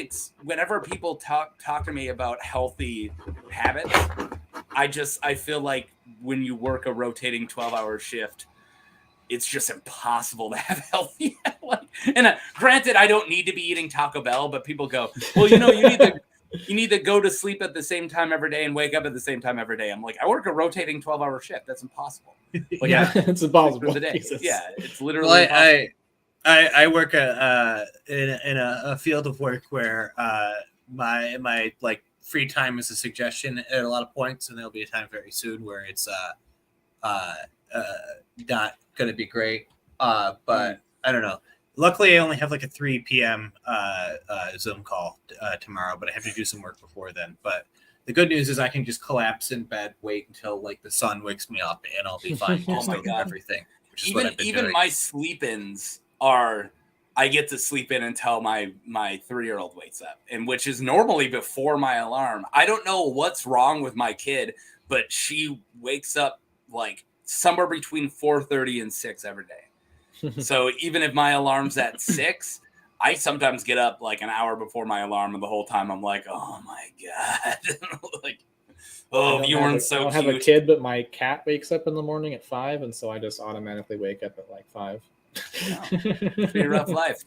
Whenever people talk to me about healthy habits, I feel like when you work a rotating 12-hour shift, it's just impossible to have healthy. Granted, I don't need to be eating Taco Bell, but people go, well, you need you need to go to sleep at the same time every day and wake up at the same time every day. I'm like, I work a rotating 12-hour shift. That's impossible. Like, it's impossible. For the day. Jesus. Yeah, it's literally impossible. I work in a field of work where my like free time is a suggestion at a lot of points, and there'll be a time very soon where it's not going to be great. But I don't know. Luckily, I only have like a 3 p.m. Zoom call tomorrow, but I have to do some work before then. But the good news is I can just collapse in bed, wait until like the sun wakes me up, and I'll be fine. Oh my God. Everything. Which is what I've been even doing. my sleep-ins are, I get to sleep in until my 3-year-old wakes up, and which is normally before my alarm. I don't know what's wrong with my kid, but she wakes up like somewhere between 4:30 and 6 every day. So even if my alarm's at 6, I sometimes get up like an hour before my alarm, and the whole time I'm like, oh my God. Like, oh, you weren't so cute. I don't have a kid, but my cat wakes up in the morning at 5, and so I just automatically wake up at like 5. Pretty rough life.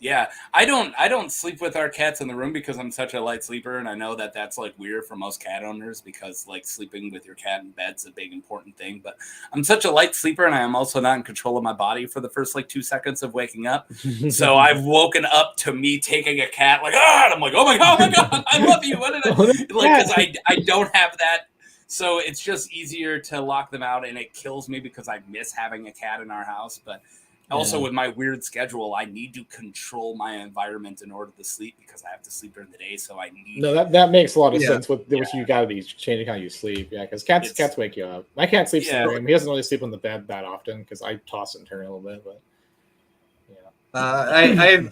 Yeah, I don't sleep with our cats in the room because I'm such a light sleeper, and I know that that's like weird for most cat owners because like sleeping with your cat in bed's a big important thing. But I'm such a light sleeper, and I am also not in control of my body for the first like 2 seconds of waking up. So I've woken up to me taking a cat, like and I'm like, oh my God, I love you. What did I like? Because I don't have that. So it's just easier to lock them out, and it kills me because I miss having a cat in our house. But also with my weird schedule, I need to control my environment in order to sleep because I have to sleep during the day. So I need. No, that makes a lot of sense. What you got to be changing how you sleep. Yeah, because cats wake you up. My cat sleeps in the room. He doesn't really sleep on the bed that often because I toss and turn a little bit. But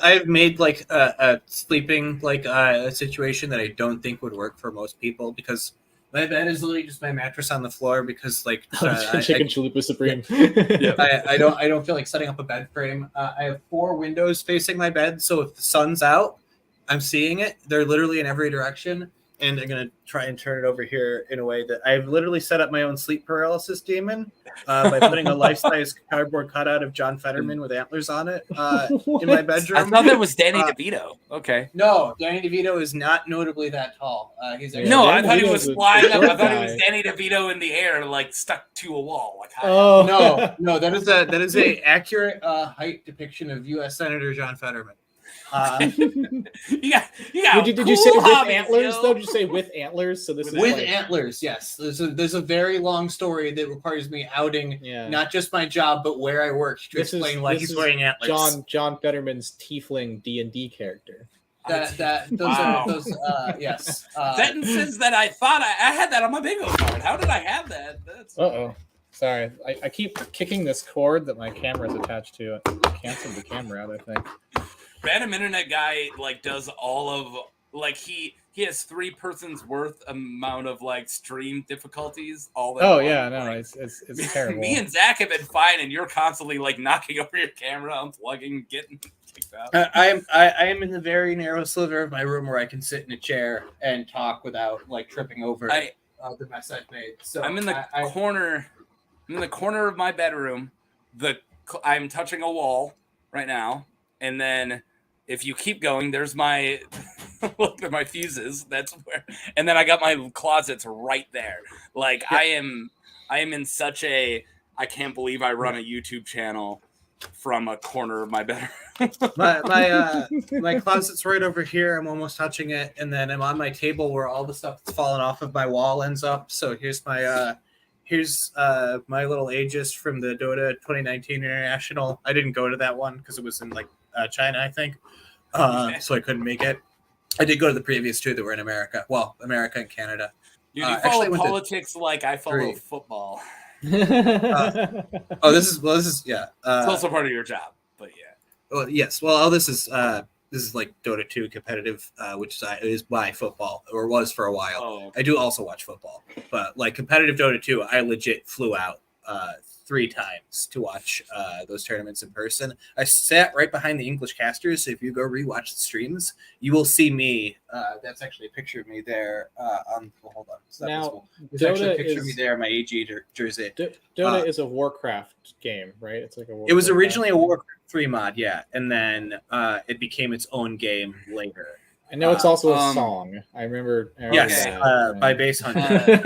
I've made like a sleeping like a situation that I don't think would work for most people because my bed is literally just my mattress on the floor because like chicken chalupa supreme. I don't feel like setting up a bed frame. I have 4 windows facing my bed, so if the sun's out, I'm seeing it. They're literally in every direction, and I'm gonna try and turn it over here in a way that I've literally set up my own sleep paralysis demon by putting a life-size cardboard cutout of John Fetterman with antlers on it in my bedroom. I thought that was Danny DeVito. Okay. No, Danny DeVito is not notably that tall. He's I thought he was flying up. I thought it was Danny DeVito in the air, like stuck to a wall. Like no, that is a accurate height depiction of U.S. Senator John Fetterman. You got did you say with antlers though? Did you say with antlers? So this is with antlers, yes. There's a very long story that requires me outing not just my job but where I work to explain why he's wearing antlers. John Fetterman's tiefling D&D character. Those yes. Sentences that I thought I had that on my bingo card. How did I have that? Sorry, I keep kicking this cord that my camera is attached to. It canceled the camera out, I think. Random internet guy like does all of like he has 3 persons worth amount of like stream difficulties all that. It's terrible. Me and Zach have been fine, and you're constantly like knocking over your camera, unplugging, getting kicked out. I am in the very narrow sliver of my room where I can sit in a chair and talk without like tripping over the mess I've made. So I'm in the corner. I'm in the corner of my bedroom. I'm touching a wall right now, and then if you keep going, there's my look at my fuses. That's where, and then I got my closets right there. Like I am in such a. I can't believe I run a YouTube channel from a corner of my bedroom. my closet's right over here. I'm almost touching it, and then I'm on my table where all the stuff that's fallen off of my wall ends up. So here's my my little Aegis from the Dota 2019 International. I didn't go to that one because it was in like China, I think. So I couldn't make it. I did go to the previous 2 that were in America. Well, America and Canada. Dude, you follow politics like I follow football. This is yeah. It's also part of your job, but yeah. Well, yes. Well, this is like Dota 2 competitive, which is my football or was for a while. Oh, okay. I do also watch football, but like competitive Dota 2, I legit flew out 3 times to watch those tournaments in person. I sat right behind the English casters. So if you go rewatch the streams, you will see me. That's actually a picture of me there. Hold on. It's not visible. There's actually a picture of me there in my AG jersey. Dota is a Warcraft game, right? It's like a Warcraft. It was originally a Warcraft 3 mod, yeah, and then it became its own game later. I know it's also a song. I remember. Yes, by Base Hunter.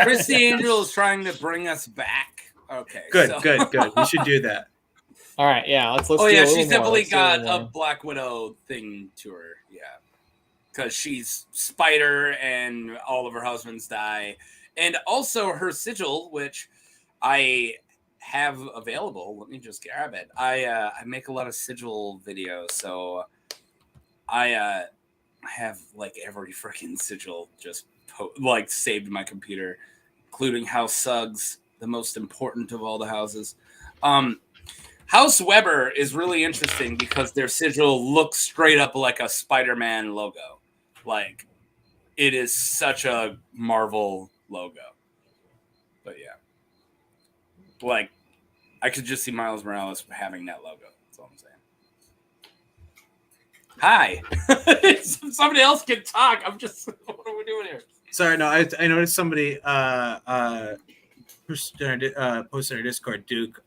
Christy Angel is trying to bring us back. Okay, good. We should do that. All right, yeah. Let's. Oh yeah, she's definitely got a Black Widow thing to her. Yeah, because she's Spider, and all of her husbands die, and also her sigil, which I have available. Let me just grab it. I make a lot of sigil videos, so I have like every freaking sigil just saved in my computer, including House Suggs, the most important of all the houses. House Weber is really interesting because their sigil looks straight up like a Spider-Man logo. Like, it is such a Marvel logo. But yeah. Like, I could just see Miles Morales having that logo. That's all I'm saying. Hi. Somebody else can talk. I'm just, what are we doing here? Sorry, no, I noticed somebody posted in our Discord, Duke,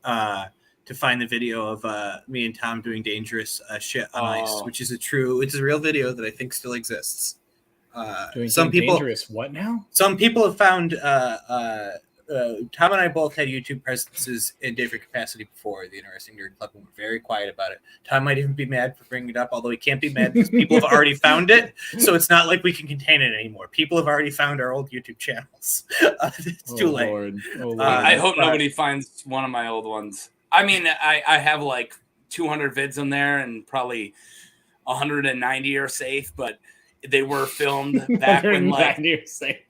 to find the video of me and Tom doing dangerous shit on ice, which is a real video that I think still exists. Some people dangerous what now? Some people have found Tom and I both had YouTube presences in different capacity before the Interesting Nerd Club, and we're very quiet about it. Tom might even be mad for bringing it up, although he can't be mad because people have already found it, so it's not like we can contain it anymore. People have already found our old YouTube channels. It's too late. Lord. I hope nobody finds one of my old ones. I mean, I have like 200 vids in there, and probably 190 are safe, but they were filmed back when, like,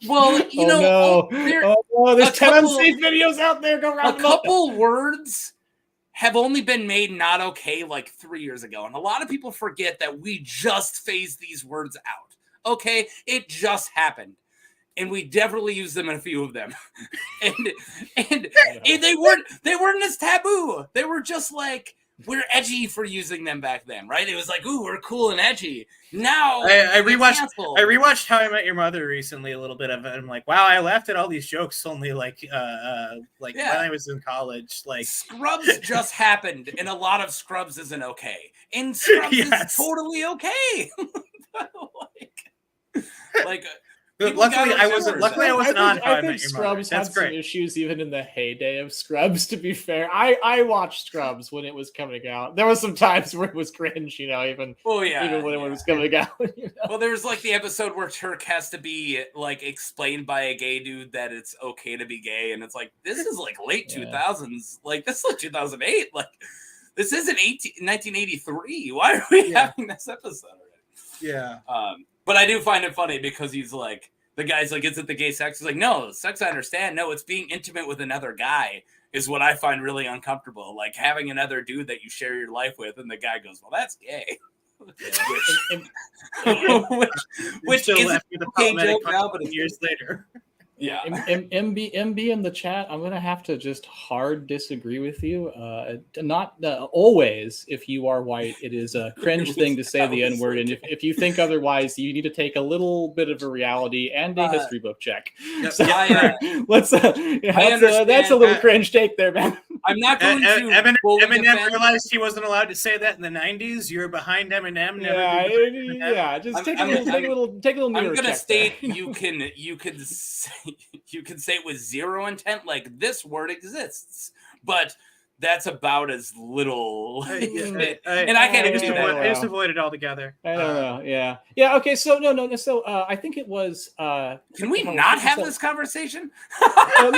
well, you know, there's 10 unsafe videos out there. Go around. A couple words have only been made not okay like 3 years ago, and a lot of people forget that we just phased these words out. Okay, it just happened, and we definitely used them in a few of them, and they weren't as taboo. They were just like, we're edgy for using them back then, right? It was like, ooh, we're cool and edgy. Now I rewatched How I Met Your Mother recently, a little bit of it. I'm like, wow, I laughed at all these jokes only when I was in college. Like, Scrubs just happened, and a lot of Scrubs isn't okay, and Scrubs is totally okay. like. Luckily, I wasn't on How I Met Your Mother. Scrubs had some issues even in the heyday of Scrubs, to be fair. I watched Scrubs when it was coming out. There was some times where it was cringe, even when it was coming out. Well, there was like the episode where Turk has to be like explained by a gay dude that it's okay to be gay, and it's like, this is like late 2000s. Like, this is like 2008. Like, this isn't 1983. Why are we having this episode already? Yeah. But I do find it funny because he's like, the guy's like, is it the gay sex? He's like, no, sex I understand. No, it's being intimate with another guy is what I find really uncomfortable. Like having another dude that you share your life with, and the guy goes, well, that's gay. Which is a gay joke now, but it's years later. Yeah. MB in the chat, I'm going to have to just hard disagree with you. Not always, if you are white, it is a cringe thing to say the N-word. And if you think otherwise, you need to take a little bit of a reality and a history book check. So, that's a little cringe take there, man. I'm not going to. Eminem realized he wasn't allowed to say that in the 90s. You're behind Eminem. Just take a little mirror I'm going to check state there. you can say it with zero intent, like this word exists, but that's about as little. And I can't even do that. I just avoid it altogether. I don't know. Yeah. Okay. So no. So I think it was. Can we not have this conversation? Welcome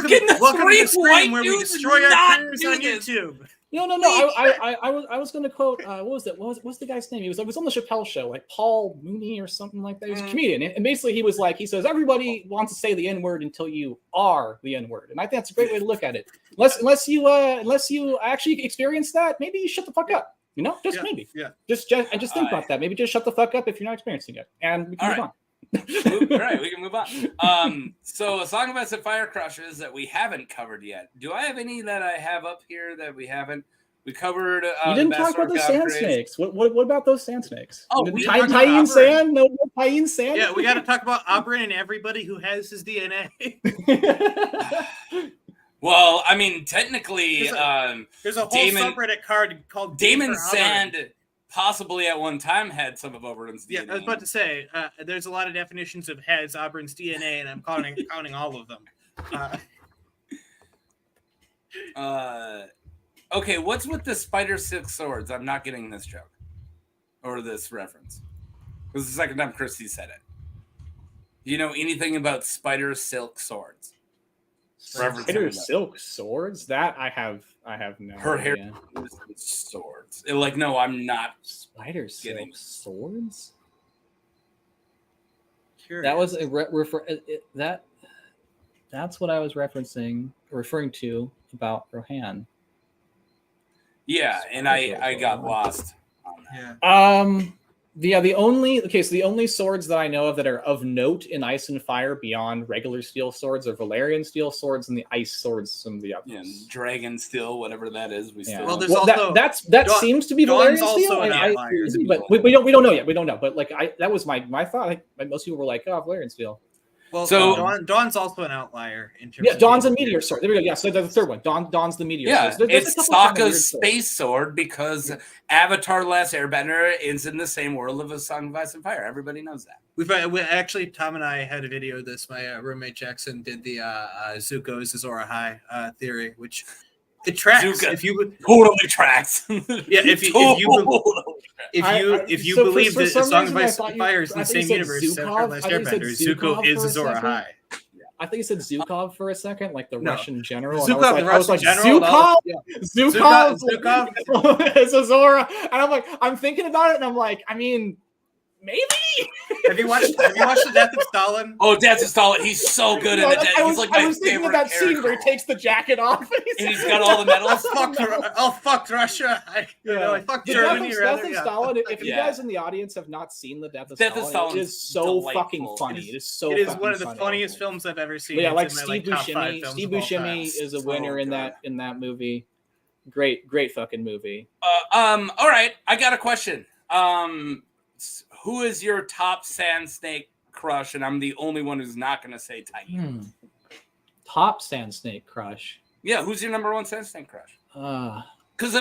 to the stream where we destroy our careers on YouTube. No. I was going to quote. What was it? What's the guy's name? It was on the Chappelle Show, like Paul Mooney or something like that. He was a comedian, and basically he says everybody wants to say the N-word until you are the N-word, and I think that's a great way to look at it. Unless you actually experience that, maybe you shut the fuck up. Maybe. Yeah. Just think about that. Maybe just shut the fuck up if you're not experiencing it, and we can move on. All right, we can move on. So a Song of Ice and Fire crushes that we haven't covered yet. Do I have any that I have up here that we haven't? We covered. You didn't talk about the sand snakes. What about those sand snakes? Oh, Tyene Sand? No, Tyene Sand? Yeah, we got to talk about Oberyn and everybody who has his DNA. Well, I mean, technically, there's a whole subreddit card called Deamon Sand. Possibly at one time had some of Oberyn's DNA. Yeah, I was about to say, there's a lot of definitions of has Oberyn's DNA, and I'm counting all of them. Okay, what's with the spider silk swords? I'm not getting this joke or this reference. This is the second time Christy said it. Do you know anything about spider silk swords? Spider silk swords? That I have no Her idea. hair swords. Like, no, I'm not. Spider silk swords? Curious. That was that's what I was referring to about Rohan. Yeah, and I got lost on that. Yeah. The only swords that I know of that are of note in Ice and Fire beyond regular steel swords are Valerian steel swords and the ice swords. Some of the others, yeah, dragon steel, whatever that is. Well, there's also that seems to be Valerian steel, but we don't know yet. We don't know, but like that was my thought. Like, most people were like, "Oh, Valerian steel." Well, so Dawn's also an outlier in terms. Yeah, Dawn's a meteor sword. There we go. Yeah, so the third one. Dawn's the meteor. Yeah, sword. it's Sokka's space sword because Avatar: Last Airbender is in the same world of A Song of Ice and Fire. Everybody knows that. We actually, Tom and I had a video of this. My roommate Jackson did the Zuko is Azor Ahai theory, which it tracks. Zuko if you totally tracks. Yeah, if you believe that A Song of Ice and Fire is in the same universe as Avatar: Last Airbender, Zuko is Azor Ahai. I think you said Zukov for a second, like the Russian general. Zukov, the Russian general. Zukov is Azora, and I'm like, I'm thinking about it, and I'm like, I mean, maybe. Have you watched The Death of Stalin? Oh, Death of Stalin. He's so good in the Death. He's like my favorite that character. scene where he takes the jacket off, and he's got all the medals. Fuck Russia. Fuck Germany. Death of Stalin. If you guys in the audience have not seen the Death of Stalin, it is so fucking funny. It is so. It is one of the funniest films I've ever seen. Yeah, like Steve Buscemi. Steve Buscemi is a winner in that movie. Great fucking movie. All right, I got a question. Who is your top Sand Snake crush? And I'm the only one who's not going to say Tyene. Top Sand Snake crush. Yeah, who's your number one Sand Snake crush? Because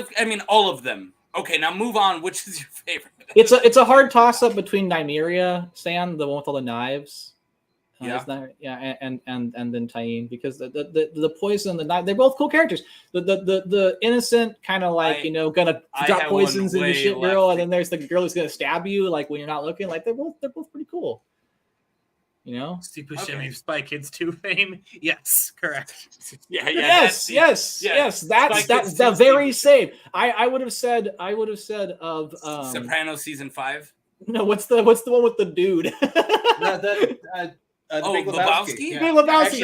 all of them. Okay, now move on. Which is your favorite? It's a hard toss up between Nymeria Sand, the one with all the knives. And then Tyene, because the poison and the knife, they're both cool characters. The innocent kind of like gonna drop poisons in the shit girl, and then there's the girl who's gonna stab you like when you're not looking. Like they're both pretty cool. Steve Buscemi, Spy Kids 2 fame. Yes, correct. Yes. That's the very same. I would have said of Sopranos season 5. No, what's the one with the dude? Big Lebowski? Yeah.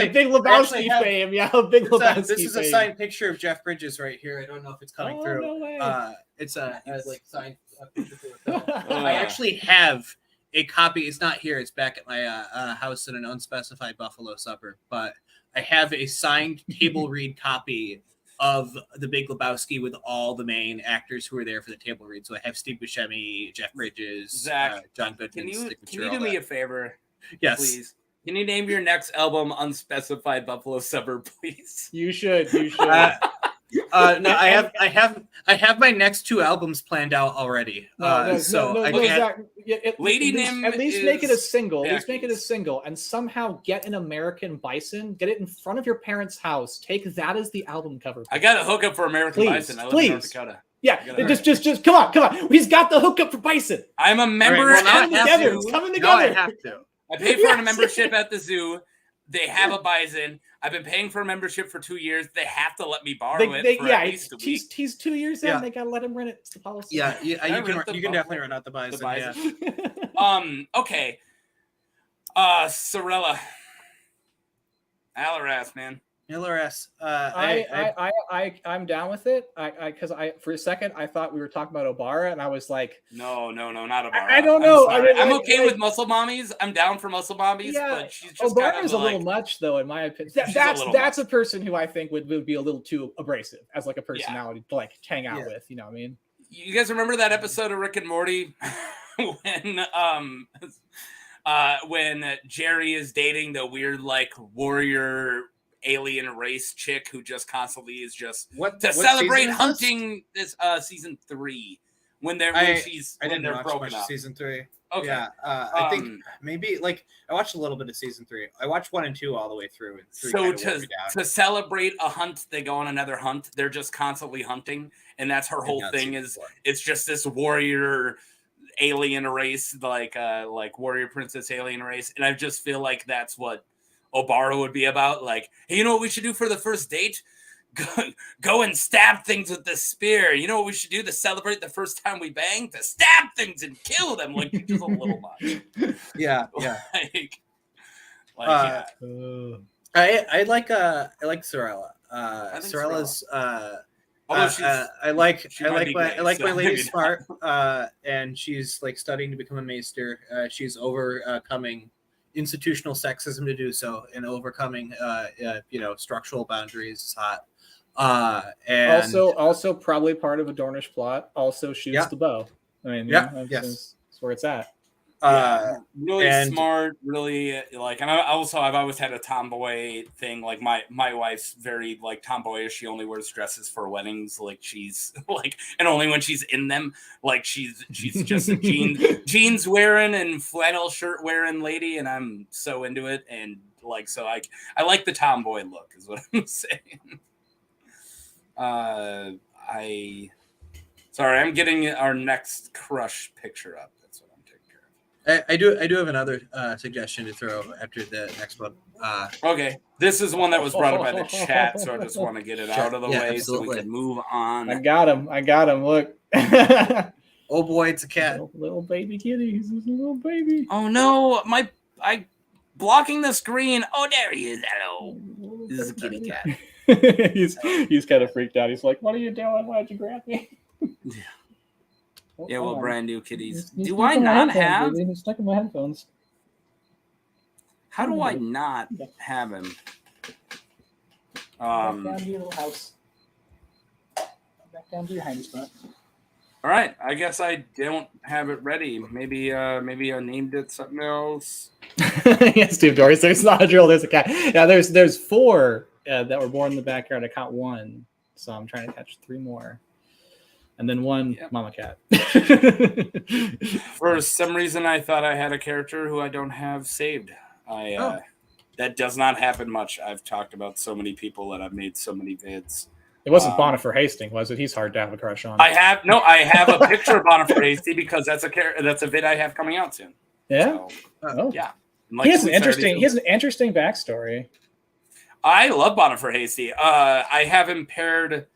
Big Lebowski fame. Yeah, Big Lebowski. This is a signed picture of Jeff Bridges right here. I don't know if it's coming through. No way. It's like signed picture for a film. I actually have a copy. It's not here. It's back at my house in an unspecified Buffalo suburb. But I have a signed table read copy of The Big Lebowski with all the main actors who were there for the table read. So I have Steve Buscemi, Jeff Bridges, Zach, John Goodman. Can you do me a favor? Yes. Please. Can you name your next album Unspecified Buffalo Suburb, please? You should. No, I have my next 2 albums planned out already. Lady Nim. At least make it a single. At least make it a single, and somehow get an American Bison. Get it in front of your parents' house. Take that as the album cover. I got a hookup for American Bison. I live in North Dakota. Yeah, just come on. He's got the hookup for Bison. I'm a member. Right, it's coming together. No, I have to. I pay for a membership at the zoo. They have a bison. I've been paying for a membership for 2 years. They have to let me borrow it for at least a week. He's 2 years in. They gotta let him rent it. It's the policy. Yeah, you can definitely rent out the bison. Yeah. Okay. Sorella. Alaraz, man. Loras. I'm down with it. Because for a second I thought we were talking about Obara, and I was like, no, not Obara. I don't know. I'm okay with muscle mommies. I'm down for muscle mommies, but she's just Obara kind of is a little much, though, in my opinion. That's a person who I think would be a little too abrasive as like a personality to like hang out with. You know what I mean? You guys remember that episode of Rick and Morty when Jerry is dating the weird like warrior alien race chick who just constantly is just to celebrate hunting this season 3 when they're broken up. Season 3. Okay. Yeah, I think maybe like I watched a little bit of season 3. I watched 1 and 2 all the way through. And 3 so to celebrate a hunt, they go on another hunt. They're just constantly hunting, and that's her whole thing. It's just this warrior alien race, like warrior princess alien race, and I just feel like that's what Obara would be about. Like, hey, you know what we should do for the first date? Go and stab things with the spear. You know what we should do to celebrate the first time we bang? To stab things and kill them. Like, just a little much. Yeah. Yeah. I like Sorella. Sorella's I like my lady smart, and she's like studying to become a maester. She's overcoming institutional sexism to do so, and overcoming structural boundaries is hot. And also probably part of a Dornish plot. Also shoots the bow. I mean, that's where it's at. Really smart, really like, and I've always had a tomboy thing. Like my wife's very like tomboyish. She only wears dresses for weddings. Like she's like, and only when she's in them. Like she's just a jeans wearing and flannel shirt wearing lady, and I'm so into it. And like, so I like the tomboy look is what I'm saying. I'm getting our next crush picture up. I do have another suggestion to throw after the next one. Okay, this is one that was brought up by the chat, so I just want to get it out of the way so we can move on. I got him. Look. Oh boy, it's a cat. Little baby kitty. He's a little baby. Oh no, I blocking the screen. Oh, there he is. Hello. This is a kitty cat. he's kind of freaked out. He's like, "What are you doing? Why'd you grab me?" Yeah, well, brand new kitties. Do I not have? He's stuck in my headphones. How do I not have him? Back down to your little house. Back down to your hiding spot. All right, I guess I don't have it ready. Maybe I named it something else. Yes, Steve Doris. There's not a drill. There's a cat. Yeah, there's 4 that were born in the backyard. I caught 1, so I'm trying to catch 3 more. And then 1 mama cat. For some reason, I thought I had a character who I don't have saved. That does not happen much. I've talked about so many people that I've made so many vids. It wasn't Bonifer Hastings, was it? He's hard to have a crush on. I have a picture of Bonifer Hastings because that's a vid I have coming out soon. Yeah. So, yeah. Like he has an interesting backstory. I love Bonifer Hastings. I have him paired.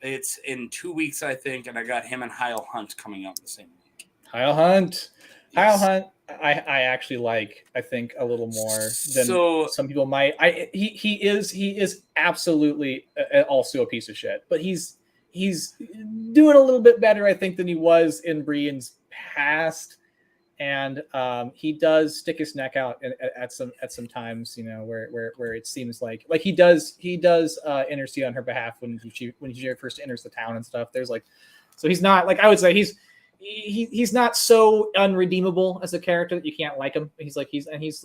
It's in 2 weeks, I think, and I got him and Hyle Hunt coming out the same week. Hyle Hunt. Yes. Hyle Hunt, I actually like, I think, a little more than some people might. He is absolutely also a piece of shit, but he's doing a little bit better, I think, than he was in Brienne's past. And he does stick his neck out at some times, where it seems like he does intercede on her behalf when she first enters the town and stuff. There's so he's not I would say he's not so unredeemable as a character that you can't like him. He's a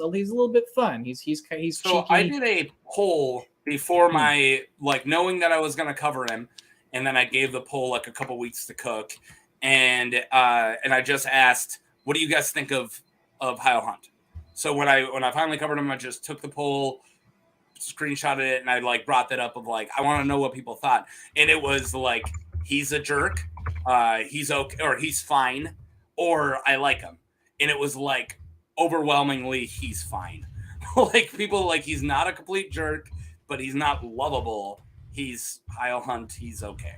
little bit fun. He's cheeky. So I did a poll before my knowing that I was going to cover him, and then I gave the poll a couple weeks to cook, and I just asked, what do you guys think of Hyle Hunt? So when I finally covered him, I just took the poll, screenshotted it, and I brought that up of I want to know what people thought. And it was he's a jerk, he's okay, or he's fine, or I like him. And it was overwhelmingly he's fine. People he's not a complete jerk, but he's not lovable. He's Hyle Hunt, he's okay.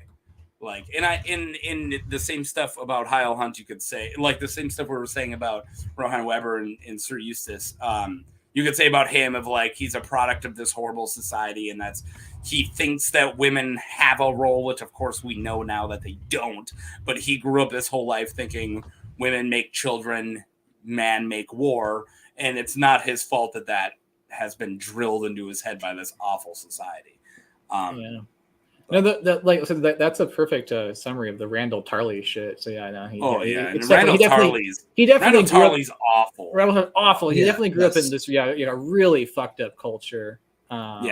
In the same stuff about Hyle Hunt, you could say the same stuff we were saying about Rohan Weber and Sir Eustace. you could say about him of like he's a product of this horrible society, and he thinks that women have a role, which of course we know now that they don't. But he grew up this whole life thinking women make children, man make war, and it's not his fault that has been drilled into his head by this awful society. No, that's a perfect summary of the Randall Tarley shit. So yeah, no, Randall Tarley's awful. Randall awful. He definitely grew up in this really fucked up culture. But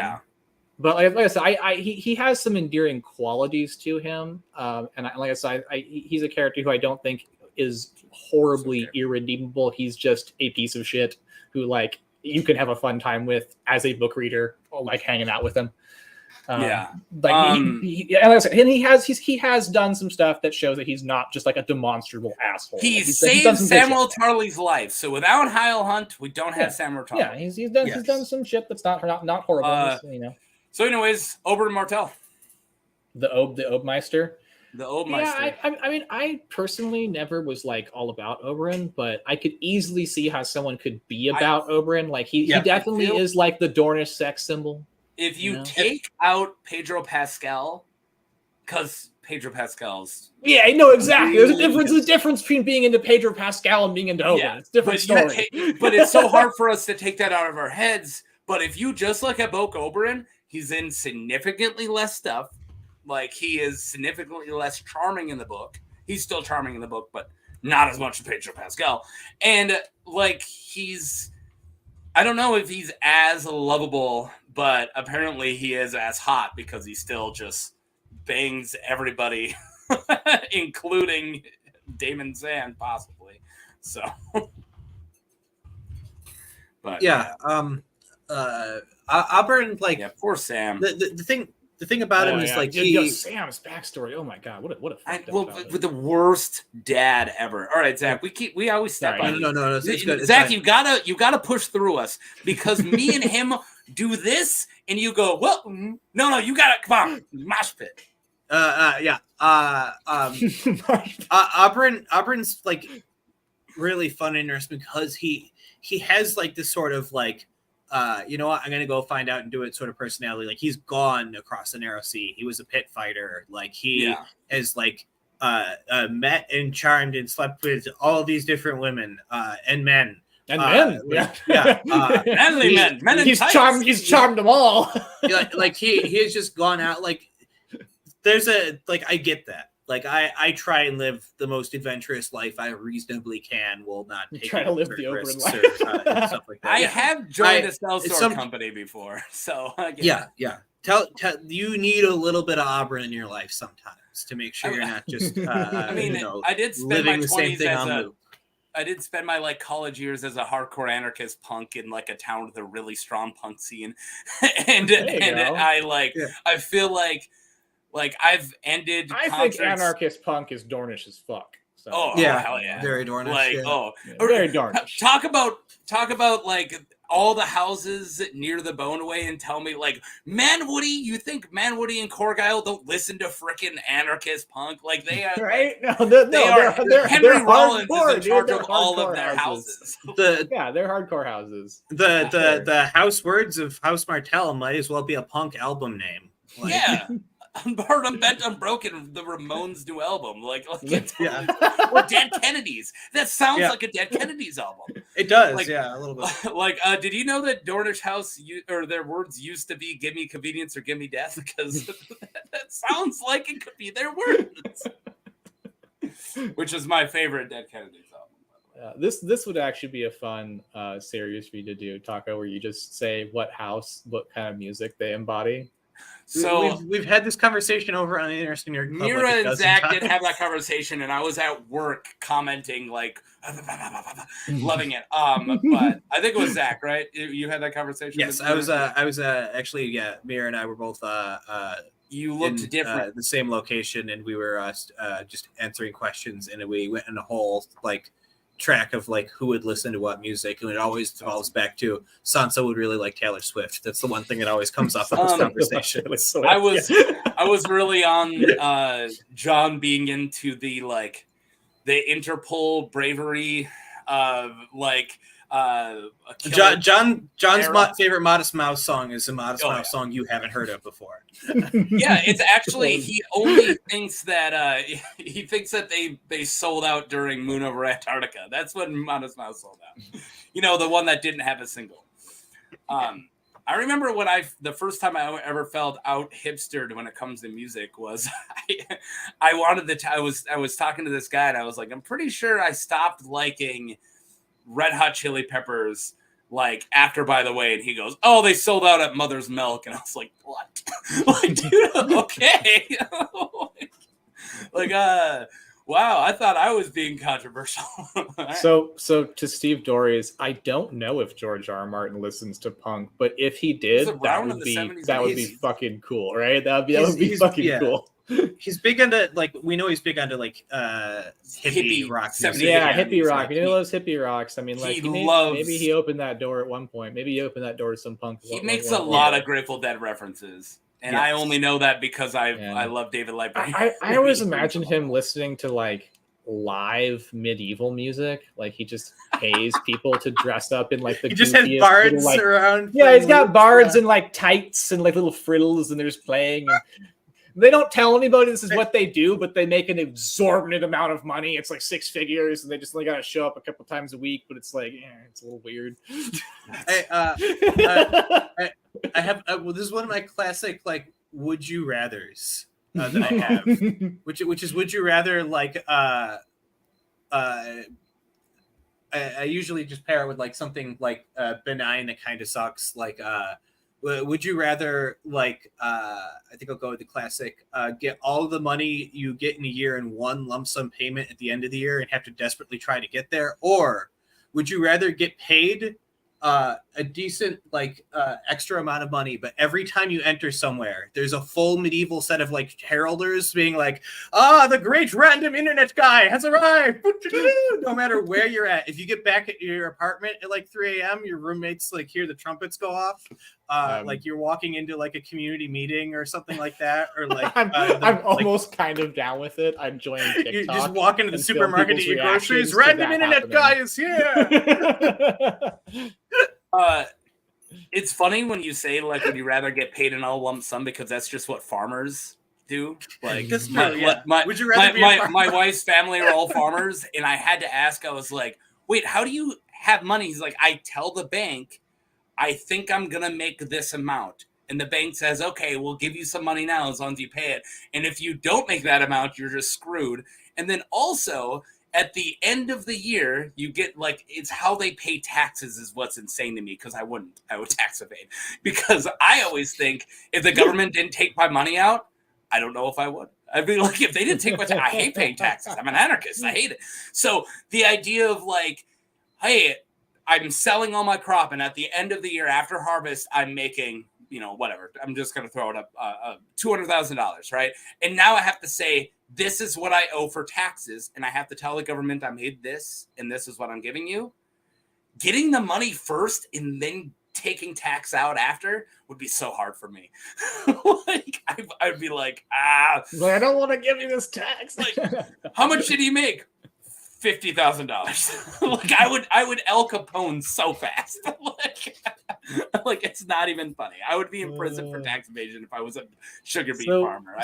like I said, he has some endearing qualities to him. And like I said, he's a character who I don't think is horribly irredeemable. He's just a piece of shit who like you can have a fun time with as a book reader, or like hanging out with him. He has done some stuff that shows that he's not just like a demonstrable asshole. He saved Samuel Tarley's life. So without Hyle Hunt, we don't have Samuel Tarley. Yeah, he's done some shit that's not horrible. So, anyways, Oberyn Martell, the Obmeister. The Obmeister. Yeah, I mean, I personally never was like all about Oberyn, but I could easily see how someone could be about Oberyn. Like he definitely is like the Dornish sex symbol. If you take out Pedro Pascal, because Pedro Pascal's I know exactly. There's a difference between being into Pedro Pascal and being into Oberyn. Yeah, it's a different story. But it's so hard for us to take that out of our heads. But if you just look at Boak Oberyn, he's in significantly less stuff. Like, he is significantly less charming in the book. He's still charming in the book, but not as much as Pedro Pascal. And, like, I don't know if he's as lovable, but apparently he is as hot because he still just bangs everybody, including Deamon Sand, possibly. So. But yeah, Oberyn, like, poor Sam. The thing about him is like Sam's backstory. Oh my god, what a with the worst dad ever. All right, Zach, we always step on. No, it's good. Zach, you gotta push through us because me and him do this, and you go, well, no, you gotta come on, mosh pit. Oberyn's like really fun and interesting because he has like this sort of like. You know what? I'm gonna go find out and do it. Sort of personality. Like he's gone across the narrow sea. He was a pit fighter. Like he has like met and charmed and slept with all these different women and men. Men. Manly men. Men. He's charmed. He's charmed them all. Like he has just gone out. Like there's I get that. Like I try and live the most adventurous life I reasonably can. Will not try to live the Oberyn life and stuff like that. I have joined a sellsword company before, so yeah. Tell you need a little bit of Oberyn in your life sometimes to make sure you're not just. I did spend my 20s I did spend my like college years as a hardcore anarchist punk in like a town with a really strong punk scene, and I feel like I've ended. I think anarchist punk is Dornish as fuck. So. Hell yeah, very Dornish. Very Dornish. Talk about like all the houses near the Boneway and tell me like Manwoody. You think Manwoody and Corgyle don't listen to frickin' anarchist punk? Like they are right? They're Henry Rollins is in charge of all of their houses. They're hardcore houses. The house words of House Martell might as well be a punk album name. Like, yeah. Unbarred, Unbent, Unbroken, the Ramones' new album. Or Dead Kennedys. That sounds like a Dead Kennedys album. It does, a little bit. Did you know that Dornish House, or their words used to be "Give me convenience" or "Give me death"? Because that sounds like it could be their words. Which is my favorite Dead Kennedys album. This would actually be a fun series for you to do, Taco, where you just say what kind of music they embody. So we've had this conversation over on the Interesting Nerd Club. Mira and Zach did have that conversation, and I was at work commenting like loving it. But I think it was Zach, right? You had that conversation. Yes, I was actually Mira and I were both you looked different. The same location, and we were just answering questions, and we went in a whole like track of like who would listen to what music, and it always devolves back to Sansa would really like Taylor Swift. That's the one thing that always comes up in this conversation. I was really on John being into the Interpol bravery of like John's era. favorite Modest Mouse song is a Modest Mouse song you haven't heard of before. Yeah, it's actually he only thinks that he thinks that they sold out during Moon Over Antarctica. That's when Modest Mouse sold out. You know, the one that didn't have a single. I remember when the first time I ever felt out hipstered when it comes to music was I was talking to this guy and I was like, I'm pretty sure I stopped liking Red Hot Chili Peppers like after By the Way, and he goes, oh, they sold out at Mother's Milk, and I was like, what? Like, dude, okay. Wow, I thought I was being controversial. So to Steve Dorries, I don't know if George R. R. Martin listens to punk, but if he did, that would be fucking cool, right? That would be fucking cool. He's big into he's big into hippie rock. Hippie rock. He loves hippie rocks. I mean, like maybe he opened that door at one point. Maybe he opened that door to some punk. He makes a lot of Grateful Dead references. And I only know that because I love David Lightbright. I always imagine him listening to like live medieval music. Like he just pays people to dress up in like the. He just has bards around. Yeah, he's got bards and like tights and like little frittles, and they're just playing. And they don't tell anybody this is what they do, but they make an exorbitant amount of money. It's like 6 figures, and they just got to show up a couple times a week. But it's like, it's a little weird. I have this is one of my classic would you rathers that I have, which is would you rather I usually just pair it with something benign that kind of sucks would you rather I think I'll go with the classic get all the money you get in a year in one lump sum payment at the end of the year and have to desperately try to get there, or would you rather get paid a decent extra amount of money, but every time you enter somewhere there's a full medieval set of heralders being the great random internet guy has arrived, no matter where you're at. If you get back at your apartment at 3 a.m. your roommates hear the trumpets go off, you're walking into a community meeting or something like that, or I'm almost kind of down with it. I'm joining TikTok. You just walk into the supermarket to eat groceries, random internet guy is here. It's funny when you say would you rather get paid in all lump sum, because that's just what farmers do. My wife's family are all farmers, and I had to ask, I was like, wait, how do you have money? He's like, I tell the bank I think I'm gonna make this amount, and the bank says, okay, we'll give you some money now as long as you pay it, and if you don't make that amount, you're just screwed. And then also at the end of the year, you get it's how they pay taxes is what's insane to me, because I would tax evade, because I always think if the government didn't take my money out, I don't know if I would. I'd be like, if they didn't take my tax, I hate paying taxes. I'm an anarchist. I hate it. So the idea of hey, I'm selling all my crop, and at the end of the year after harvest, I'm making, whatever. I'm just going to throw it up $200,000, right? And now I have to say, this is what I owe for taxes, and I have to tell the government I made this, and this is what I'm giving you. Getting the money first and then taking tax out after would be so hard for me. I'd be I don't want to give you this tax. How much did he make? $50,000. I would El Capone so fast. It's not even funny. I would be in prison for tax evasion if I was a sugar beet farmer.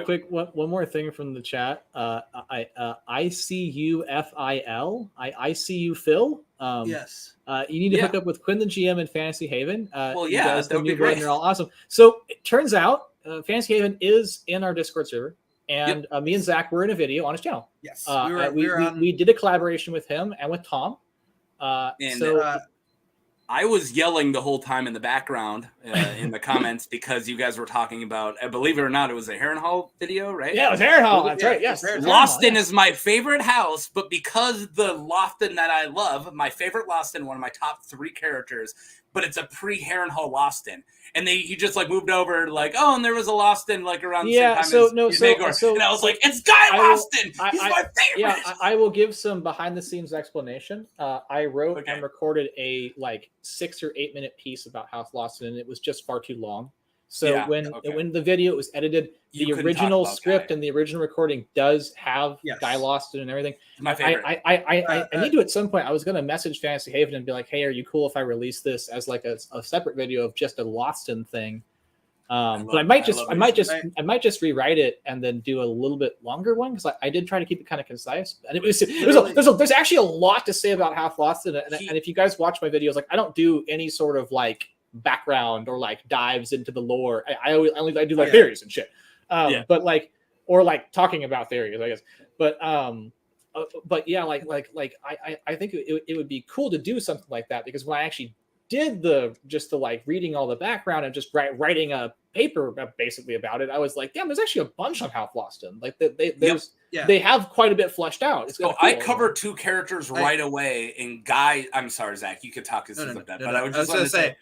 Quick, one more thing from the chat. I see you FIL. I see you Phil. Yes. You need to hook up with Quinn the GM and Fantasy Haven. That would be great. They're all awesome. So it turns out Fantasy Haven is in our Discord server. And me and Zach were in a video on his channel. Yes, we did a collaboration with him and with Tom. I was yelling the whole time in the background in the comments because you guys were talking about, believe it or not, it was a Harrenhal video, right? Yeah, it was Harrenhal. That's right. Yes. Lofton is my favorite house, but because the Lofton that I love, my favorite Lofton, one of my top 3 characters, but it's a pre-Harrenhal Lofton. And he just moved over and there was a Lofton around the same time as Vigor. And I was like, it's Guy Lofton! He's my favorite! Yeah, I will give some behind-the-scenes explanation. I wrote and recorded a 6 or 8 minute piece about House Lofton, and it was just far too long. So when the video was edited, the original script and the original recording does have Guy Lawson and everything. My favorite. I need to at some point. I was going to message Fantasy Haven and be like, "Hey, are you cool if I release this as like a separate video of just a Lawson thing?" But I might just rewrite it and then do a little bit longer one because I did try to keep it kind of concise. And there's actually a lot to say about Half Lawson. And if you guys watch my videos, like I don't do any sort of like background or like dives into the lore. I do like theories and shit. But like, or like talking about theories, I guess. But yeah, like I think it would be cool to do something like that because when I actually did the like reading all the background and just writing a paper basically about it, I was like, damn, there's actually a bunch on Half Lawson. Like they have quite a bit fleshed out. It's so cool. I covered two characters right away. And Guy, I'm sorry, Zach, you could talk as but I was just going to say.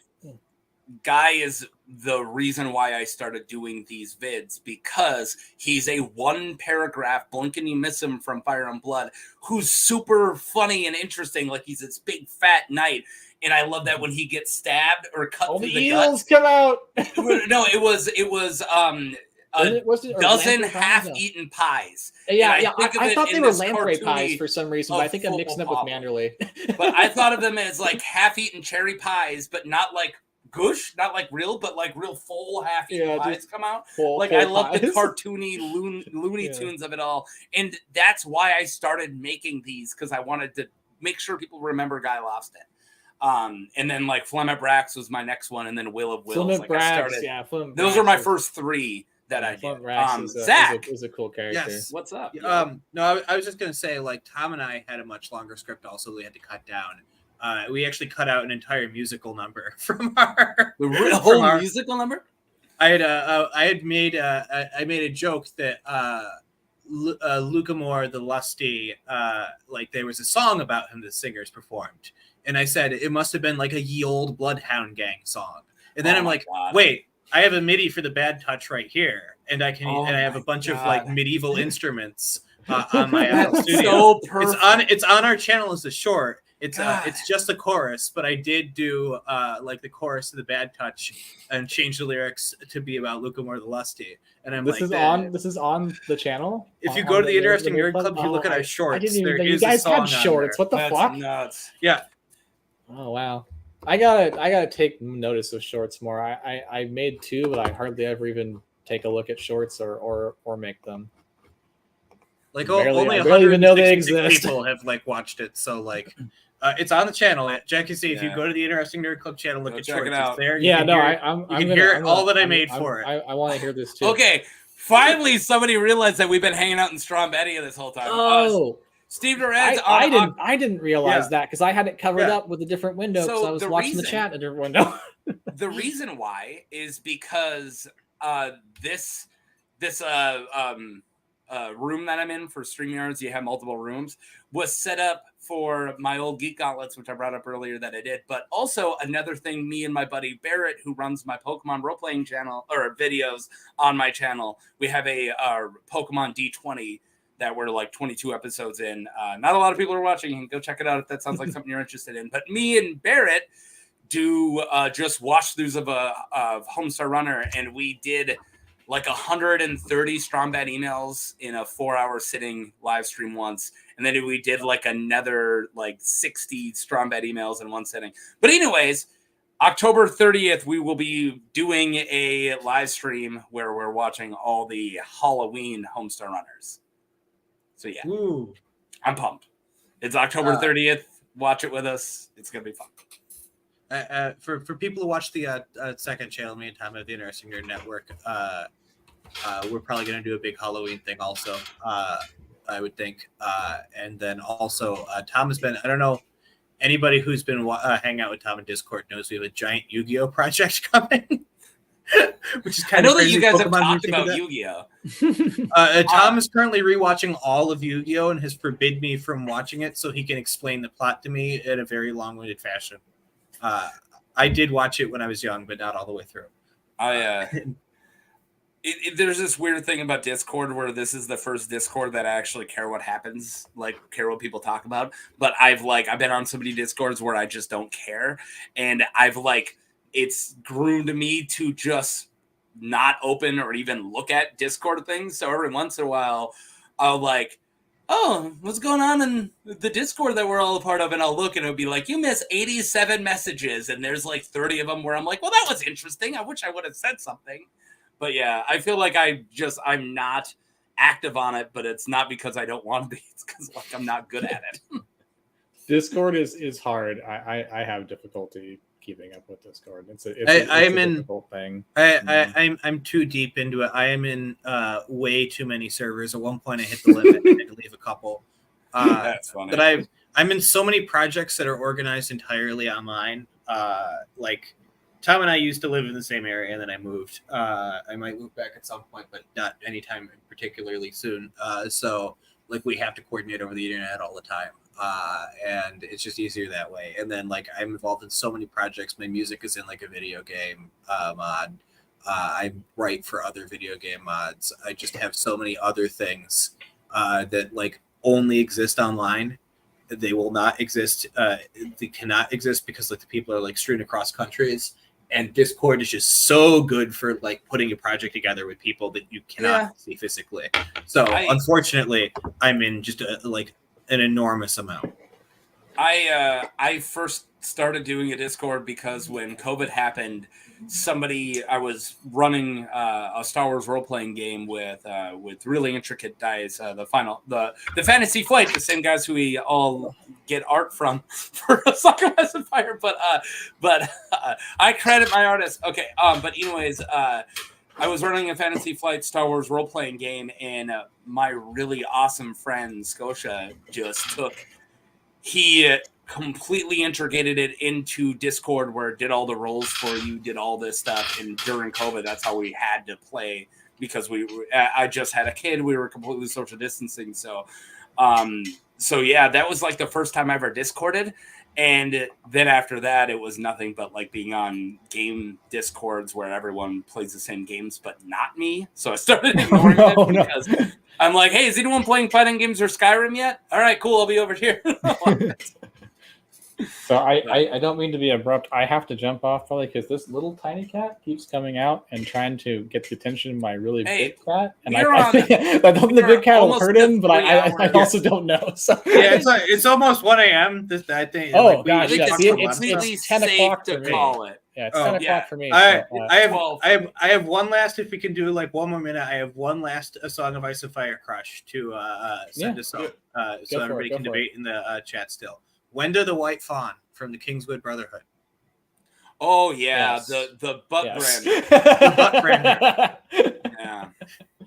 Guy is the reason why I started doing these vids because he's a one paragraph blink and you miss him from Fire and Blood who's super funny and interesting. Like he's this big fat knight. And I love that when he gets stabbed or cut through the eels come out. No, it was a dozen half-eaten pies. I thought they were lamprey pies for some reason, but I think I'm mixing up with Manderley. But I thought of them as like half-eaten cherry pies, but not like gush, not like real, but like real full half-eaten pies come out. I love the cartoony Looney Tunes of it all. And that's why I started making these because I wanted to make sure people remember Guy Lofton. And then like Flemmet Brax was my next one, and then Will of Wills. Flemmet Brax, those are my first three that I did. Zach is a cool character. Yes. What's up? No, I was just gonna say like Tom and I had a much longer script. Also, we had to cut down. We actually cut out an entire musical number from our musical number. I made a joke that Lucamore the Lusty, like there was a song about him that singers performed. And I said, it must have been like a ye old Bloodhound Gang song. And then I'm like, wait, I have a MIDI for the bad touch right here. And I have a bunch of like medieval instruments on my FL Studio. So perfect. It's on our channel as a short. It's just the chorus, but I did do like the chorus of the bad touch and change the lyrics to be about Lucamore the Lusty. And I'm this is on the channel. If you go to the Interesting Nerd Club, if you look at our shorts, you guys had shorts. What the fuck? Nuts. Yeah. Oh wow. I gotta take notice of shorts more. I made two, but I hardly ever even take a look at shorts or make them. Like only I barely even know they exist. People have like watched it, so like it's on the channel. Jackie C, if you go to the Interesting Nerd Club channel, look at shorts. It's there. You can hear all that I made for it. I want to hear this too. Okay, finally somebody realized that we've been hanging out in Strombedia this whole time. Oh. Steve Durant. I didn't realize that because I had it covered up with a different window because I was watching the chat in a different window. The reason why is because this room that I'm in for StreamYards, you have multiple rooms, was set up for my old Geek Gauntlets, which I brought up earlier that I did. But also another thing, me and my buddy Barrett, who runs my Pokemon role-playing channel or videos on my channel, we have a Pokemon D20 that we're like 22 episodes in. Not a lot of people are watching. You can go check it out if that sounds like something you're interested in. But me and Barrett do just watch-throughs of Homestar Runner, and we did like 130 Strombat emails in a 4-hour sitting live stream once. And then we did like another like 60 Strombat emails in one sitting. But anyways, October 30th, we will be doing a live stream where we're watching all the Halloween Homestar Runners. So yeah, I'm pumped. It's October 30th. Watch it with us. It's going to be fun. For people who watch the second channel, me and Tom at the Interesting Nerd Network, we're probably going to do a big Halloween thing also, I would think. And then also, Tom has been, I don't know, anybody who's been hanging out with Tom in Discord knows we have a giant Yu-Gi-Oh! Project coming. Which is kind I of know that you guys Pokemon have talked about Yu-Gi-Oh! Tom is currently rewatching all of Yu-Gi-Oh! And has forbid me from watching it so he can explain the plot to me in a very long-winded fashion. I did watch it when I was young, but not all the way through. There's this weird thing about Discord where this is the first Discord that I actually care what happens, like care what people talk about. But I've been on so many Discords where I just don't care. And it's groomed me to just not open or even look at Discord things. So every once in a while, I'll like, oh, what's going on in the Discord that we're all a part of? And I'll look and it'll be like, you miss 87 messages. And there's like 30 of them where I'm like, well, that was interesting. I wish I would have said something. But yeah, I feel like I'm not active on it, but it's not because I don't want to be. It's because like I'm not good at it. Discord is hard. I have difficulty keeping up with Discord. It's a difficult thing. I'm too deep into it. I am in way too many servers. At one point, I hit the limit and had to leave a couple. That's funny. But I'm in so many projects that are organized entirely online. Like Tom and I used to live in the same area, and then I moved. I might move back at some point, but not anytime particularly soon. So like we have to coordinate over the internet all the time. And it's just easier that way. And then like I'm involved in so many projects. My music is in like a video game mod. I write for other video game mods. I just have so many other things that like only exist online. They will not exist. They cannot exist because like the people are like strewn across countries. And Discord is just so good for like putting a project together with people that you cannot see physically. So unfortunately, I'm in just an enormous amount. I first started doing a Discord because when COVID happened, I was running a Star Wars role-playing game with really intricate dice, the Fantasy Flight, the same guys who we all get art from for Song of Ice and Fire, but I credit my artists. Okay, but anyways, I was running a Fantasy Flight Star Wars role-playing game, and my really awesome friend Scotia he completely integrated it into Discord, where it did all the roles for you, did all this stuff. And during COVID, that's how we had to play, because I just had a kid. We were completely social distancing. So yeah, that was like the first time I ever Discorded. And then after that, it was nothing but like being on game Discords where everyone plays the same games, but not me. So I started ignoring it because I'm like, hey, is anyone playing fighting games or Skyrim yet? All right, cool. I'll be over here. So I don't mean to be abrupt. I have to jump off probably because this little tiny cat keeps coming out and trying to get the attention of my really big cat. And I think the big cat will hurt him, but I also don't know. So yeah, it's almost 1 a.m. I think. Oh gosh, it's 10 o'clock to call it. Yeah, it's 10 o'clock for me. I have one last. If we can do like one more minute, I have one last A Song of Ice and Fire crush to send us out, so everybody can debate in the chat still. Wenda the White Fawn from the Kingswood Brotherhood. Oh yeah, yes. the butt yes. brander. The butt brander. Yeah.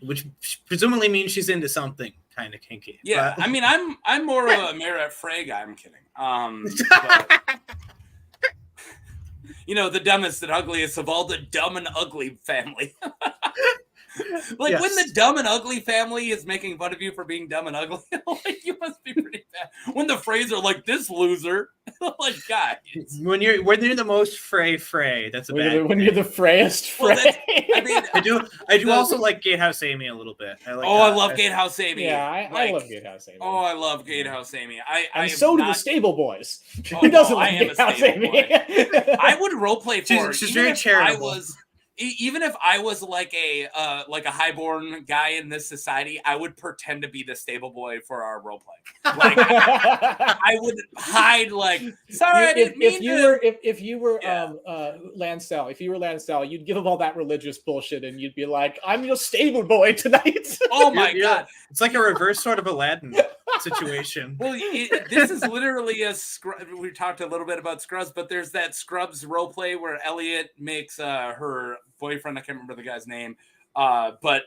Which presumably means she's into something kind of kinky. Yeah, but... I mean, I'm more of a Mara Frey guy. I'm kidding. But, the dumbest and ugliest of all the dumb and ugly family. Like yes. When the dumb and ugly family is making fun of you for being dumb and ugly, like you must be pretty bad. When the Freys are like this loser, like guys. When you're the most Frey, that's a bad. When you're the Freyest Frey. Well, I do also like Gatehouse Amy a little bit. I love Gatehouse Amy. Yeah, I love Gatehouse Amy. Oh, I love Gatehouse Amy. And so do the Stable Boys. Who doesn't like Gatehouse Amy? I would roleplay for her. She's very charitable. Even if I was like a highborn guy in this society, I would pretend to be the stable boy for our role play. Like I would hide like, sorry, I didn't mean to. If you were Lancel, you'd give him all that religious bullshit, and you'd be like, "I'm your stable boy tonight." Oh my god, it's like a reverse sort of Aladdin situation. Well, this is literally we talked a little bit about Scrubs, but there's that Scrubs role play where Elliot makes her boyfriend, I can't remember the guy's name, but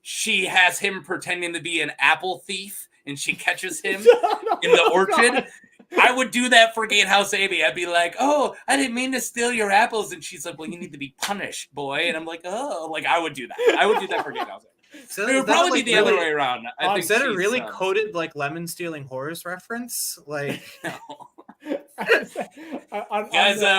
she has him pretending to be an apple thief, and she catches him in the orchard. I would do that for Gatehouse Amy. I'd be like, "Oh, I didn't mean to steal your apples," and she's like, "Well, you need to be punished, boy." And I'm like, "Oh," like I would do that. I would do that for Gatehouse Amy. So it would probably be the other way around. I think is that a really coded like lemon stealing horrors reference? Like, guys,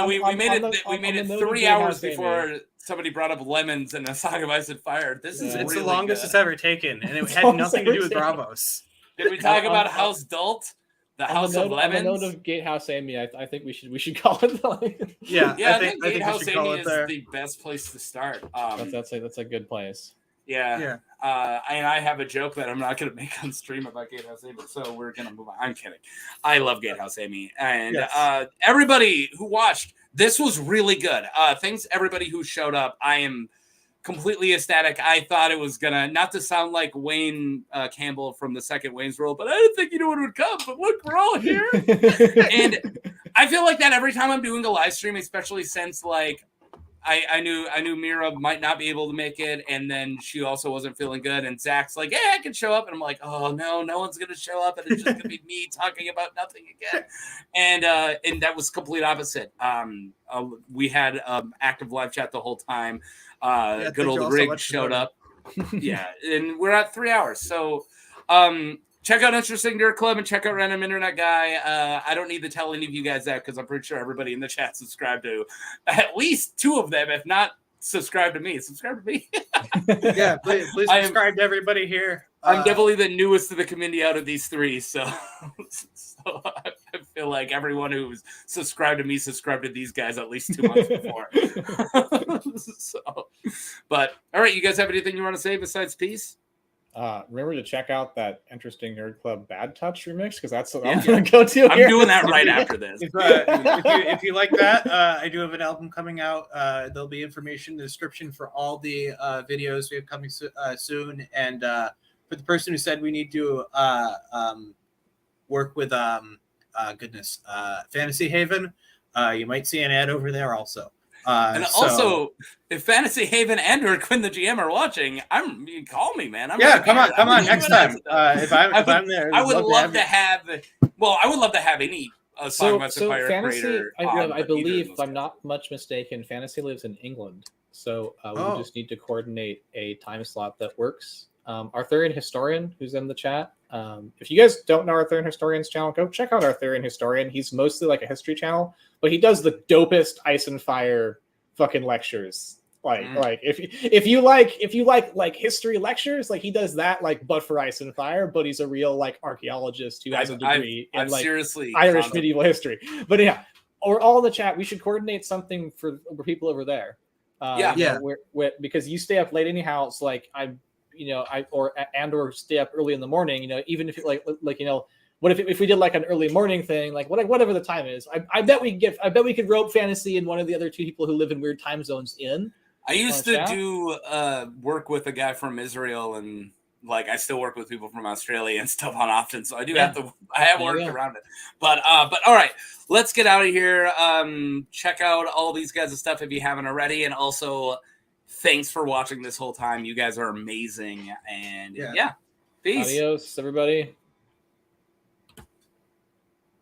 we made it 3 hours before somebody brought up lemons and A Song of Ice and Fire. It's really the longest it's ever taken, and it had nothing to do with Bravos. Did we talk about House Dult? The House of Lemons. On the note of Gatehouse Amy, I think we should call it. Yeah, I think Gatehouse Amy is the best place to start. That's a good place. Yeah. And I have a joke that I'm not going to make on stream about Gatehouse Amy, so we're going to move on. I'm kidding. I love Gatehouse Amy, and everybody who watched, this was really good. Thanks everybody who showed up. I am completely ecstatic. I thought it was gonna, not to sound like Wayne Campbell from the second Wayne's World, but I didn't think anyone would come. But look, we're all here, and I feel like that every time I'm doing a live stream, especially since like I knew Mira might not be able to make it, and then she also wasn't feeling good, and Zach's like, "Hey, I can show up," and I'm like, "Oh no one's gonna show up, and it's just gonna be me talking about nothing again," and that was complete opposite. We had active live chat the whole time. Good old Rig showed up. Yeah, and we're at 3 hours, so check out Interesting Nerd Club and check out Random Internet Guy. I don't need to tell any of you guys that because I'm pretty sure everybody in the chat subscribed to at least 2 of them, if not subscribe to me. Subscribe to me. Yeah, please subscribe to everybody here. I'm definitely the newest to the community out of these 3, so I feel like everyone who's subscribed to me subscribed to these guys at least 2 months before. But all right, you guys have anything you want to say besides peace? Remember to check out that Interesting Nerd Club Bad Touch remix, because that's what I'm going to go to. I'm doing that right after this. If you like that, I do have an album coming out. There'll be information in the description for all the videos we have coming soon. And for the person who said we need to work with Fantasy Haven, you might see an ad over there also. And also, if Fantasy Haven and or Quinn the GM are watching, you call me, man. Come on next time. If I'm there, I would love to have. Well, I would love to have any Song of Ice and Fire creator. I believe, if I'm not much mistaken, Fantasy lives in England, so we just need to coordinate a time slot that works. Arthurian Historian, who's in the chat. If you guys don't know Arthurian Historian's channel, go check out Arthurian Historian. He's mostly like a history channel, but he does the dopest Ice and Fire fucking lectures. Like if you like history lectures, like he does that, like, but for Ice and Fire, but he's a real like archaeologist who has a degree in like seriously Irish medieval history. But yeah, or all in the chat, we should coordinate something for people over there. Because you stay up late anyhow. It's like or stay up early in the morning, even if you what if we did like an early morning thing, like whatever the time is, I bet we could rope Fantasy and one of the other 2 people who live in weird time zones in. I used to do work with a guy from Israel, and like I still work with people from Australia and stuff on often, so I have worked around it. But all right, let's get out of here. Check out all these guys' stuff if you haven't already, and also thanks for watching this whole time. You guys are amazing. And yeah, peace. Adios, everybody.